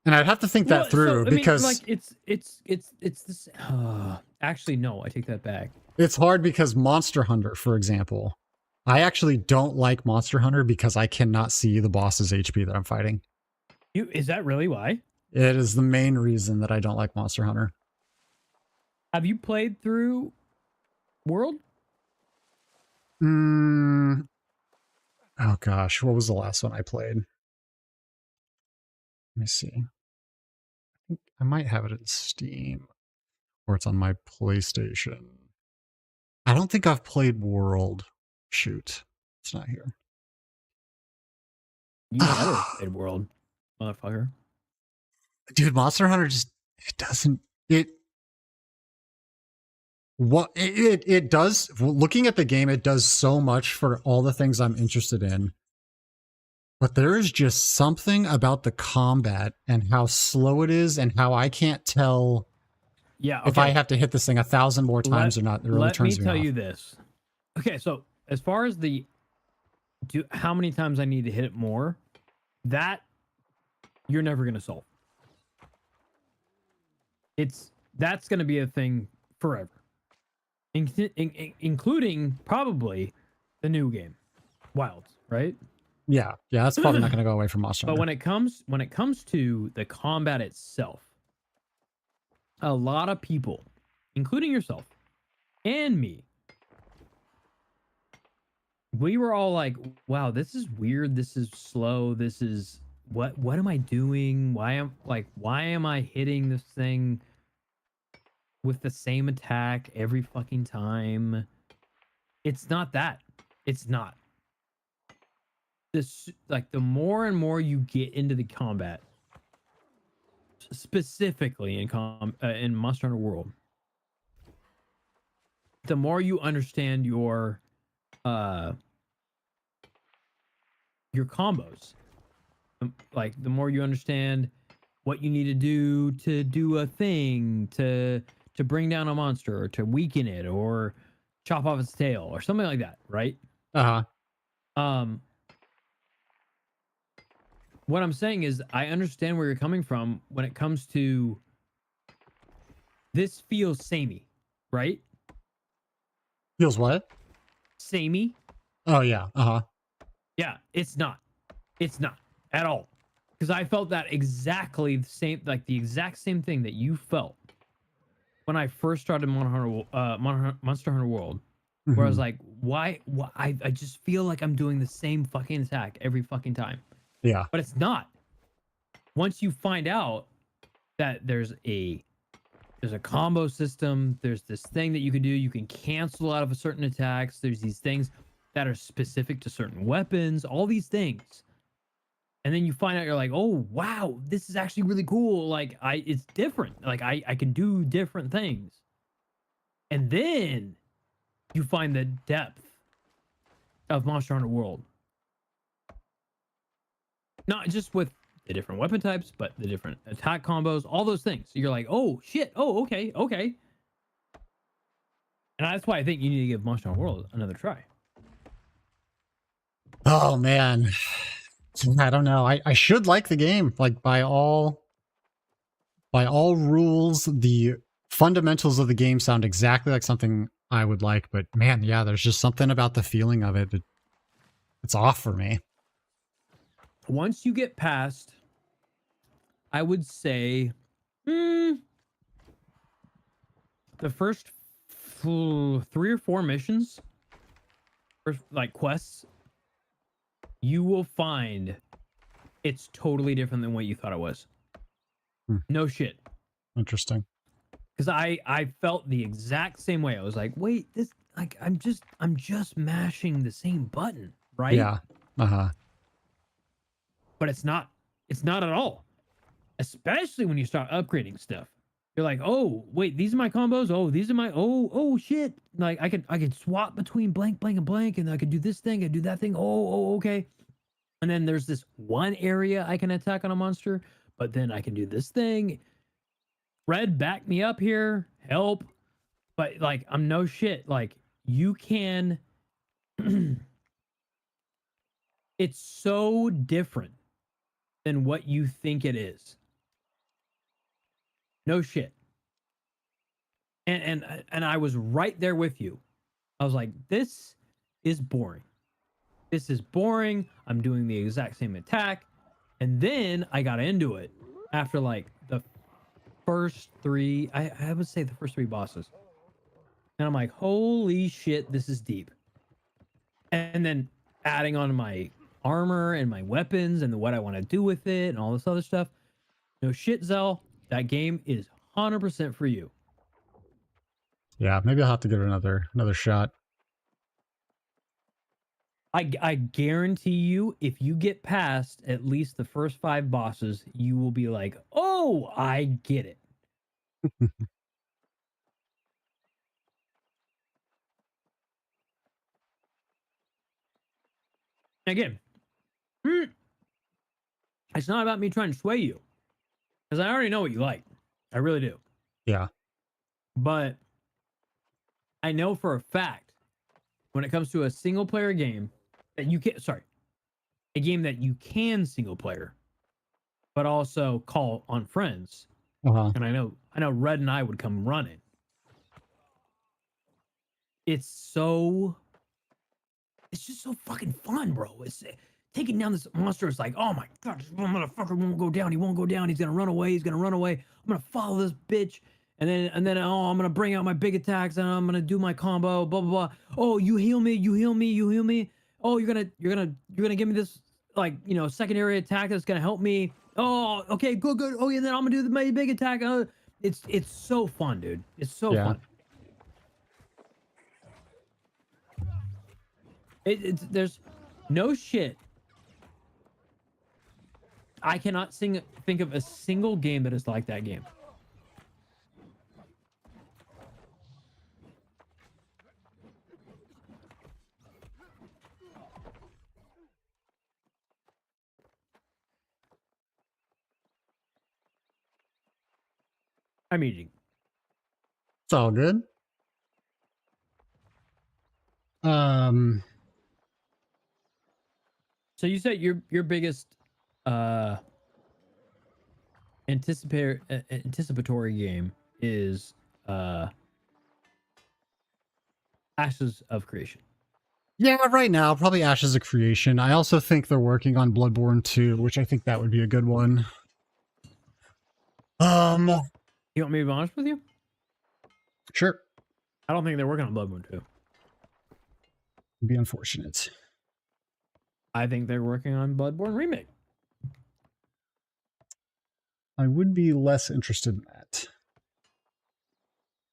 I'd have to think that Well, through I mean, because like it's this. Actually, no, I take that back. it's hard because Monster Hunter, for example, I actually don't like Monster Hunter because I cannot see the boss's HP that I'm fighting. Is that really why? It is the main reason that I don't like Monster Hunter. Have you played through World? Oh gosh, what was the last one I played? Let me see. I think I might have it in Steam or it's on my PlayStation. I don't think I've played World. Shoot, it's not here. You never played World, motherfucker. Dude, Monster Hunter just it doesn't it does, looking at the game, it does so much for all the things I'm interested in. But there is just something about the combat and how slow it is and how I can't tell Yeah. if I have to hit this thing 1,000 more times or not. It really Let me turns me tell off. you this. Okay, so as far as how many times I need to hit it more, that you're never gonna solve. That's gonna be a thing forever, including probably the new game, Wilds, right? Yeah, that's probably not going to go away from Monster But Hunter. when it comes to the combat itself, a lot of people, including yourself and me, we were all like, wow, this is weird, this is slow, this is what am I doing? Why am I hitting this thing with the same attack every fucking time? It's not that. It's not. This, like, the more and more you get into the combat, specifically in Monster Hunter World, the more you understand your combos, like the more you understand what you need to do a thing to bring down a monster or to weaken it or chop off its tail or something like that, right? What I'm saying is I understand where you're coming from when it comes to this feels samey, right? Feels what? Samey. Oh yeah. Yeah, it's not. It's not at all. Because I felt that exactly the same, like the exact same thing that you felt when I first started Monster Hunter World, where I was like, why I just feel like I'm doing the same fucking attack every fucking time. Yeah. But it's not. Once you find out that there's a combo system, there's this thing that you can do, you can cancel out of a certain attacks, there's these things that are specific to certain weapons, all these things. And then you find out, you're like, oh wow, this is actually really cool. Like it's different. Like I can do different things. And then you find the depth of Monster Hunter World. Not just with the different weapon types, but the different attack combos, all those things. You're like, oh shit, oh okay. And that's why I think you need to give Monster Hunter World another try. Oh man. I don't know. I should like the game. Like by all rules, the fundamentals of the game sound exactly like something I would like, but man, yeah, there's just something about the feeling of it. It's off for me. Once you get past, I would say, the first 3 or 4 missions, or like quests, you will find it's totally different than what you thought it was. Hmm. No shit. Interesting. Because I felt the exact same way. I was like, wait, this, like, I'm just mashing the same button, right? Yeah. Uh-huh. But it's not at all. Especially when you start upgrading stuff. You're like, oh wait, these are my combos. Oh, these are my oh shit. Like I can swap between blank, blank, and blank, and I can do this thing, I do that thing. Oh, okay. And then there's this one area I can attack on a monster, but then I can do this thing. Red, back me up here. Help. But like, I'm no shit. Like, you can it's so different than what you think it is. No shit. And I was right there with you. I was like, this is boring. This is boring. I'm doing the exact same attack. And then I got into it after like the first 3, I would say the first 3 bosses. And I'm like, holy shit, this is deep. And then adding on my armor and my weapons and what I want to do with it and all this other stuff. No shit, Zell. That game is 100% for you. Yeah, maybe I'll have to give it another shot. I guarantee you, if you get past at least the first 5 bosses, you will be like, oh, I get it. Again, it's not about me trying to sway you, because I already know what you like. I really do. Yeah. But I know for a fact when it comes to a single player game that you can, a game that you can single player, but also call on friends. Uh-huh. And I know Red and I would come running. It's just so fucking fun, bro. It's taking down this monster. It's like, oh my god, this motherfucker won't go down. He won't go down. He's gonna run away. I'm gonna follow this bitch. And then oh, I'm gonna bring out my big attacks and I'm gonna do my combo. Blah blah blah. Oh, you heal me. Oh, you're gonna give me this, like, secondary attack that's gonna help me. Oh, okay, good. Oh yeah, then I'm gonna do my big attack. It's so fun, dude. It's so fun. There's no shit. I cannot think of a single game that is like that game. I'm eating. It's all good. So you said your biggest anticipatory game is Ashes of Creation. Yeah, right now, probably Ashes of Creation. I also think they're working on Bloodborne 2, which I think that would be a good one. You want me to be honest with you? Sure. I don't think they're working on Bloodborne 2. It'd be unfortunate. I think they're working on Bloodborne Remake. I would be less interested in that.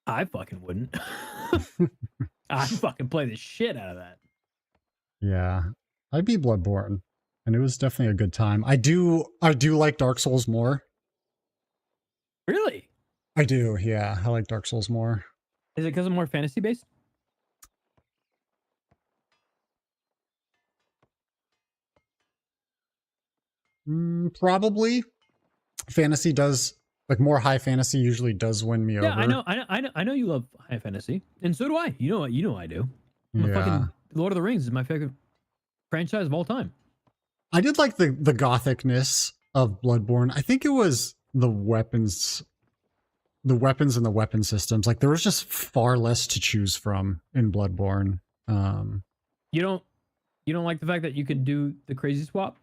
I fucking wouldn't. I fucking play the shit out of that. Yeah. I beat Bloodborne, and it was definitely a good time. I do like Dark Souls more. Really? I do, yeah. I like Dark Souls more. Is it because I'm more fantasy based? Probably. Fantasy does, like, more high fantasy usually does win me over. Yeah, I know you love high fantasy, and so do I. You know I do. Fucking Lord of the Rings is my favorite franchise of all time. I did like the gothicness of Bloodborne. I think it was the weapons the weapons and the weapon systems. Like there was just far less to choose from in Bloodborne. You don't like the fact that you could do the crazy swap?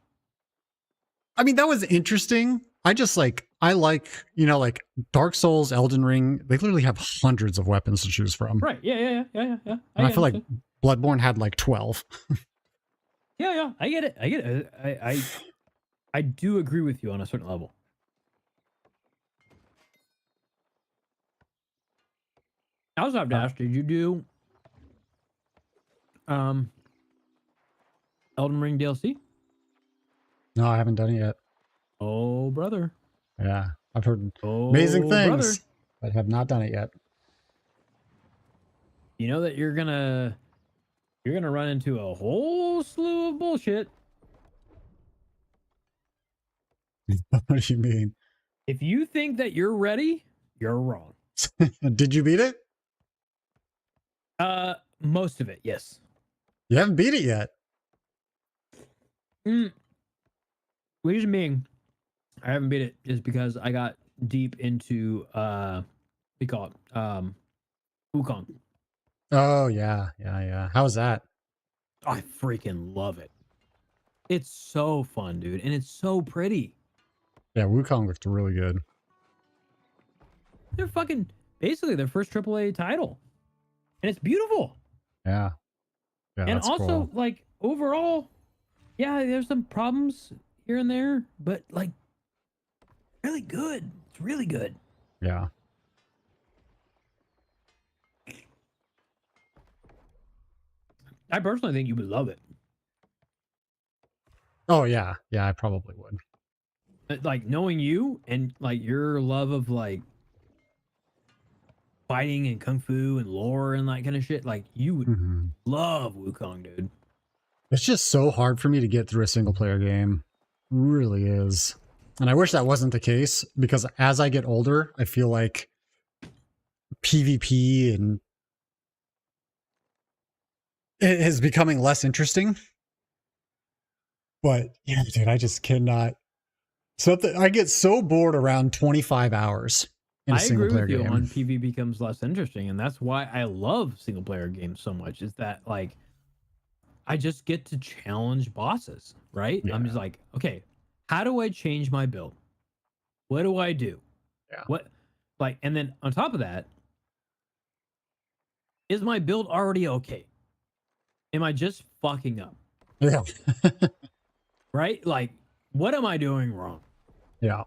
I mean, that was interesting. I just like like Dark Souls, Elden Ring, they literally have hundreds of weapons to choose from. Right. Yeah. And I feel like understand. Bloodborne had like 12. Yeah. I get it. I do agree with you on a certain level. I also have to ask, did you do Elden Ring DLC? No, I haven't done it yet. Oh, brother. Yeah, I've heard Oh, amazing things, brother. but have not done it yet. You know that you're gonna run into a whole slew of bullshit What do you mean? if you think that you're ready. You're wrong. Did you beat it? Most of it, yes. You haven't beat it yet. Reason being, I haven't beat it is because I got deep into we call it Wukong. Oh yeah. How's that? I freaking love it. It's so fun, dude, and it's so pretty. Yeah, Wukong looked really good. They're fucking basically their first AAA title, and it's beautiful. Yeah. Yeah, And that's also, cool. like, overall, yeah, there's some problems here and there, but like, really good. It's really good. Yeah. I personally think you would love it. Oh yeah. Yeah, I probably would. Like, knowing you and like your love of like fighting and kung fu and lore and that kind of shit, like you would Mhm. love Wukong, dude. It's just so hard for me to get through a single player game. It really is. And I wish that wasn't the case because as I get older, I feel like PvP and it is becoming less interesting. But yeah, dude, I just cannot. I get so bored around 25 hours in a I single agree player with you game. on PvP becomes less interesting, and that's why I love single player games so much. Is that like I just get to challenge bosses, right? I'm just like, okay, how do I change my build? What do I do? Yeah. What like, and then on top of that, is my build already okay? Am I just fucking up? Yeah. Right? Like, what am I doing wrong? Yeah.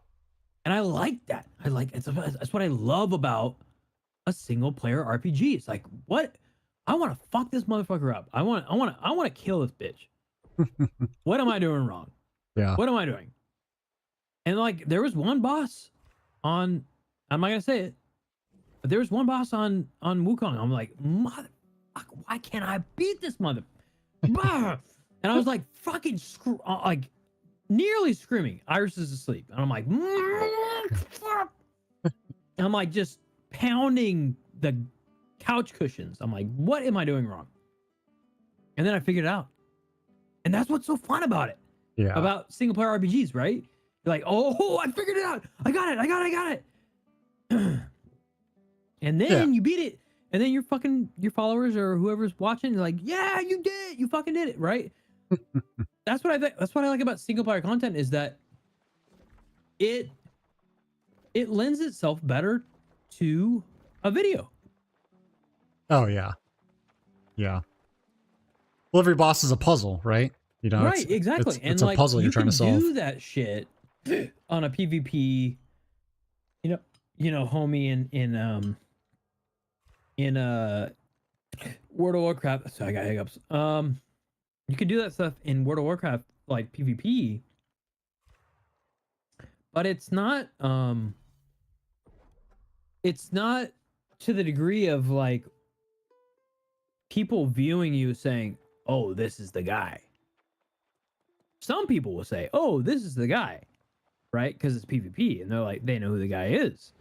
And I like that. That's what I love about a single player RPG. It's like, what? I want to fuck this motherfucker up. I want to kill this bitch. What am I doing wrong? Yeah. What am I doing? And like, there was one boss on, I'm not gonna say it, but there was one boss on Wukong. I'm like, motherfucker, why can't I beat this mother? Bah! And I was like, fucking like nearly screaming. Iris is asleep, and I'm like, and I'm like just pounding the couch cushions. I'm like, what am I doing wrong? And then I figured it out, and that's what's so fun about it. Yeah. About single player RPGs, right? You're like, oh, I figured it out. I got it. And then you beat it. And then your followers or whoever's watching, you're like, yeah, you did it. You fucking did it, right? That's what I think. That's what I like about single player content is that it lends itself better to a video. Oh yeah. Yeah. Well, every boss is a puzzle, right? You know, Right, exactly. It's and a puzzle you you're trying to can solve. do that shit on a PvP. You know, homie in World of Warcraft. Sorry, I got hiccups. You can do that stuff in World of Warcraft like PvP, but it's not to the degree of like people viewing you saying, "Oh, this is the guy." Some people will say, "Oh, this is the guy," right? Because it's PvP, and they're like, they know who the guy is.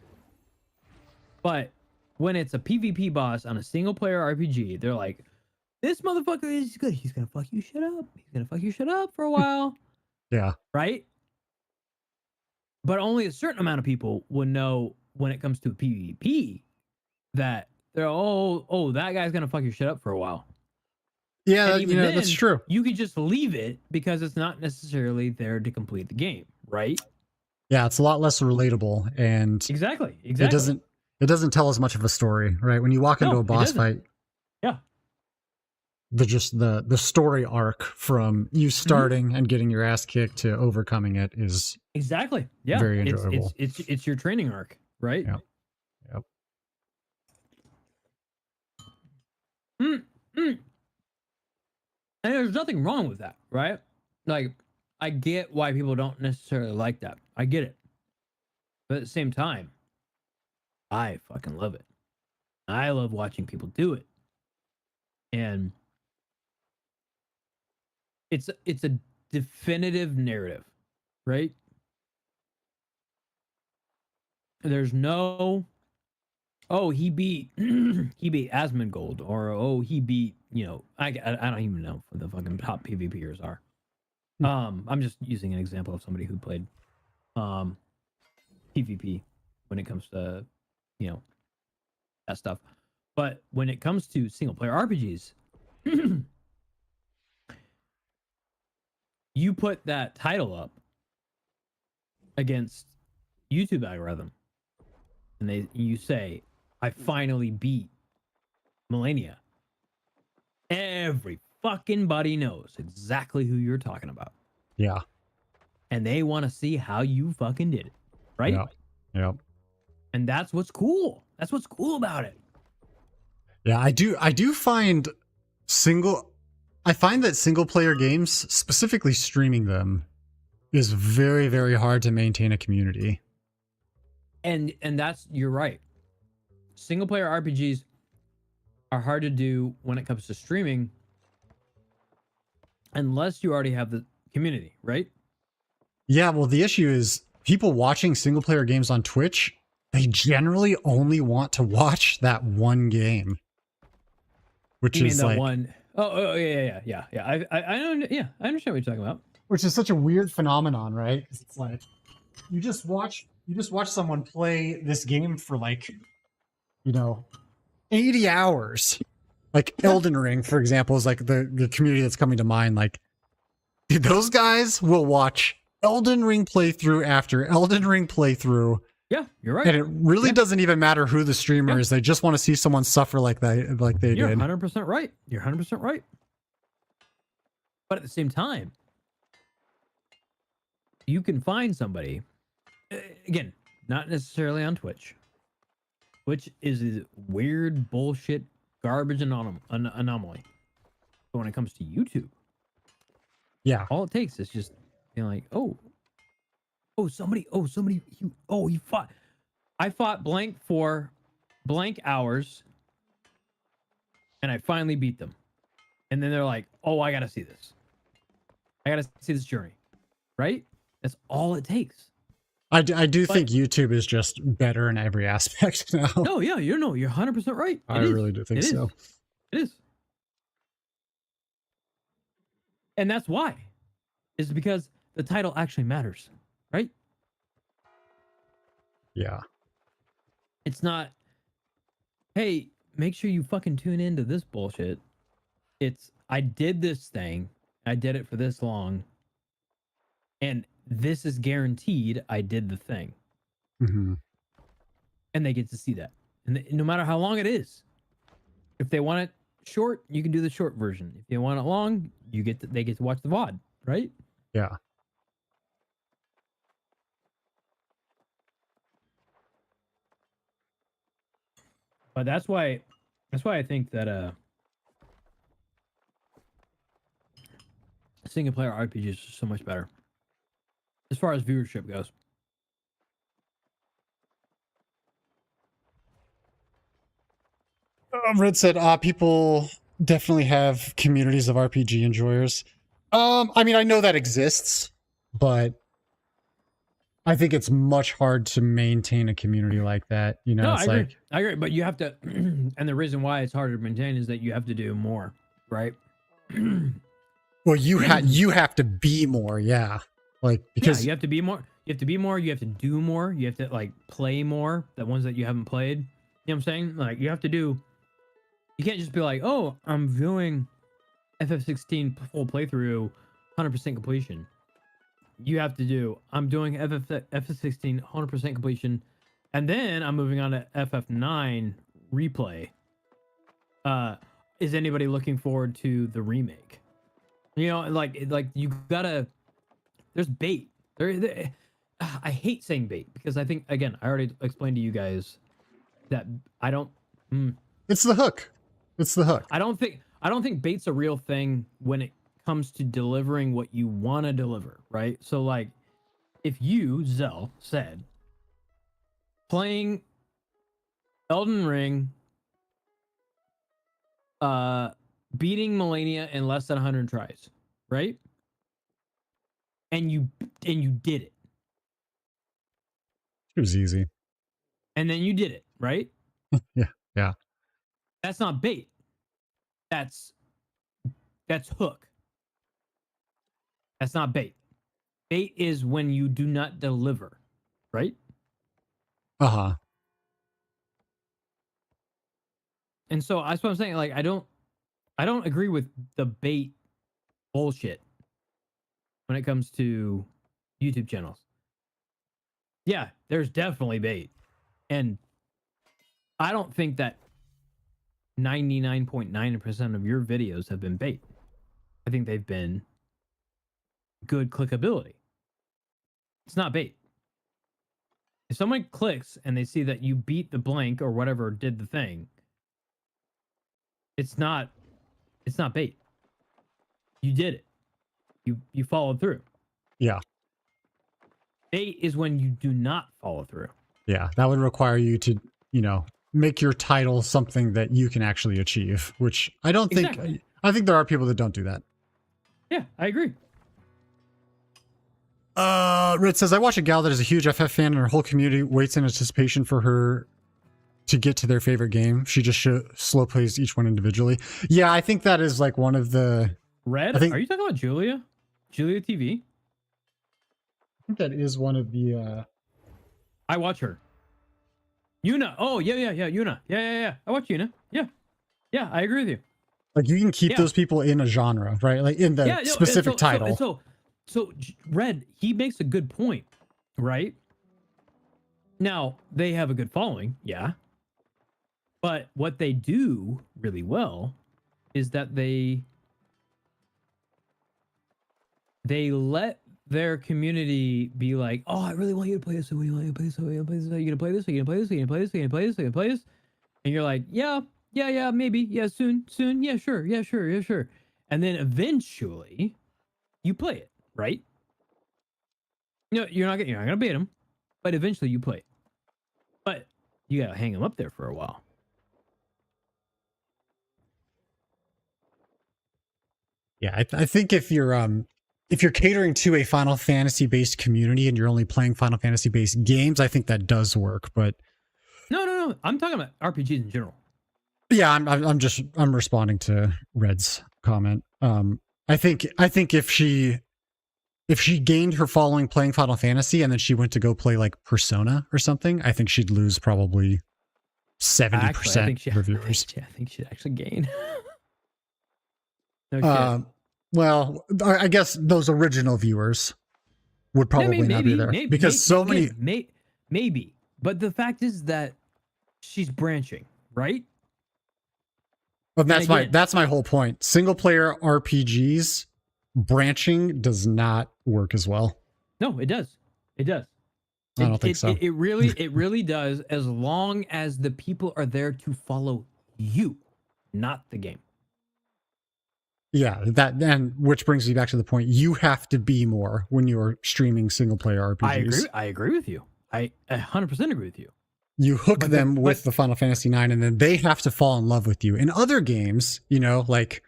But when it's a PvP boss on a single player RPG, they're like, this motherfucker is good. He's gonna fuck you shit up. He's gonna fuck you shit up for a while. Yeah. Right? But only a certain amount of people would know when it comes to PvP that they're that guy's gonna fuck your shit up for a while. Yeah, And even that's then, true. You could just leave it because it's not necessarily there to complete the game, right? Yeah, it's a lot less relatable, and Exactly. it doesn't tell as much of a story, right? When you walk into No, a it boss doesn't. fight, Yeah. the story arc from you starting and getting your ass kicked to overcoming it is Exactly. Yeah. very It's enjoyable. it's your training arc, right? Yeah. Yep. Mm. And there's nothing wrong with that, right? Like, I get why people don't necessarily like that. I get it. But at the same time, I fucking love it. I love watching people do it. And it's a definitive narrative, right? There's no he beat Asmongold, or he beat, I don't even know who the fucking top PvPers are. I'm just using an example of somebody who played PvP when it comes to that stuff. But when it comes to single player RPGs, you put that title up against YouTube algorithm, and you say, I finally beat Millennia. Every fucking body knows exactly who you're talking about. Yeah. And they want to see how you fucking did it. Right? Yeah. Yep. And that's what's cool. That's what's cool about it. Yeah, I do find that single player games, specifically streaming them, is very, very hard to maintain a community. And you're right. Single player RPGs are hard to do when it comes to streaming unless you already have the community, right? Yeah, well, the issue is people watching single player games on Twitch, they generally only want to watch that one game. Which You mean is that like one? Oh yeah. I don't. Yeah, I understand what you're talking about. which is such a weird phenomenon, right? 'Cause it's like you just watch someone play this game for 80 hours. Like Elden Ring, for example, is like the community that's coming to mind. Like, dude, those guys will watch Elden Ring playthrough after Elden Ring playthrough, Yeah, you're right. and it really Yeah. doesn't even matter who the streamer is. They just want to see someone suffer like they You're did. 100% right. You're 100% right. But at the same time, you can find somebody, again, not necessarily on Twitch. Twitch is a weird bullshit garbage anomaly. But when it comes to YouTube, Yeah, all it takes is just being like, somebody, he fought. I fought blank for blank hours, and I finally beat them. And then they're like, I gotta see this. I gotta see this journey. Right? That's all it takes. I do think YouTube is just better in every aspect now. No, yeah, you're 100% right. I really do think It is. so. It is. And that's why. Is because the title actually matters, right? Yeah. It's not, hey, make sure you fucking tune into this bullshit. It's, I did this thing. I did it for this long. And this is guaranteed I did the thing. Hmm. And they get to see that. And no matter how long it is. If they want it short, you can do the short version. If they want it long, they get to watch the VOD, right? Yeah. But that's why I think that single player RPGs are so much better as far as viewership goes. Red said, people definitely have communities of RPG enjoyers. I mean, I know that exists, but I think it's much hard to maintain a community like that. No, it's I agree. like, I agree, but you have to, and the reason why it's harder to maintain is that you have to do more, right? well, you have to be more, yeah. Like, because you have to be more. You have to be more. You have to do more. You have to like play more. The ones that you haven't played. You know what I'm saying? Like you have to do. You can't just be like, oh, I'm viewing FF16 full playthrough, 100% completion. You have to do. I'm doing FF16 100% completion, and then I'm moving on to FF9 replay. Is anybody looking forward to the remake? You know, like you gotta. There's bait. I hate saying bait because I think again I already explained to you guys that I don't. It's the hook. It's the hook. I don't think bait's a real thing when it comes to delivering what you want to deliver, right? So like, if you Zell said playing Elden Ring, beating Melania in less than 100 tries, right? And you did it. It was easy. And then you did it, right? Yeah. That's not bait. That's hook. That's not bait. Bait is when you do not deliver, right? Uh-huh. And so that's what I'm saying. Like, I don't agree with the bait bullshit when it comes to YouTube channels. Yeah, there's definitely bait. And I don't think that 99.9% of your videos have been bait. I think they've been good clickability. It's not bait. If someone clicks and they see that you beat the blank or whatever did the thing, it's not bait. You did it. You followed through. Yeah. Bait is when you do not follow through. Yeah. That would require you to, make your title something that you can actually achieve, which I don't think, Exactly. I think there are people that don't do that. Yeah, I agree. Red says, I watch a gal that is a huge FF fan and her whole community waits in anticipation for her to get to their favorite game. She just slow plays each one individually. Yeah, I think that is like one of the... Red, I think- are you talking about Julia? Julia TV? I think that is one of the... I watch her. Yuna. Oh, yeah. Yuna. Yeah. I watch Yuna. Yeah, I agree with you. Like you can keep Yeah. those people in a genre, right? Like in the Yeah, no, specific title. So Red, he makes a good point, right? Now, they have a good following, yeah. But what they do really well is that they let their community be like, oh, I really want you to play this. I really want you to play this. I really want you to play this. Are you gonna play this? Are you gonna play this? Are you gonna play this? Are you gonna play this? Are you gonna play this? And you're like, yeah, maybe. Yeah, soon. Yeah, sure. And then eventually you play it, right? No, you're not gonna beat them, but eventually you play it. But you gotta hang them up there for a while. Yeah, I think if you're catering to a Final Fantasy based community and you're only playing Final Fantasy based games, I think that does work. But No. I'm talking about RPGs in general. yeah, I'm responding to Red's comment. I think if she gained her following playing Final Fantasy and then she went to go play like Persona or something, I think she'd lose probably 70% of her viewers. I think she'd actually gain. No shit. Well, I guess those original viewers would probably not be there because so many. Maybe, but the fact is that she's branching, right? But again- that's my whole point. Single player RPGs branching does not work as well. No, it does. It does. I don't think so. It really does, as long as the people are there to follow you, not the game. Yeah, which brings me back to the point. You have to be more when you're streaming single player RPGs. I agree with you. I 100% agree with you. You hook But them with the Final Fantasy IX, and then they have to fall in love with you. In other games, like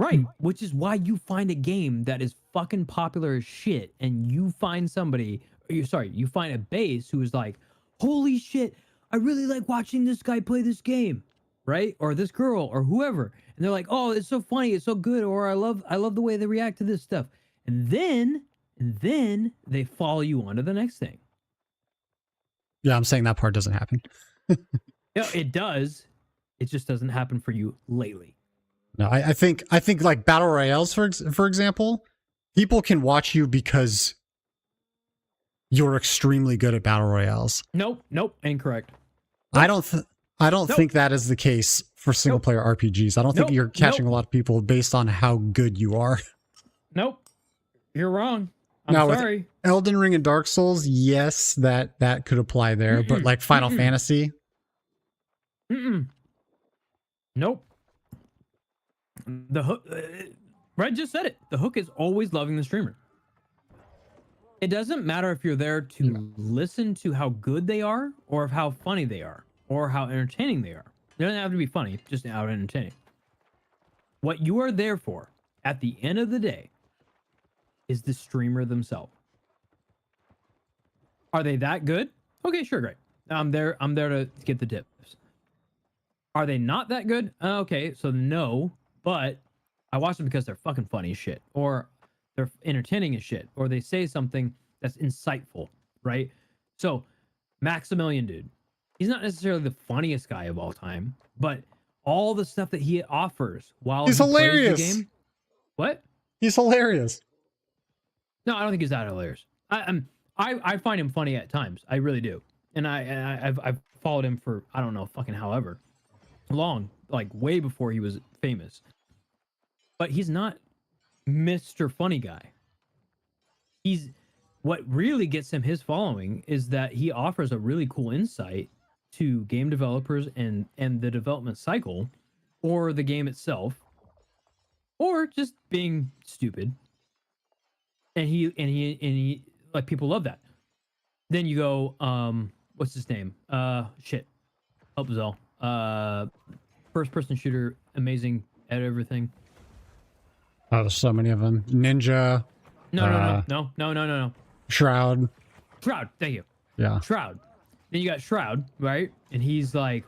Right, which is why you find a game that is fucking popular as shit, and you find you find a base who is like, holy shit, I really like watching this guy play this game, right? Or this girl, or whoever, and they're like, oh, it's so funny, it's so good, or I love the way they react to this stuff, and then and then they follow you on to the next thing. Yeah, I'm saying that part doesn't happen. Yeah, it does. It just doesn't happen for you lately. No, I think like battle royales, for example, people can watch you because you're extremely good at battle royales. Nope, incorrect. I don't Nope. think that is the case for single player RPGs. I don't think Nope. you're catching Nope. a lot of people based on how good you are. Nope, you're wrong. I'm Now, with sorry. Elden Ring and Dark Souls, yes, that could apply there, but Mm-mm. like Final Mm-mm. Fantasy, Nope. The hook. Red just said it. The hook is always loving the streamer. It doesn't matter if you're there to No. listen to how good they are, or of how funny they are, or how entertaining they are. It doesn't have to be funny, just how entertaining. What you are there for, at the end of the day, is the streamer themselves. Are they that good? Okay, sure, great. I'm there to get the tips. Are they not that good? Okay, so no, but I watch them because they're fucking funny as shit, or they're entertaining as shit, or they say something that's insightful, right? So, Maximilian, dude, he's not necessarily the funniest guy of all time, but all the stuff that he offers while He's he plays hilarious. the game. What? he's hilarious. No, I don't think he's that hilarious. I find him funny at times. I really do, and I've followed him for I don't know fucking however long, like way before he was famous. But he's not Mr. Funny Guy. He's what really gets him his following is that he offers a really cool insight to game developers and the development cycle, or the game itself, or just being stupid. And he like people love that. Then you go, what's his name? Shit. Help Zell. First person shooter, amazing at everything. Oh, there's so many of them. Ninja, No. Shroud. Shroud, thank you. Yeah. Shroud. Then you got Shroud, right? And he's like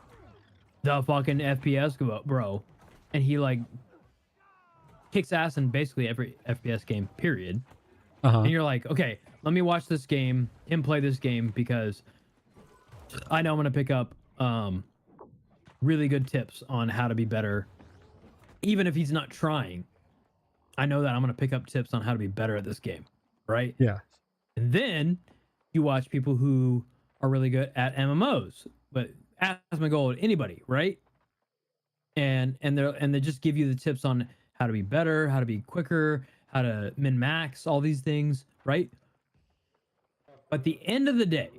the fucking FPS bro. And he like kicks ass in basically every FPS game, period. Uh-huh. And you're like, okay, let me watch this game, him play this game, because I know I'm gonna pick up really good tips on how to be better. Even if he's not trying, I know that I'm gonna pick up tips on how to be better at this game, right? Yeah. And then you watch people who are really good at MMOs, but Asmongold, anybody, right? And they just give you the tips on how to be better, how to be quicker, how to min max, all these things, right? But the end of the day,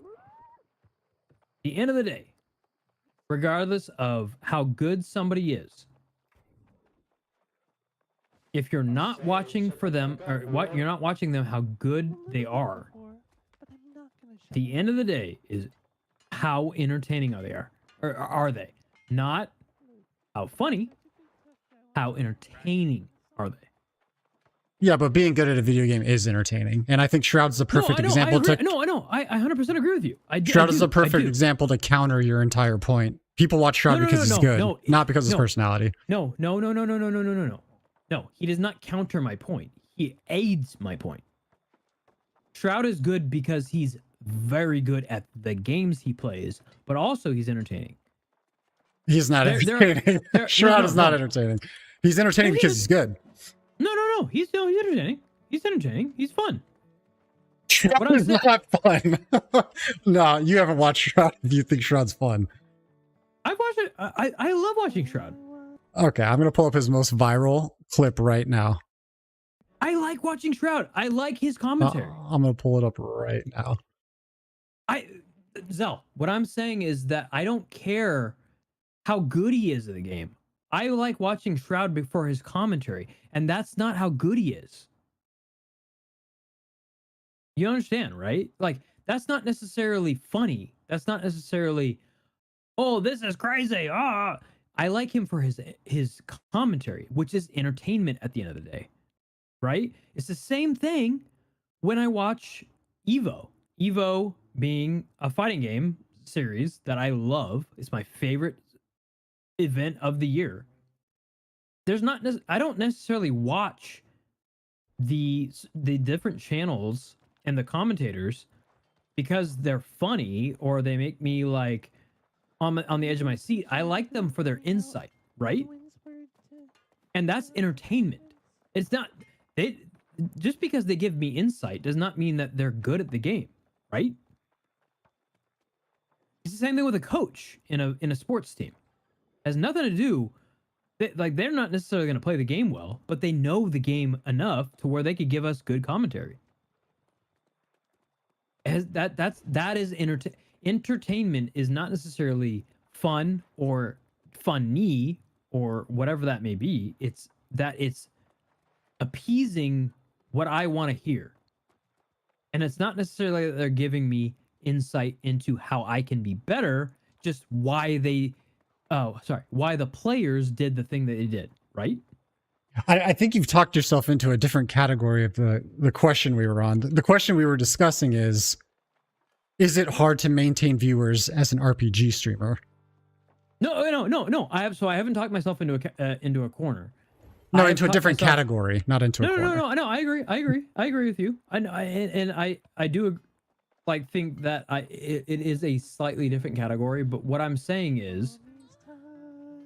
regardless of how good somebody is, if you're not watching for them, or what you're not watching them how good they are, the end of the day is how entertaining are they or are they? Not how funny, how entertaining are they? Yeah, but being good at a video game is entertaining. And I think Shroud's the perfect example to I 100% agree with you. Shroud is the perfect example to counter your entire point. People watch Shroud because he's good, not because of his personality. No, he does not counter my point. He aids my point. Shroud is good because he's very good at the games he plays, but also he's entertaining. He's not entertaining. Shroud is not entertaining. He's entertaining because he's good. No. He's entertaining. He's entertaining. He's fun. Shroud is not fun. No, you haven't watched Shroud if you think Shroud's fun. I've watched it. I love watching Shroud. Okay, I'm going to pull up his most viral clip right now. I like watching Shroud. I like his commentary. I'm going to pull it up right now. Zell, what I'm saying is that I don't care how good he is at the game. I like watching Shroud before his commentary, and that's not how good he is. You understand, right? Like, that's not necessarily funny. That's not necessarily, oh, this is crazy. Ah, I like him for his commentary, which is entertainment at the end of the day, right? It's the same thing when I watch Evo. Evo being a fighting game series that I love. It's my favorite event of the year. I don't necessarily watch the different channels and the commentators, because they're funny or they make me like on the edge of my seat. I like them for their insight, right? And that's entertainment. It's not they just because they give me insight does not mean that they're good at the game, right? It's the same thing with a coach in a sports team. It has nothing to do. They're not necessarily going to play the game well, but they know the game enough to where they could give us good commentary. That is entertainment is not necessarily fun or funny or whatever that may be. It's appeasing what I want to hear. And it's not necessarily that they're giving me insight into how I can be better, just why the players did the thing that they did, right? I think you've talked yourself into a different category of the question we were on. The question we were discussing is it hard to maintain viewers as an RPG streamer? No. I haven't talked myself into a corner. No, I have into a talked different myself- category, not into a corner. No. I agree with you. I do like think that it is a slightly different category. But what I'm saying is,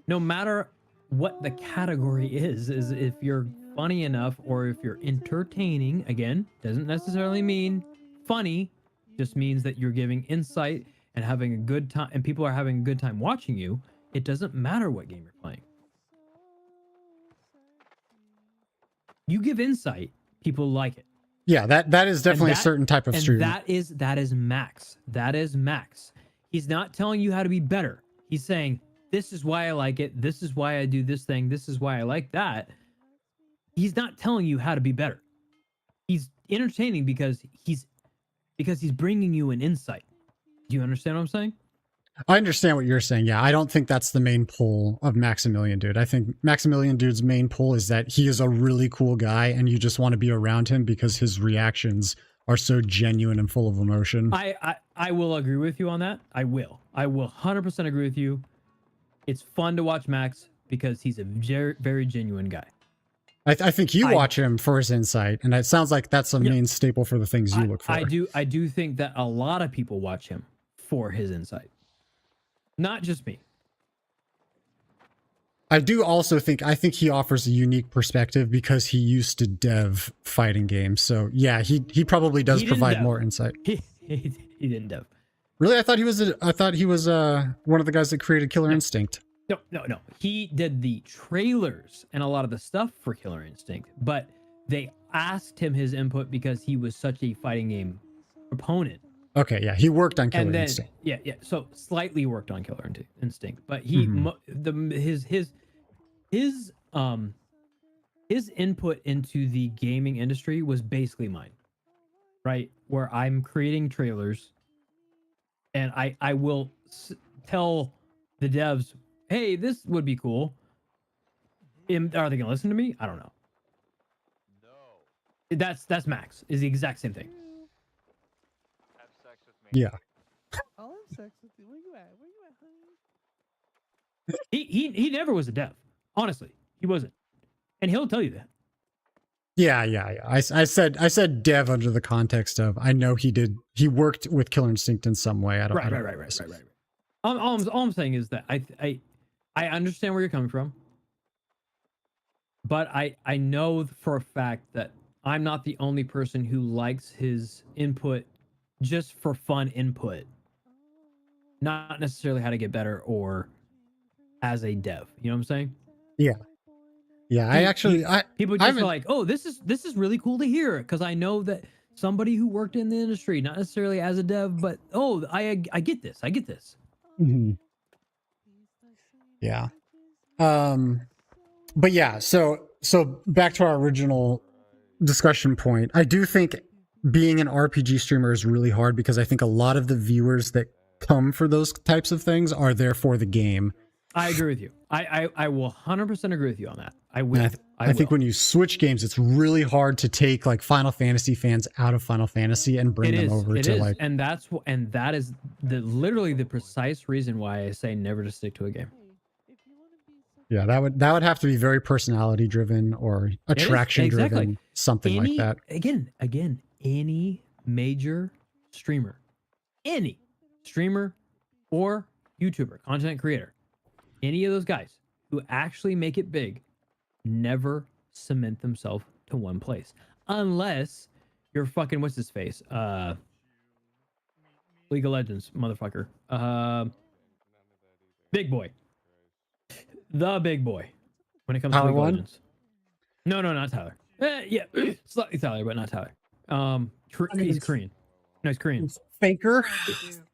no matter what the category is if you're funny enough or if you're entertaining, again, doesn't necessarily mean funny, just means that you're giving insight and having a good time, and people are having a good time watching you. It doesn't matter what game you're playing. You give insight, people like it. Yeah, that is definitely a certain type of And streamer. that is Max. That is Max. He's not telling you how to be better. He's saying, this is why I like it. This is why I do this thing. This is why I like that. He's not telling you how to be better. He's entertaining because he's bringing you an insight. Do you understand what I'm saying? I understand what you're saying. Yeah, I don't think that's the main pull of Maximilian Dude. I think Maximilian Dude's main pull is that he is a really cool guy and you just want to be around him because his reactions are so genuine and full of emotion. I will agree with you on that. I will 100% agree with you. It's fun to watch Max because he's a very, very genuine guy. I think you watch him for his insight, and it sounds like that's a main staple for the things you look for. I do think that a lot of people watch him for his insight. Not just me. I do also think he offers a unique perspective because he used to dev fighting games. So yeah, he probably does provide dev. more insight. He didn't dev. Really? I thought he was one of the guys that created Killer Instinct. No. He did the trailers and a lot of the stuff for Killer Instinct, but they asked him his input because he was such a fighting game proponent. Okay, yeah, he worked on Killer And then, Instinct. yeah. So slightly worked on Killer Instinct, but he his input into the gaming industry was basically mine, right? Where I'm creating trailers, and I will tell the devs, hey, this would be cool. Are they gonna listen to me? I don't know. No. That's Max. Is the exact same thing. Have sex with me. Yeah. I'll have sex with you. Where you at? Where you at, honey? He never was a dev. Honestly, he wasn't, and he'll tell you that. Yeah. I said dev under the context of I know he worked with Killer Instinct in some way. I don't Right. All I'm saying is that I understand where you're coming from, but I know for a fact that I'm not the only person who likes his input just for fun input, not necessarily how to get better or as a dev. You know what I'm saying? Yeah. People just are like, oh, this is really cool to hear because I know that somebody who worked in the industry, not necessarily as a dev, but oh, I get this. Mhm. Yeah. But yeah, so back to our original discussion point. I do think being an RPG streamer is really hard because I think a lot of the viewers that come for those types of things are there for the game. I agree with you. I will 100% agree with you on that. I will. And I think when you switch games, it's really hard to take like Final Fantasy fans out of Final Fantasy and bring them over to like. And that is literally the precise reason why I say never to stick to a game. Hey, if you want to be such Yeah, that would have to be very personality driven or attraction exactly. driven, something like that. Again, any major streamer, or YouTuber, content creator, any of those guys who actually make it big, never cement themselves to one place, unless you're fucking what's his face, League of Legends motherfucker, big boy, the big boy. When it comes Tyler to League of One? Legends, no, not Tyler. Yeah, slightly Tyler, but not Tyler. He's Korean. No, he's Korean. Faker.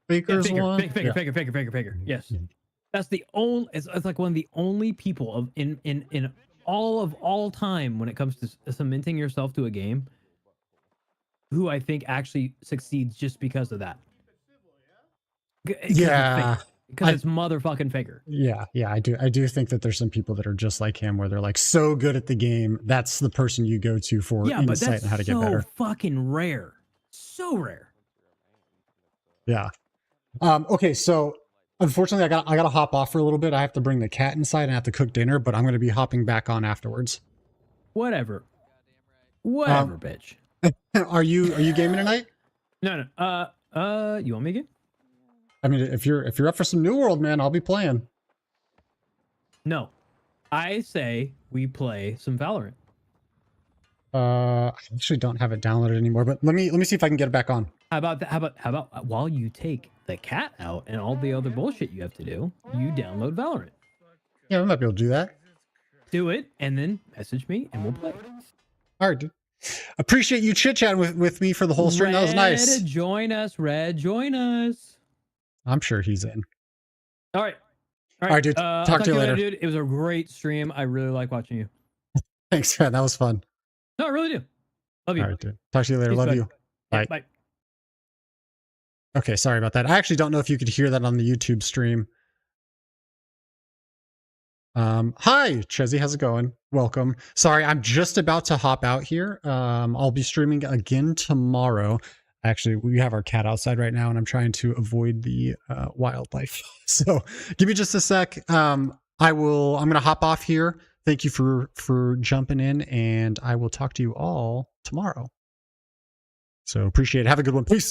Faker's Faker, one. Faker, Faker. Yes, that's the only. It's like one of the only people of in all time when it comes to cementing yourself to a game, who I think actually succeeds just because of that. Yeah. Because it's motherfucking Faker. Yeah, I do think that there's some people that are just like him, where they're like so good at the game. That's the person you go to for Yeah, but insight that's and how to get so better. fucking rare. So rare. Yeah. Okay, so unfortunately, I gotta hop off for a little bit. I have to bring the cat inside and I have to cook dinner, but I'm gonna be hopping back on afterwards. Whatever, bitch. Are you gaming tonight? No. You want me again? I mean, if you're up for some New World, man, I'll be playing. No. I say we play some Valorant. I actually don't have it downloaded anymore, but let me see if I can get it back on. How about while you take the cat out and all the other bullshit you have to do, you download Valorant. Yeah, we might be able to do that. Do it and then message me and we'll play. All right, dude. Appreciate you chit-chatting with me for the whole stream. That was nice. Join us. I'm sure he's in. All right, dude. I'll Talk to you later. dude. It was a great stream. I really like watching you. Thanks, man. That was fun. No, I really do. Love you. All right, dude. Talk to you later. Peace, Love bud. you. Yeah, Bye. bye. Okay, sorry about that. I actually don't know if you could hear that on the YouTube stream. Hi, Chezzy. How's it going? Welcome. Sorry, I'm just about to hop out here. I'll be streaming again tomorrow. Actually, we have our cat outside right now, and I'm trying to avoid the wildlife. So give me just a sec. I'm gonna hop off here. Thank you for jumping in, and I will talk to you all tomorrow. So appreciate it. Have a good one. Peace.